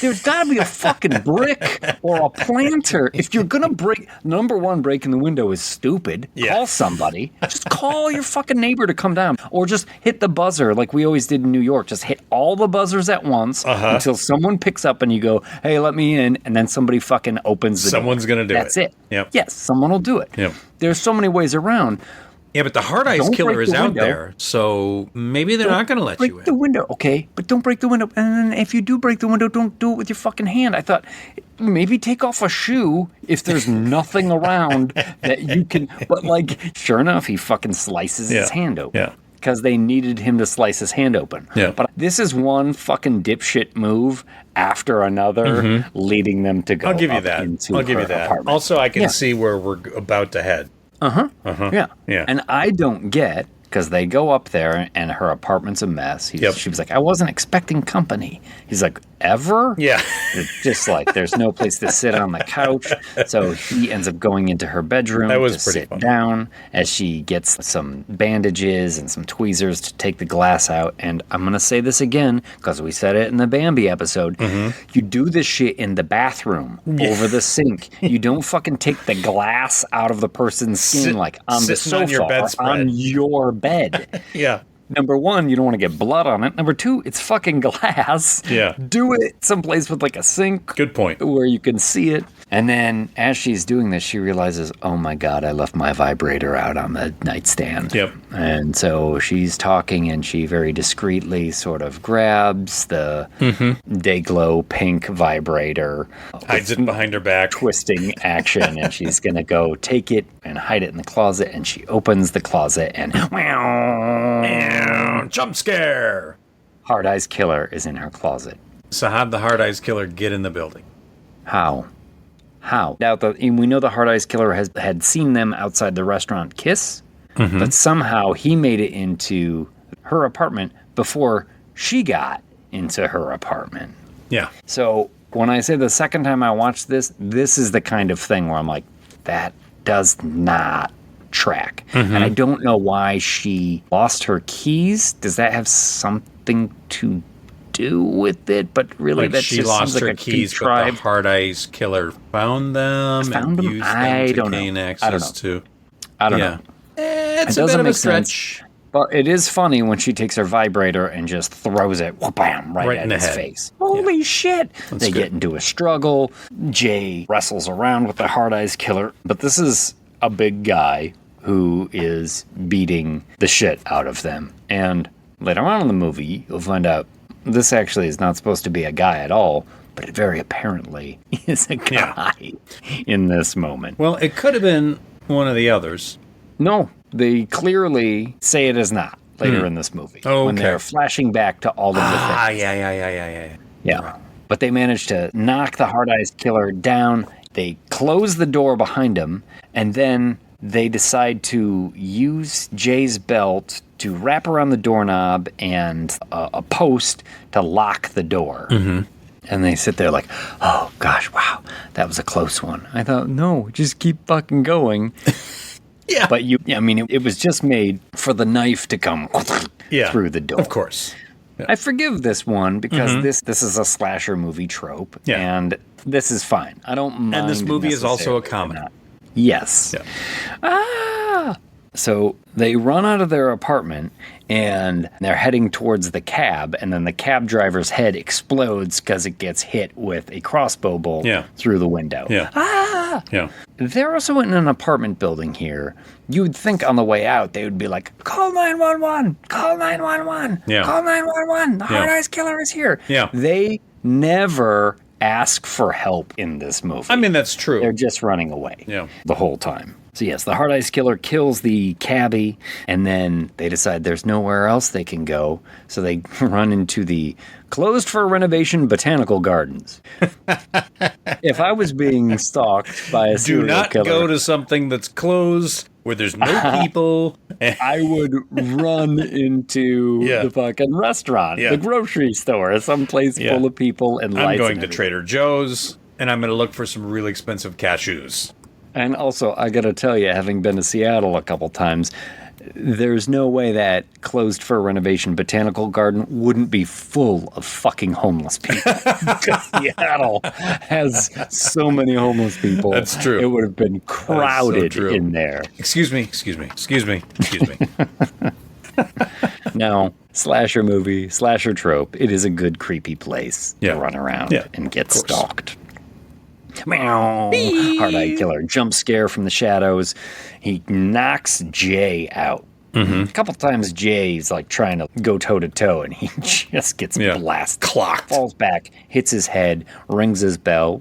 there's got to be a fucking brick or a planter. If you're going to break, number one, breaking the window is stupid. Yeah. Call somebody. Just call your fucking neighbor to come down. Or just hit the buzzer like we always did in New York. Just hit all the buzzers at once until someone picks up and you go, hey, let me in. And then somebody fucking opens the door. Someone's going to do That's it. Yep. Yes, someone will do it. Yep. There's so many ways around. Yeah, but the hard eyes Don't killer break is the out window. there, so maybe they're not going to let you Break in. the window, okay? But don't break the window. And then if you do break the window, don't do it with your fucking hand. I thought, maybe take off a shoe if there's nothing around that you can. But, like, sure enough, he fucking slices his hand open. Yeah. Because they needed him to slice his hand open. Yeah. But this is one fucking dipshit move after another, leading them to go. I'll give you up that. into I'll give her you that. apartment. Also, I can Yeah. see where we're about to head. Yeah. Yeah. And I don't get, because they go up there and her apartment's a mess. She was like, I wasn't expecting company. He's like, ever? Yeah. It's just like, there's no place to sit on the couch. So he ends up going into her bedroom That was to pretty sit fun. down as she gets some bandages and some tweezers to take the glass out. And I'm going to say this again, because we said it in the Bambi episode. You do this shit in the bathroom over the sink. You don't fucking take the glass out of the person's skin like on the sitting on sofa your or bedspread. on your bed. Yeah. Number one, you don't want to get blood on it. Number two, it's fucking glass. Yeah. Do it someplace with like a sink. Good point. Where you can see it. And then as she's doing this, she realizes, oh my God, I left my vibrator out on the nightstand. Yep. And so she's talking and she very discreetly sort of grabs the Dayglow pink vibrator. Hides it behind her back. Twisting action. And she's going to go take it and hide it in the closet. And she opens the closet and Jump scare. Hard Eyes Killer is in her closet. So how'd the hard eyes killer get in the building? How? Now, we know the Hard Eyes Killer had seen them outside the restaurant kiss, but somehow he made it into her apartment before she got into her apartment. Yeah. So when I say the second time I watched this is the kind of thing where I'm like, that does not track. And I don't know why she lost her keys. Does that have something to do with it? But really, Like that she just lost seems her like a keys, but the contrived. hard eyes killer found them Found and them? used I them to don't know. gain I don't access know. to. I don't Yeah. know. It's It a bit doesn't of a make stretch. But it is funny when she takes her vibrator and just throws it bam, right in at the his head. face. Holy shit. They get into a struggle. Jay wrestles around with the Hard Eyes Killer. But this is a big guy who is beating the shit out of them. And later on in the movie, you'll find out this actually is not supposed to be a guy at all, but it very apparently is a guy in this moment. Well, it could have been one of the others. No, they clearly say it is not later in this movie. When they're flashing back to all of the things. Yeah. But they managed to knock the Hard Eyes Killer down. They close the door behind him, and then they decide to use Jay's belt to wrap around the doorknob and a post to lock the door. And they sit there like, oh gosh, wow, that was a close one. I thought, no, just keep fucking going. Yeah. But it was just made for the knife to come through the door. Of course. Yeah. I forgive this one because this is a slasher movie trope, and this is fine. I don't mind. And this movie is also a necessarily comedy. Yes. Yeah. So they run out of their apartment and they're heading towards the cab, and then the cab driver's head explodes because it gets hit with a crossbow bolt through the window. Yeah. Yeah. They're also in an apartment building here. You would think on the way out they would be like, call 911, call 911, call 911, the Hard Eyes Killer is here. Yeah. They never ask for help in this movie. I mean, that's true. They're just running away the whole time. So yes, the Hard Eyes Killer kills the cabbie, and then they decide there's nowhere else they can go, so they run into the closed for renovation botanical gardens. If I was being stalked by a serial Do not killer, go to something that's closed where there's no people. I would run into the fucking restaurant, the grocery store, someplace full of people and lights. I'm going and to everything. Trader Joe's. and I'm going to look for some really expensive cashews. And also, I got to tell you, having been to Seattle a couple times, there's no way that closed for renovation botanical garden wouldn't be full of fucking homeless people. Because Seattle has so many homeless people. That's true. It would have been crowded in there. Excuse me. Now, slasher movie, slasher trope, it is a good creepy place to run around and get stalked. Meow. Hard-eyed killer. Jump scare from the shadows. He knocks Jay out. A couple times Jay's like trying to go toe-to-toe, and he just gets blasted. Clocked. Falls back, hits his head, rings his bell.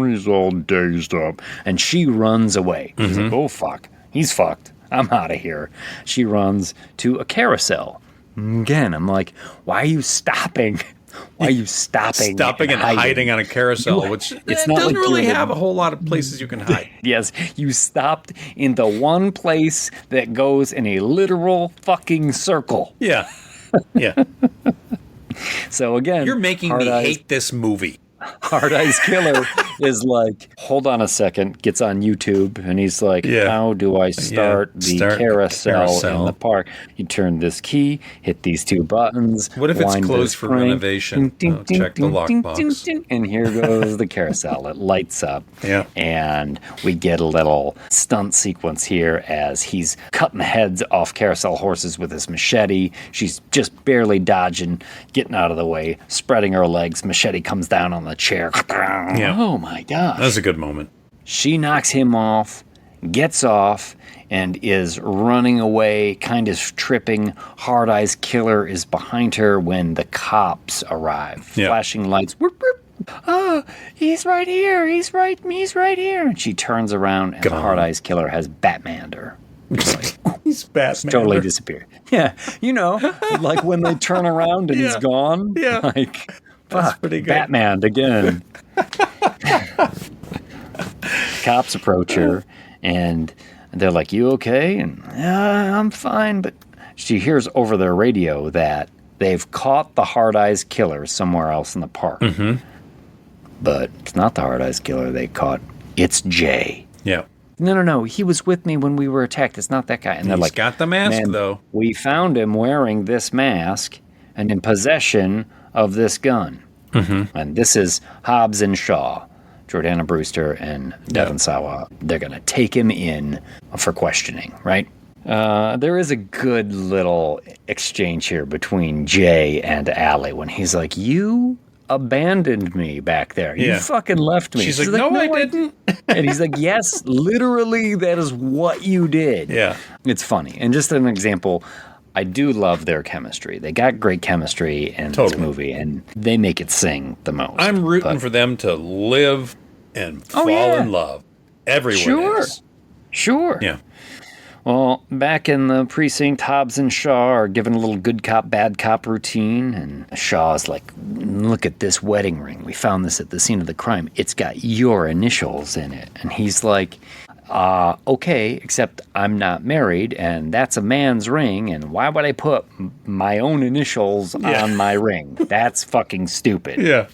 He's all dazed up. And she runs away. She's like, oh, fuck. He's fucked. I'm out of here. She runs to a carousel. Again, I'm like, why are you stopping? Why are you stopping? Stopping and hiding on a carousel, which it doesn't really have a whole lot of places you can hide. Yes, you stopped in the one place that goes in a literal fucking circle. Yeah. So again, you're making me hate this movie. Hard Eyes Killer is like, hold on a second, gets on YouTube, and he's like, how do I start the carousel in the park? You turn this key, hit these two buttons. What if it's closed for renovation? Check the lockbox. And here goes the carousel. It lights up. Yeah. And we get a little stunt sequence here as he's cutting the heads off carousel horses with his machete. She's just barely dodging, getting out of the way, spreading her legs. Machete comes down on the chair. Yeah. Oh my gosh. That's a good moment. She knocks him off, gets off, and is running away, kind of tripping. Hard Eyes Killer is behind her when the cops arrive. Flashing lights. Whoop, whoop. Oh, he's right here. He's right here. And she turns around and Hard Eyes Killer has Batmaned her. He's Batman. Totally disappeared. Yeah. You know, like when they turn around and he's gone. Yeah. Like, that's pretty good. Batman again. Cops approach her, and they're like, you okay? And I'm fine. But she hears over their radio that they've caught the Hard Eyes Killer somewhere else in the park. But it's not the Hard Eyes Killer they caught. It's Jay. Yeah. No. He was with me when we were attacked. It's not that guy. And they're like, got the mask, though. We found him wearing this mask and in possession of this gun. And this is Hobbs and Shaw, Jordana Brewster and Devon Sawa. They're going to take him in for questioning, right? There is a good little exchange here between Jay and Allie when he's like, you abandoned me back there. You fucking left me. She's like, no, I didn't. And he's like, yes, literally, that is what you did. Yeah. It's funny. And just an example, I do love their chemistry. They got great chemistry in this movie, and they make it sing the most. I'm rooting for them to live and fall in love. Everyone is. Sure. Yeah. Well, back in the precinct, Hobbs and Shaw are given a little good cop, bad cop routine, and Shaw's like, look at this wedding ring. We found this at the scene of the crime. It's got your initials in it. And he's like, okay, except I'm not married, and that's a man's ring, and why would I put my own initials on my ring? That's fucking stupid. Yeah.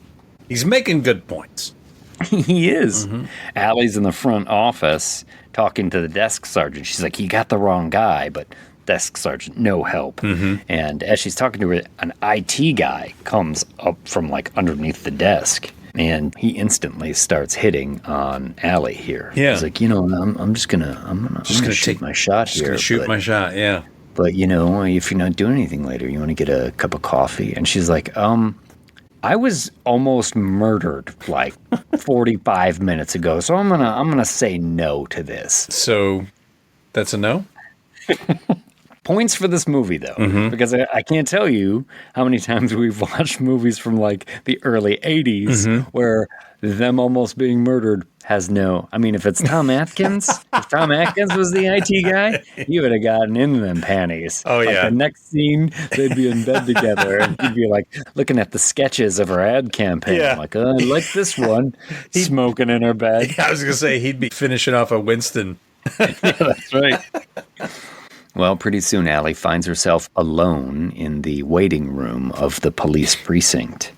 He's making good points. He is. Allie's in the front office talking to the desk sergeant. She's like, you got the wrong guy, but desk sergeant, no help. And as she's talking to her, an IT guy comes up from like underneath the desk. And he instantly starts hitting on Allie here. Yeah. He's like, I'm just gonna shoot my shot here. Gonna shoot my shot, yeah. But if you're not doing anything later, you want to get a cup of coffee. And she's like, I was almost murdered like 45 minutes ago, so I'm gonna say no to this. So that's a no? Points for this movie, though, because I can't tell you how many times we've watched movies from like the early 80s where them almost being murdered has no. I mean, if it's Tom Atkins, if Tom Atkins was the IT guy, he would have gotten into them panties. Oh, yeah. The next scene, they'd be in bed together, and he'd be like looking at the sketches of her ad campaign. Yeah. Like, I like this one, smoking in her bed. Yeah, I was going to say, he'd be finishing off a Winston. Yeah, that's right. Well, pretty soon Allie finds herself alone in the waiting room of the police precinct.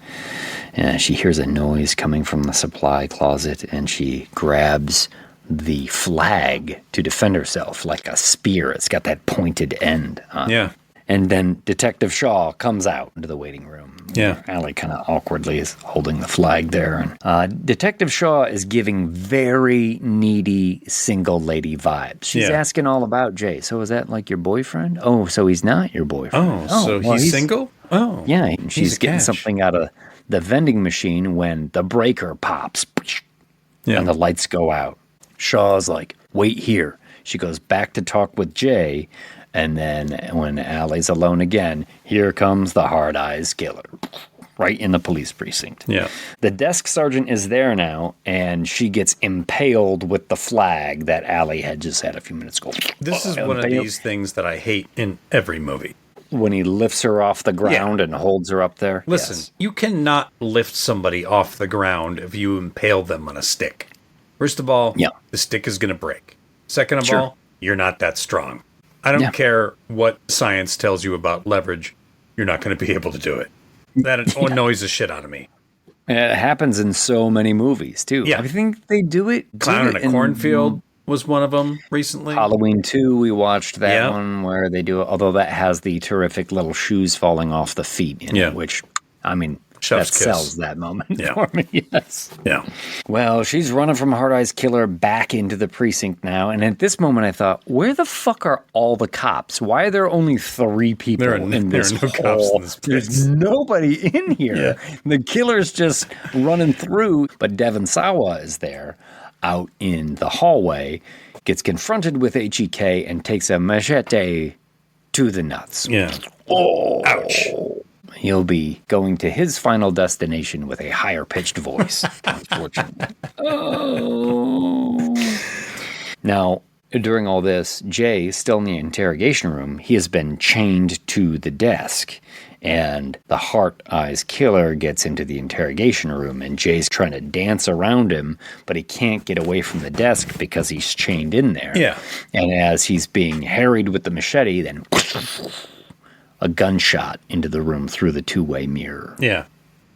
And she hears a noise coming from the supply closet, and she grabs the flag to defend herself like a spear. It's got that pointed end on it. Yeah. And then Detective Shaw comes out into the waiting room. Yeah. Allie kind of awkwardly is holding the flag there. And Detective Shaw is giving very needy single lady vibes. She's asking all about Jay. So is that like your boyfriend? Oh, so he's not your boyfriend. Oh, so he's single? Oh. Yeah. She's getting something out of the vending machine when the breaker pops. And the lights go out. Shaw's like, wait here. She goes back to talk with Jay. And then when Allie's alone again, here comes the hard eyes killer. Right in the police precinct. Yeah. The desk sergeant is there now, and she gets impaled with the flag that Allie had just had a few minutes ago. This is one of these things that I hate in every movie. When he lifts her off the ground and holds her up there. Listen, you cannot lift somebody off the ground if you impale them on a stick. First of all, the stick is going to break. Second of all, you're not that strong. I don't care what science tells you about leverage. You're not going to be able to do it. That annoys the shit out of me. It happens in so many movies, too. Yeah. I think they do it. Clown in a Cornfield was one of them recently. Halloween 2, we watched that one where they do it, although that has the terrific little shoes falling off the feet in it, which, I mean, Chef's that kiss. sells that moment for me, yes. Yeah. Well, she's running from Hard Eyes Killer back into the precinct now, and at this moment I thought, where the fuck are all the cops? Why are there only 3 people in this There are no cops in this place. There's nobody in here. Yeah. The killer's just running through, but Devon Sawa is there out in the hallway, gets confronted with HEK and takes a machete to the nuts. Yeah. Oh, ouch. He'll be going to his final destination with a higher pitched voice, unfortunately. Now, during all this, Jay, still in the interrogation room, he has been chained to the desk. And the Heart Eyes Killer gets into the interrogation room, and Jay's trying to dance around him, but he can't get away from the desk because he's chained in there. Yeah. And as he's being harried with the machete, then a gunshot into the room through the two-way mirror. Yeah.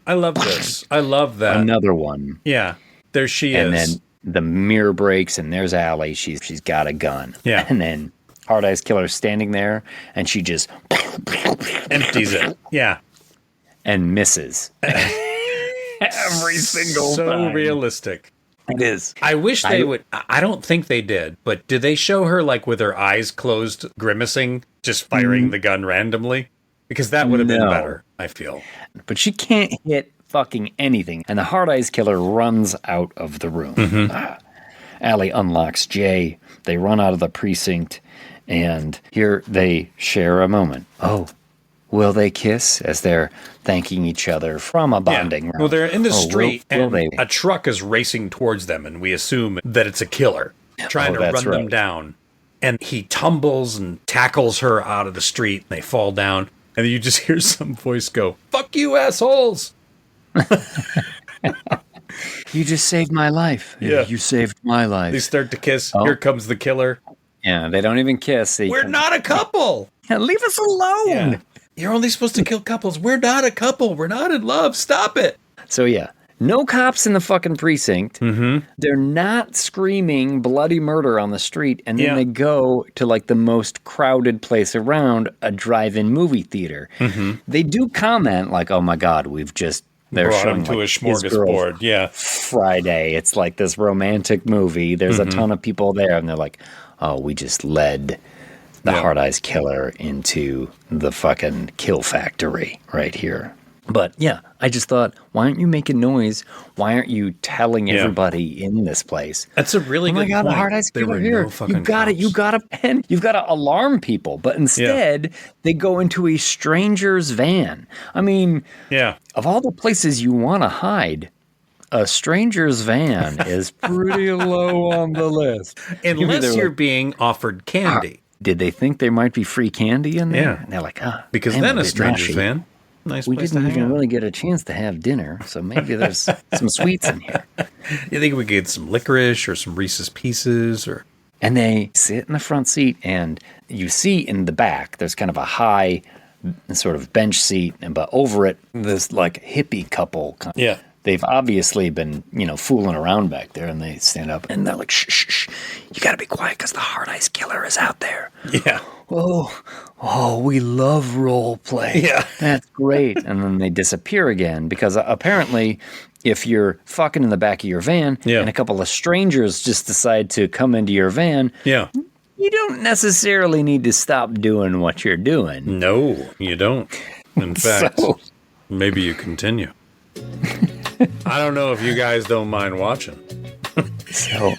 I love this. I love that. Another one. Yeah. There she and is. And then the mirror breaks, and there's Allie. She's got a gun. Yeah. And then Hard Eyes Killer's standing there, and she just empties it. Yeah. And misses. Every single so time. Realistic. It is. I wish they would. I don't think they did, but did they show her like with her eyes closed, grimacing, just firing the gun randomly? Because that would have been better, I feel. But she can't hit fucking anything. And the Hard Eyes Killer runs out of the room. Allie unlocks Jay. They run out of the precinct. And here they share a moment. Oh, will they kiss as they're thanking each other from a bonding round? Well, they're in the street, will and a truck is racing towards them, and we assume that it's a killer trying to run them down. And he tumbles and tackles her out of the street, and they fall down. And then you just hear some voice go, "Fuck you, assholes!" You just saved my life. Yeah. You saved my life. They start to kiss. Here comes the killer. Yeah, they don't even kiss. We're not a couple. Yeah, leave us alone. Yeah. You're only supposed to kill couples. We're not a couple. We're not in love. Stop it. So yeah, no cops in the fucking precinct. They're not screaming bloody murder on the street, and then they go to like the most crowded place around, a drive-in movie theater. They do comment like, "Oh my God, we've just." They're brought showing him to like, a smorgasbord. Yeah. Friday. It's like this romantic movie. There's a ton of people there, and they're like, "Oh, we just led the Hard Eyes Killer into the fucking kill factory right here." But yeah, I just thought, why aren't you making noise? Why aren't you telling everybody in this place? That's a really good God, point. The Hard Eyes There Killer were here. no fucking You got it. cops. You got to pen. You've got to alarm people. But instead, they go into a stranger's van. I mean, of all the places you want to hide, a stranger's van is pretty low on the list. Unless you're being offered candy. Did they think there might be free candy in there? Yeah. And they're like, because damn, then a a bit stranger's nasty. van. Nice We place didn't to hang even out. really get a chance to have dinner, so maybe there's some sweets in here. You think we could get some licorice or some Reese's Pieces or... And they sit in the front seat, and you see in the back, there's kind of a high sort of bench seat, but over it, this like hippie couple. Yeah. They've obviously been, fooling around back there, and they stand up and they're like, shh, shh, shh. You got to be quiet because the hard ice killer is out there. Yeah. Oh, we love role play. Yeah. That's great. And then they disappear again because apparently if you're fucking in the back of your van and a couple of strangers just decide to come into your van, you don't necessarily need to stop doing what you're doing. No, you don't. In fact, maybe you continue. I don't know if you guys don't mind watching. So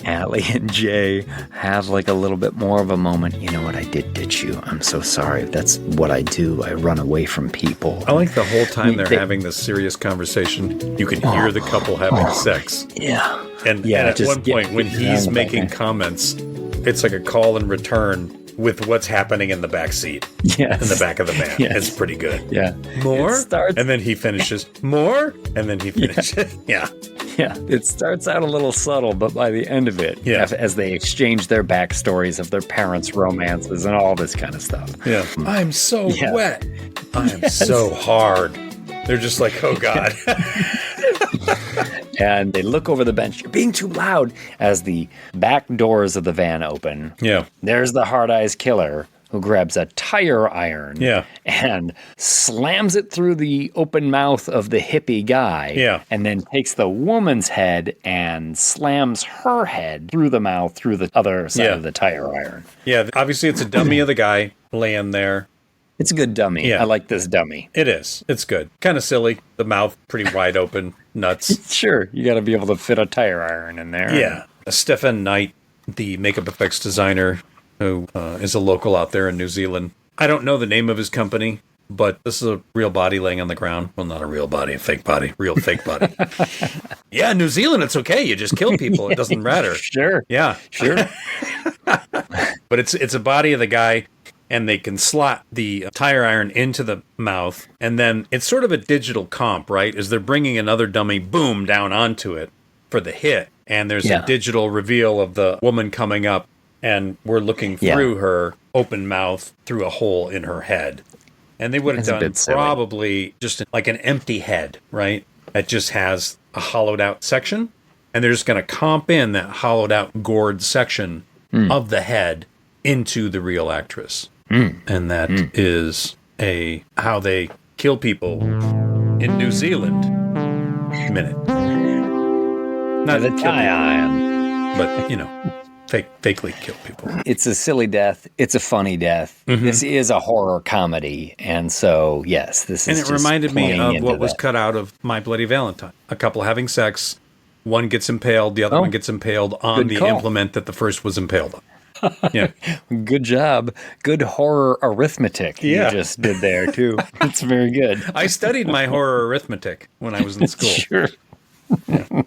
Allie and Jay have like a little bit more of a moment. You know what? I did ditch you. I'm so sorry. That's what I do. I run away from people. I like the whole time they're having this serious conversation, you can hear the couple having sex. Yeah. And at one point when he's making comments, it's like a call and return with what's happening in the back seat. Yes. In the back of the van. Yes. It's pretty good. Yeah. More? Starts, and then he finishes. More? And then he finishes. Yeah. Yeah. It starts out a little subtle, but by the end of it, as they exchange their backstories of their parents' romances and all this kind of stuff. Yeah. I'm so wet. I'm so hard. They're just like, oh, God. And they look over the bench. You're being too loud. As the back doors of the van open. Yeah. There's the hard-eyes killer who grabs a tire iron. Yeah. And slams it through the open mouth of the hippie guy. Yeah. And then takes the woman's head and slams her head through the mouth through the other side of the tire iron. Yeah. Obviously, it's a dummy of the guy laying there. It's a good dummy. Yeah. I like this dummy. It is. It's good. Kind of silly. The mouth pretty wide open. Nuts. Sure. You got to be able to fit a tire iron in there. Yeah. Stefan Knight, the makeup effects designer, who is a local out there in New Zealand. I don't know the name of his company, but this is a real body laying on the ground. Well, not a real body, a fake body. Real fake body. Yeah, New Zealand, it's okay. You just kill people. It doesn't matter. Sure. Yeah. Sure. But it's a body of the guy, and they can slot the tire iron into the mouth, and then it's sort of a digital comp, right? As they're bringing another dummy, boom, down onto it for the hit, and there's a digital reveal of the woman coming up, and we're looking through her open mouth through a hole in her head. And they would have done probably just like an empty head, right? That just has a hollowed out section, and they're just going to comp in that hollowed out gored section of the head into the real actress. And that is how they kill people in New Zealand minute. Not the kill tie-iron, but fakely kill people. It's a silly death. It's a funny death. Mm-hmm. This is a horror comedy, and so yes, this is. And it reminded me of what was cut out of My Bloody Valentine. A couple having sex, one gets impaled, the other one gets impaled on the implement that the first was impaled on. Yeah. Good job. Good horror arithmetic you just did there, too. It's very good. I studied my horror arithmetic when I was in school. Sure. Yeah.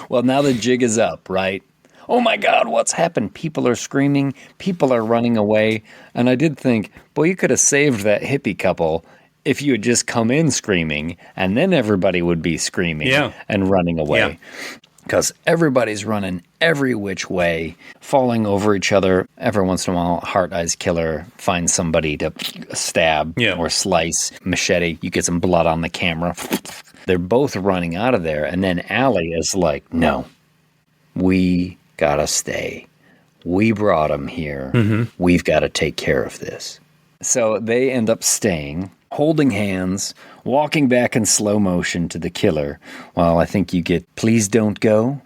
Well, now the jig is up, right? Oh, my God, what's happened? People are screaming. People are running away. And I did think, boy, you could have saved that hippie couple if you had just come in screaming, and then everybody would be screaming and running away. Yeah. Because everybody's running every which way, falling over each other. Every once in a while, Heart-Eyes Killer finds somebody to stab or slice. Machete, you get some blood on the camera. They're both running out of there. And then Allie is like, no, we got to stay. We brought him here. Mm-hmm. We've got to take care of this. So they end up staying, holding hands, walking back in slow motion to the killer, while I think you get, please don't go.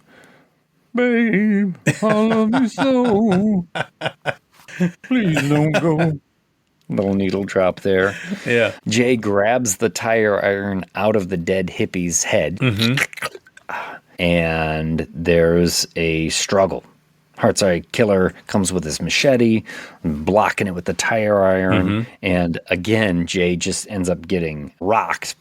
Babe, I love you so. Please don't go. Little needle drop there. Yeah. Jay grabs the tire iron out of the dead hippie's head. Mm-hmm. And there's a struggle. Heart-Eyes Killer comes with his machete, blocking it with the tire iron. Mm-hmm. And again, Jay just ends up getting rocked,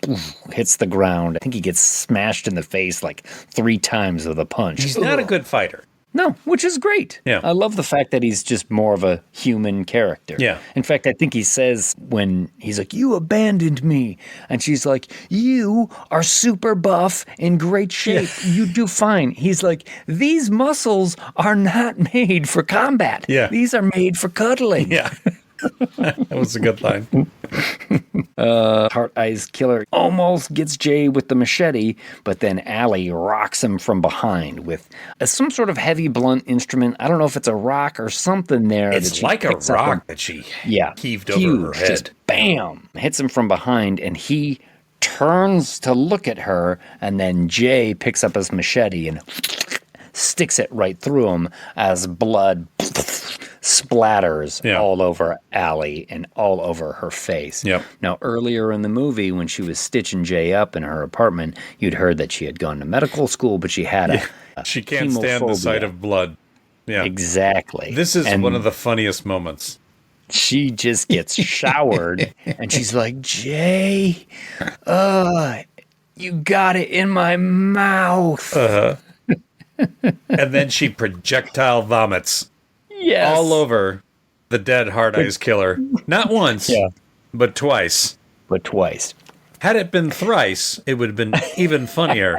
hits the ground. I think he gets smashed in the face like 3 times with a punch. He's not a good fighter. No, which is great. Yeah. I love the fact that he's just more of a human character. Yeah. In fact, I think he says when he's like, you abandoned me. And she's like, you are super buff, in great shape. Yeah. You do fine. He's like, these muscles are not made for combat. Yeah. These are made for cuddling. Yeah. That was a good line. Heart Eyes Killer almost gets Jay with the machete, but then Allie rocks him from behind with some sort of heavy blunt instrument. I don't know if it's a rock or something there. It's like a rock that she heaved over her head. Just bam! Hits him from behind, and he turns to look at her, and then Jay picks up his machete and sticks it right through him as blood splatters all over Allie and all over her face. Yep. Now, earlier in the movie, when she was stitching Jay up in her apartment, you'd heard that she had gone to medical school, but she had a she can't stand the sight of blood. Yeah, exactly. This is one of the funniest moments. She just gets showered, and she's like, Jay, you got it in my mouth. And then she projectile vomits all over the dead Heart Eyes Killer. Not once, but twice. Had it been thrice, it would have been even funnier.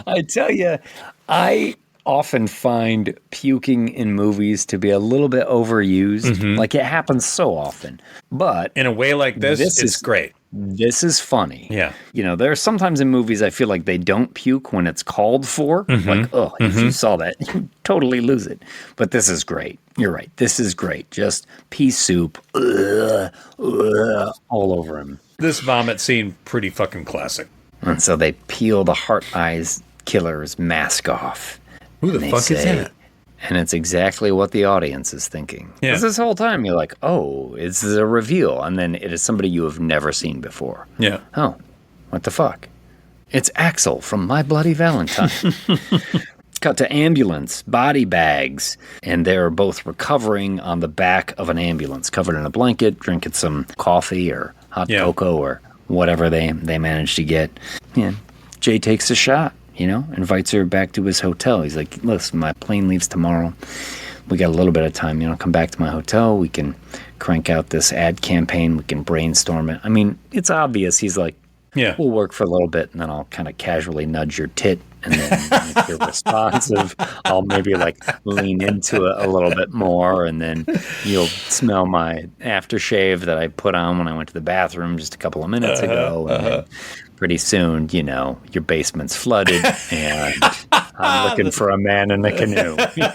I tell you, I often find puking in movies to be a little bit overused. Like, it happens so often. But in a way like this it's great. This is funny. Yeah. You know, there are sometimes in movies I feel like they don't puke when it's called for. Like, if you saw that, you totally lose it. But this is great. You're right. This is great. Just pea soup all over him. This vomit scene, pretty fucking classic. And so they peel the Heart Eyes Killer's mask off. Who the fuck is that? And it's exactly what the audience is thinking. Yeah. Because this whole time you're like, oh, it's a reveal. And then it is somebody you have never seen before. Yeah. Oh, what the fuck? It's Axel from My Bloody Valentine. Cut to ambulance, body bags. And they're both recovering on the back of an ambulance, covered in a blanket, drinking some coffee or hot cocoa or whatever they managed to get. Yeah. Jay takes a shot. You know, invites her back to his hotel. He's like, listen, my plane leaves tomorrow. We got a little bit of time, you know, come back to my hotel. We can crank out this ad campaign. We can brainstorm it. I mean, it's obvious. He's like, we'll work for a little bit, and then I'll kind of casually nudge your tit. And then if you're responsive, I'll maybe like lean into it a little bit more. And then you'll smell my aftershave that I put on when I went to the bathroom just a couple of minutes ago. And then pretty soon, you know, your basement's flooded, and I'm looking for a man in the canoe. You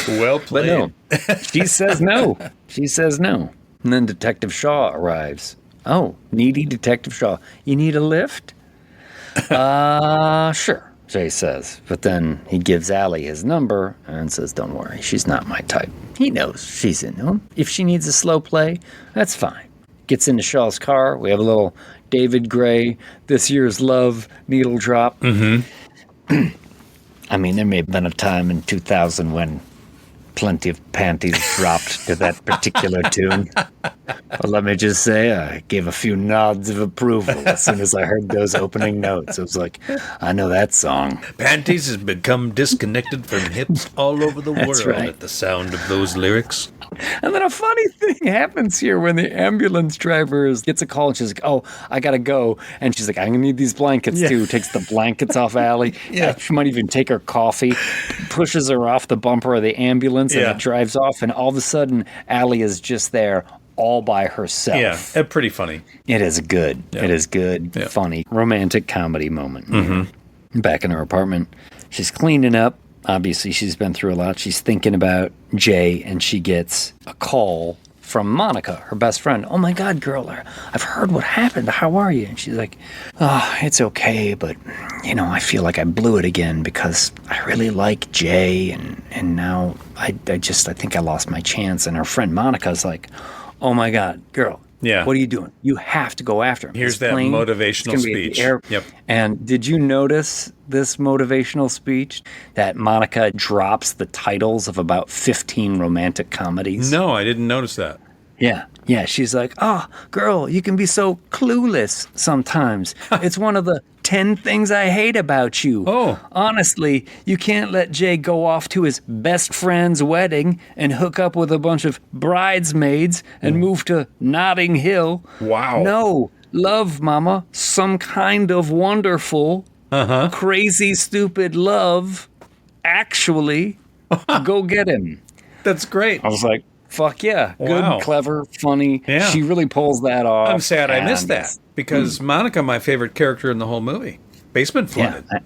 know? Well played. But no, she says no. She says no. And then Detective Shaw arrives. Oh, needy Detective Shaw. You need a lift? Sure, Jay says. But then he gives Allie his number and says, don't worry, she's not my type. He knows she's into him. If she needs a slow play, that's fine. Gets into Shaw's car. We have a little David Gray, This Year's Love needle drop. I mean, there may have been a time in 2000 when plenty of panties dropped to that particular tune. But let me just say, I gave a few nods of approval as soon as I heard those opening notes. It was like, I know that song. Panties has become disconnected from hips all over the world at the sound of those lyrics. And then a funny thing happens here when the ambulance driver gets a call and she's like, oh, I gotta go. And she's like, I'm gonna need these blankets too. Takes the blankets off Allie. She might even take her coffee, pushes her off the bumper of the ambulance, and it drives off. And all of a sudden, Allie is just there all by herself. Yeah, pretty funny. It is good. Yeah. It is good, funny, romantic comedy moment. Back in her apartment, she's cleaning up. Obviously, she's been through a lot. She's thinking about Jay, and she gets a call from Monica, her best friend. Oh, my God, girl, I've heard what happened. How are you? And she's like, oh, it's okay, but, you know, I feel like I blew it again because I really like Jay, and now I think I lost my chance. And her friend Monica's like, oh, my God, girl. Yeah. What are you doing? You have to go after him. Here's that motivational speech. Yep. And did you notice this motivational speech that Monica drops the titles of about 15 romantic comedies? No, I didn't notice that. Yeah. Yeah, she's like, oh, girl, you can be so clueless sometimes. It's one of the 10 things I hate about you. Oh. Honestly, you can't let Jay go off to his best friend's wedding and hook up with a bunch of bridesmaids and move to Notting Hill. Wow. No, love, mama, some kind of wonderful, crazy, stupid love. Actually, go get him. That's great. I was like, fuck yeah. Good, Wow. clever, funny. Yeah. She really pulls that off. I'm sad I missed and that because Monica, my favorite character in the whole movie. Basement flooded. Yeah,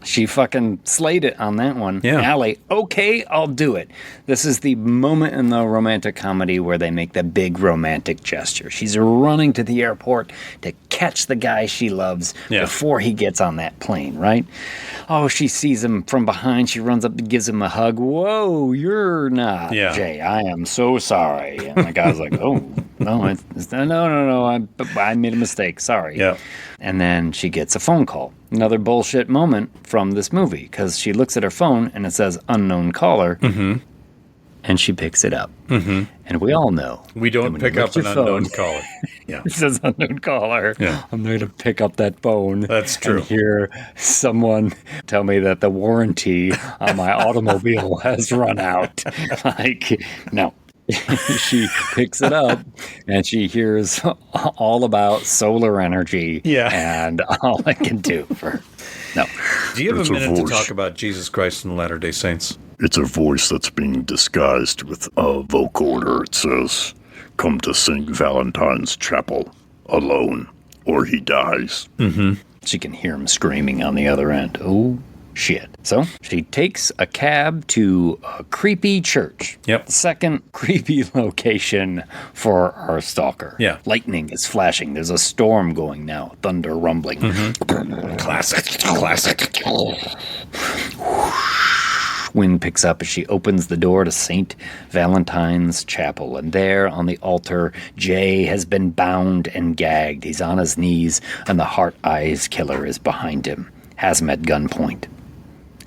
she fucking slayed it on that one. Yeah. Allie, okay, I'll do it. This is the moment in the romantic comedy where they make the big romantic gesture. She's running to the airport to catch the guy she loves before he gets on that plane, right? Oh, she sees him from behind. She runs up and gives him a hug. Whoa, you're not Jay. I am so sorry. And the guy's like, oh, no, I made a mistake. Sorry. Yeah. And then she gets a phone call. Another bullshit moment from this movie because she looks at her phone and it says unknown caller. Mm-hmm. And she picks it up. Mm-hmm. And we all know. We don't pick up an unknown caller. Yeah. It says unknown caller. Yeah. I'm going to pick up that phone. That's true. And hear someone tell me that the warranty on my automobile has run out. Like, no. She picks it up and she hears all about solar energy. Yeah. And all I can do for her. No. Do you have It's a a minute to voice. talk about Jesus Christ and the Latter-day Saints? It's a voice that's being disguised with a vocoder. It says, "Come to St. Valentine's Chapel alone, or he dies." Mm-hmm. She can hear him screaming on the other end. Oh, shit. So she takes a cab to a creepy church. Yep. The second creepy location for our stalker. Yeah. Lightning is flashing. There's a storm going now. Thunder rumbling. Classic. Wind picks up as she opens the door to St. Valentine's Chapel. And there on the altar, Jay has been bound and gagged. He's on his knees, and the Heart Eyes killer is behind him, has him at gunpoint,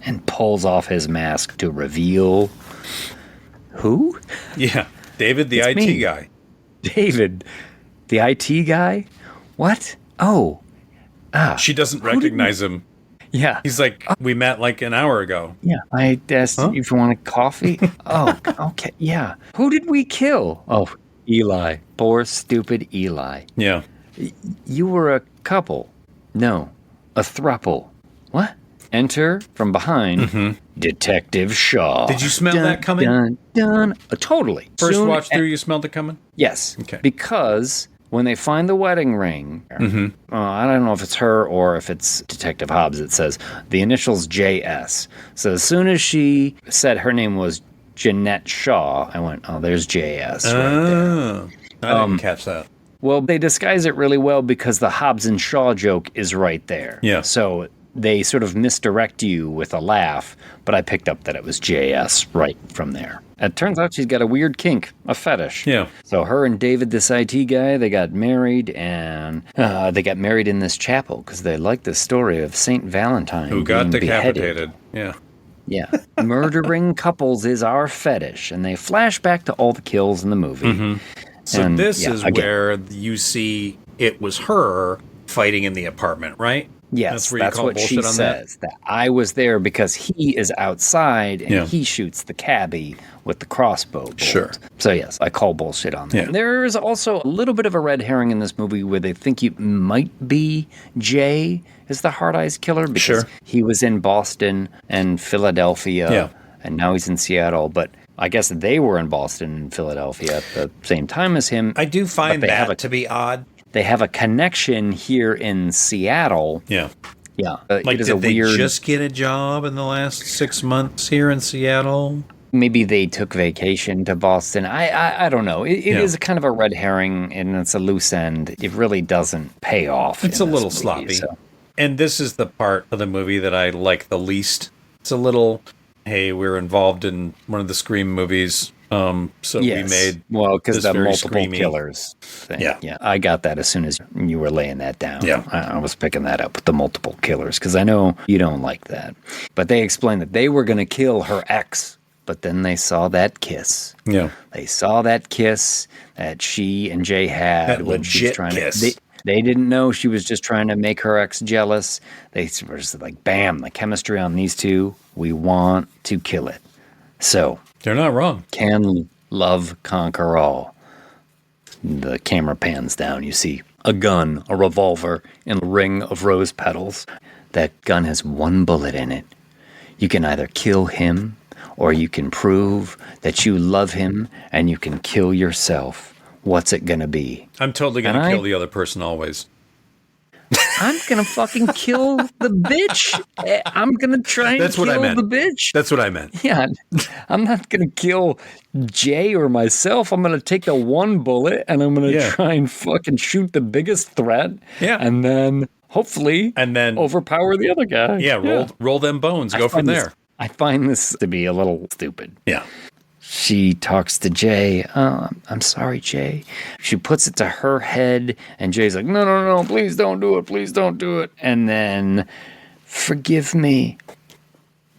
and pulls off his mask to reveal who? Yeah. David, the It's IT me. guy. David, the IT guy? What? Oh. She doesn't recognize him. Yeah. He's like, we met like an hour ago. Yeah, I asked you if you wanted coffee. Oh, okay, yeah. Who did we kill? Oh, Eli. Poor, stupid Eli. Yeah. You were a couple. No, a throuple. What? Enter from behind, Detective Shaw. Did you smell that coming? Dun, dun. Totally. First Soon watch through, you smelled it coming? Yes. Okay. Because when they find the wedding ring, I don't know if it's her or if it's Detective Hobbs, it says the initials JS. So as soon as she said her name was Jeanette Shaw, I went, oh, there's JS right there. I didn't catch that. Well, they disguise it really well because the Hobbs and Shaw joke is right there. Yeah. So they sort of misdirect you with a laugh, but I picked up that it was JS right from there. It turns out she's got a weird kink, a fetish. Yeah. So her and David, this IT guy, they got married, and they got married in this chapel because they liked the story of St. Valentine Who got being beheaded. decapitated. Yeah. Yeah. Murdering couples is our fetish. And they flash back to all the kills in the movie. So And, this yeah, is again. where you see it was her fighting in the apartment, right? Yes, where you that's call what she bullshit on says. That I was there because he is outside and Yeah. he shoots the cabbie with the crossbow bolt. Sure. So yes, I call bullshit on that. Yeah. There is also a little bit of a red herring in this movie where they think you might be Jay is the Hard Eyes killer because Sure. he was in Boston and Philadelphia Yeah. and now he's in Seattle. But I guess they were in Boston and Philadelphia at the same time as him. I do find But they have that to be odd. They have a connection here in Seattle. Yeah. Yeah. Like, it is did a they weird. just get a job in the last 6 months here in Seattle? Maybe they took vacation to Boston. I don't know. It Yeah. is kind of a red herring, and it's a loose end. It really doesn't pay off. It's in a this little movie, sloppy. so. And this is the part of the movie that I like the least. It's a little, hey, we're involved in one of the Scream movies. So Yes. we made because this the very multiple screamy- killers thing. Yeah. I got that as soon as you were laying that down. Yeah. I was picking that up with the multiple killers because I know you don't like that. But they explained that they were going to kill her ex, but then they saw that kiss. Yeah. They saw that kiss that she and Jay had That when she was legit trying kiss. to. They didn't know she was just trying to make her ex jealous. They were just like, bam, the chemistry on these two. We want to kill it. So They're not wrong. can love conquer all? The camera pans down. You see a gun, a revolver, and a ring of rose petals. That gun has one bullet in it. You can either kill him or you can prove that you love him and you can kill yourself. What's it gonna be? I'm totally going to kill the other person always. I'm gonna fucking kill the bitch. I'm gonna try and kill the bitch. That's what I meant. Yeah, I'm not gonna kill Jay or myself. I'm gonna take the one bullet and I'm gonna try and fucking shoot the biggest threat. Yeah, and then hopefully, overpower the other guy. Yeah, roll them bones. Go from there. I find this to be a little stupid. Yeah. She talks to Jay. Oh, I'm sorry, Jay. She puts it to her head, and Jay's like, no, please don't do it. Please don't do it. And then, forgive me.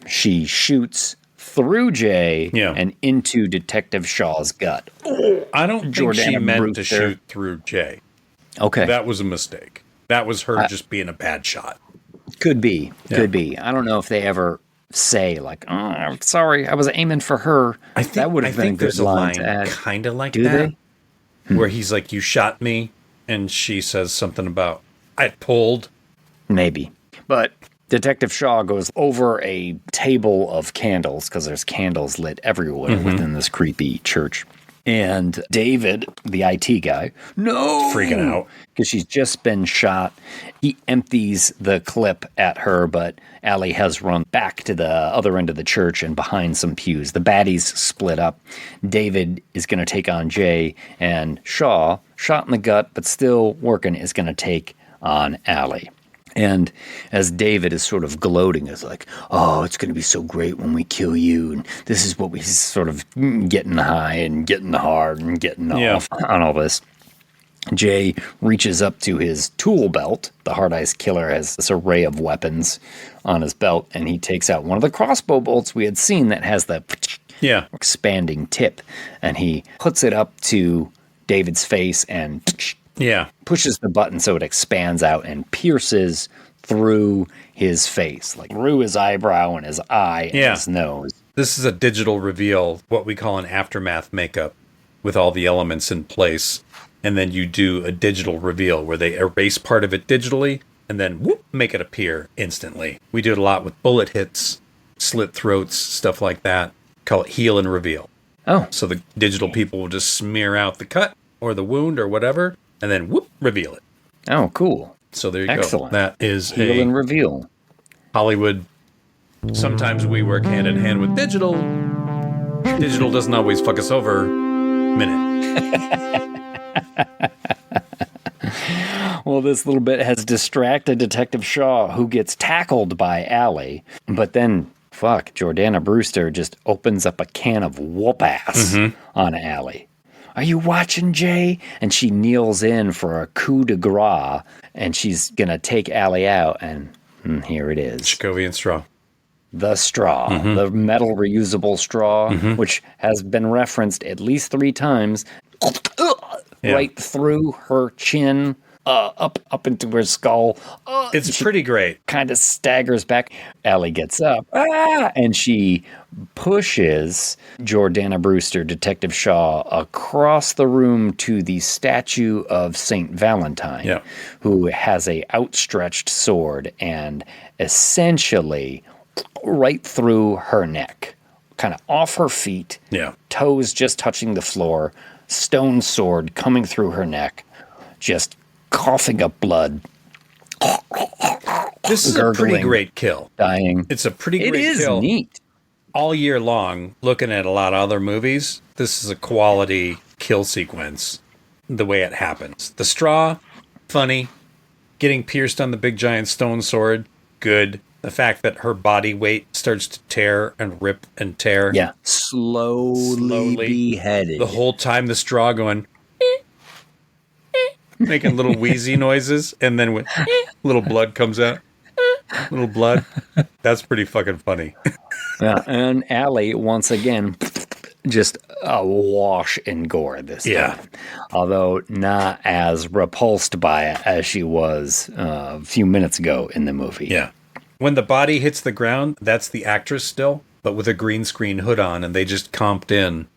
She shoots through Jay and into Detective Shaw's gut. I don't think she meant to shoot through Jay. Okay. That was a mistake. That was her just being a bad shot. Could be. Could be. I don't know if they ever say like, "Oh, I'm sorry, I was aiming for her." That would have been a good line to add. Kind of like Do that, they? where he's like, "You shot me," and she says something about I pulled. Maybe, but Detective Shaw goes over a table of candles because there's candles lit everywhere within this creepy church. And David, the IT guy, freaking out because she's just been shot. He empties the clip at her, but Allie has run back to the other end of the church and behind some pews. The baddies split up. David is going to take on Jay, and Shaw, shot in the gut but still working, is going to take on Allie. And as David is sort of gloating, is like, oh, it's going to be so great when we kill you. And this is what we sort of getting high and getting hard and getting off on all this. Jay reaches up to his tool belt. The Hard Ice Killer has this array of weapons on his belt, and he takes out one of the crossbow bolts we had seen that has the expanding tip. And he puts it up to David's face and pushes the button so it expands out and pierces through his face, like through his eyebrow and his eye and his nose. This is a digital reveal, what we call an aftermath makeup, with all the elements in place. And then you do a digital reveal where they erase part of it digitally and then whoop, make it appear instantly. We do it a lot with bullet hits, slit throats, stuff like that. Call it heal and reveal. Oh. So the digital people will just smear out the cut or the wound or whatever, and then whoop, reveal it. Oh, cool. So there you Excellent. go. That is heal and reveal. Hollywood. Sometimes we work hand in hand with digital. Digital doesn't always fuck us over. Minute. Well, this little bit has distracted Detective Shaw, who gets tackled by Allie. But then, Jordana Brewster just opens up a can of whoop-ass on Allie. Are you watching, Jay? And she kneels in for a coup de grace, and she's going to take Allie out, and here it is. Jacobian straw. The straw, the metal reusable straw, which has been referenced at least 3 times, right through her chin, up into her skull. It's pretty great. Kind of staggers back. Allie gets up, and she pushes Jordana Brewster, Detective Shaw, across the room to the statue of Saint Valentine, who has a outstretched sword and essentially right through her neck, kind of off her feet, toes just touching the floor, stone sword coming through her neck, just coughing up blood. This is a pretty great kill. Dying. It's a pretty great kill. It is neat. All year long, looking at a lot of other movies, this is a quality kill sequence, the way it happens. The straw, funny. Getting pierced on the big giant stone sword, good. The fact that her body weight starts to tear and rip and tear. Yeah. Slowly beheaded. The whole time the straw going, making little wheezy noises, and then when little blood comes out. Little blood. That's pretty fucking funny. Yeah, and Allie, once again, just awash in gore this time. Although not as repulsed by it as she was a few minutes ago in the movie. Yeah. When the body hits the ground, that's the actress still, but with a green screen hood on, and they just comped in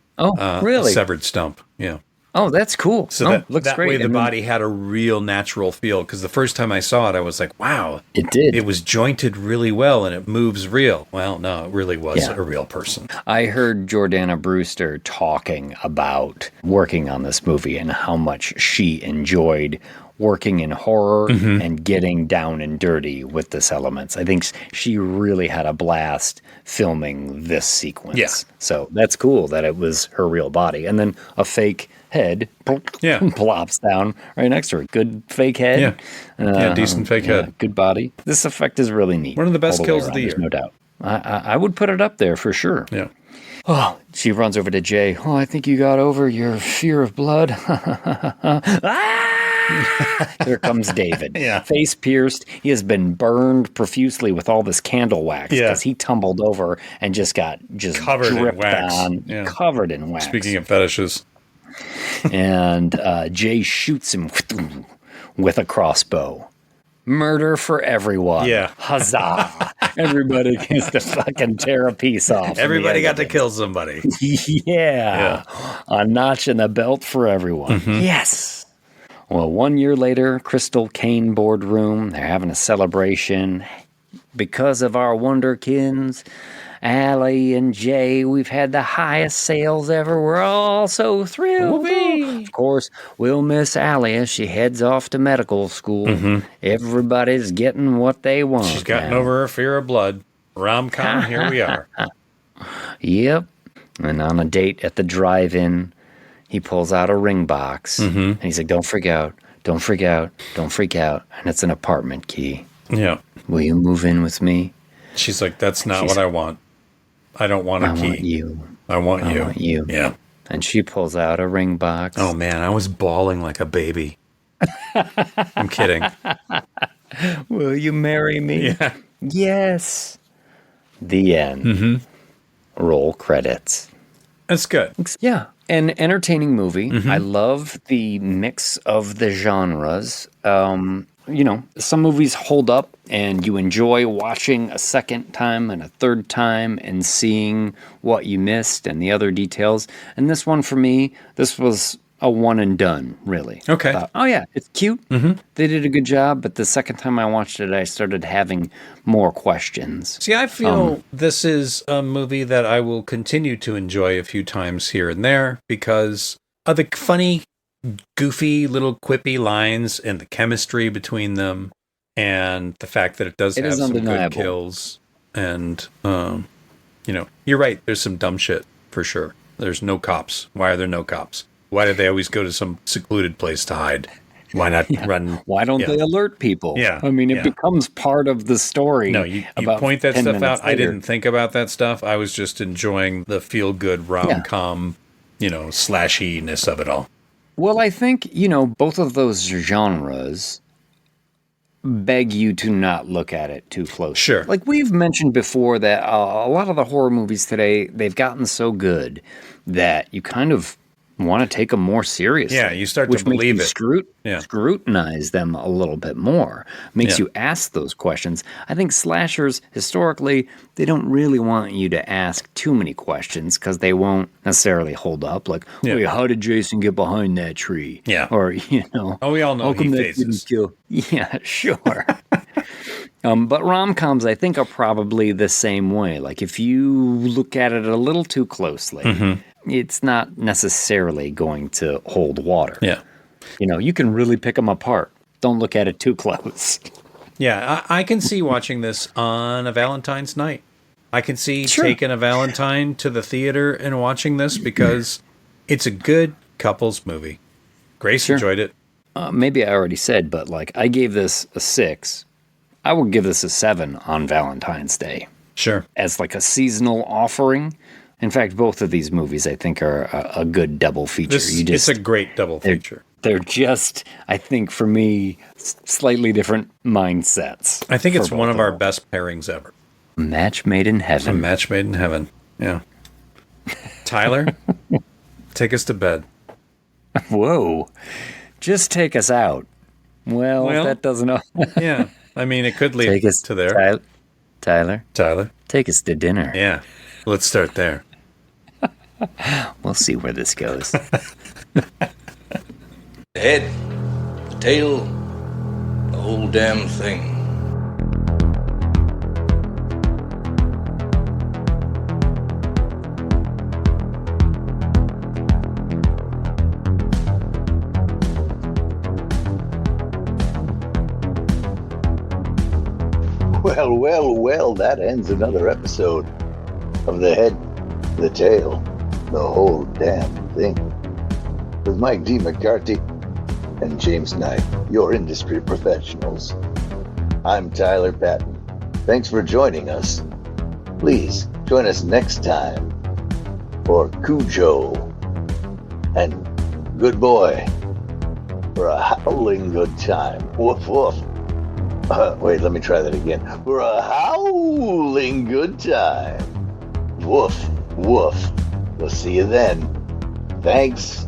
really? a severed stump. Yeah. Oh, that's cool. So Oh, that looks that great. way the And then- body had a real natural feel. Because the first time I saw it, I was like, wow. It did. It was jointed really well and it moves real. Well, no, it really was Yeah. a real person. I heard Jordana Brewster talking about working on this movie and how much she enjoyed working in horror and getting down and dirty with this elements. I think she really had a blast filming this sequence. Yeah. So that's cool that it was her real body. And then a fake head plops down right next to her. Good fake head. Yeah, decent fake head. Good body. This effect is really neat. One of the best all way kills of around, the there's year. no doubt. I would put it up there for sure. Yeah. Oh, she runs over to Jay. Oh, I think you got over your fear of blood. Here comes David. Yeah. Face pierced. He has been burned profusely with all this candle wax because he tumbled over and just got Covered in dripped wax. on, Yeah. covered in wax. Speaking of fetishes. And Jay shoots him with a crossbow. Murder for everyone. Yeah. Huzzah. Everybody gets to fucking tear a piece off. Everybody got to kill somebody. Yeah. A notch in the belt for everyone. Yes. Well, 1 year later, Crystal Kane boardroom, they're having a celebration. Because of our wonderkins, Allie and Jay, we've had the highest sales ever. We're all so thrilled. Of course, we'll miss Allie as she heads off to medical school. Everybody's getting what they want. She's gotten now. over her fear of blood. Rom-com, here we are. Yep. And on a date at the drive-in, he pulls out a ring box. And he's like, don't freak out. Don't freak out. Don't freak out. And it's an apartment key. Yeah. Will you move in with me? She's like, that's not what I want. I don't want a key. I want you. I want I you. want you. Yeah. And she pulls out a ring box. Oh, man, I was bawling like a baby. I'm kidding. Will you marry me? Yeah. Yes. The end. Roll credits. That's good. Yeah. An entertaining movie. I love the mix of the genres. You know, some movies hold up and you enjoy watching a second time and a third time and seeing what you missed and the other details. And this one for me, this was a one and done, really. Okay. Thought, oh, yeah, it's cute. They did a good job. But the second time I watched it, I started having more questions. See, I feel this is a movie that I will continue to enjoy a few times here and there because of the funny, goofy little quippy lines and the chemistry between them and the fact that it does have some good kills. And, you know, you're right. There's some dumb shit for sure. There's no cops. Why are there no cops? Why do they always go to some secluded place to hide? Why not run? Why don't they alert people? Yeah. I mean, it becomes part of the story. No, you about point that 10 stuff minutes out. I later. didn't think about that stuff. I was just enjoying the feel-good rom-com, you know, slashiness of it all. Well, I think, you know, both of those genres beg you to not look at it too closely. Sure. Like we've mentioned before that a lot of the horror movies today, they've gotten so good that you kind of want to take them more seriously. Yeah, you start which to believe makes it. you scrutinize them a little bit more. Makes you ask those questions. I think slashers, historically, they don't really want you to ask too many questions because they won't necessarily hold up. Like, wait, how did Jason get behind that tree? Yeah. Or, you know. Oh, we all know how come he that didn't faces. kill? Yeah, sure. But rom-coms, I think, are probably the same way. Like, if you look at it a little too closely, it's not necessarily going to hold water. Yeah. You know, you can really pick them apart. Don't look at it too close. Yeah, I can see watching this on a Valentine's night. I can see taking a Valentine to the theater and watching this because it's a good couples movie. Grace enjoyed it. Maybe I already said, but like I gave this a 6. I would give this a 7 on Valentine's Day. Sure. As like a seasonal offering. In fact, both of these movies, I think, are a good double feature. It's a great double feature. They're just, I think, for me, slightly different mindsets. I think it's one of our best pairings ever. A match made in heaven. A match made in heaven. Yeah. Tyler, take us to bed. Whoa. Just take us out. Well, that doesn't... Yeah. I mean, it could lead to there. Tyler. Take us to dinner. Yeah. Let's start there. We'll see where this goes. head, the tail, the whole damn thing. Well, that ends another episode of The Head, the Tail, the Whole Damn Thing, with Mike D. McCarthy and James Knight, your industry professionals. I'm Tyler Patton. Thanks for joining us. Please join us next time for Cujo and Good Boy for a howling good time. Woof, woof. Wait, let me try that again. For a howling good time. Woof, woof. We'll see you then. Thanks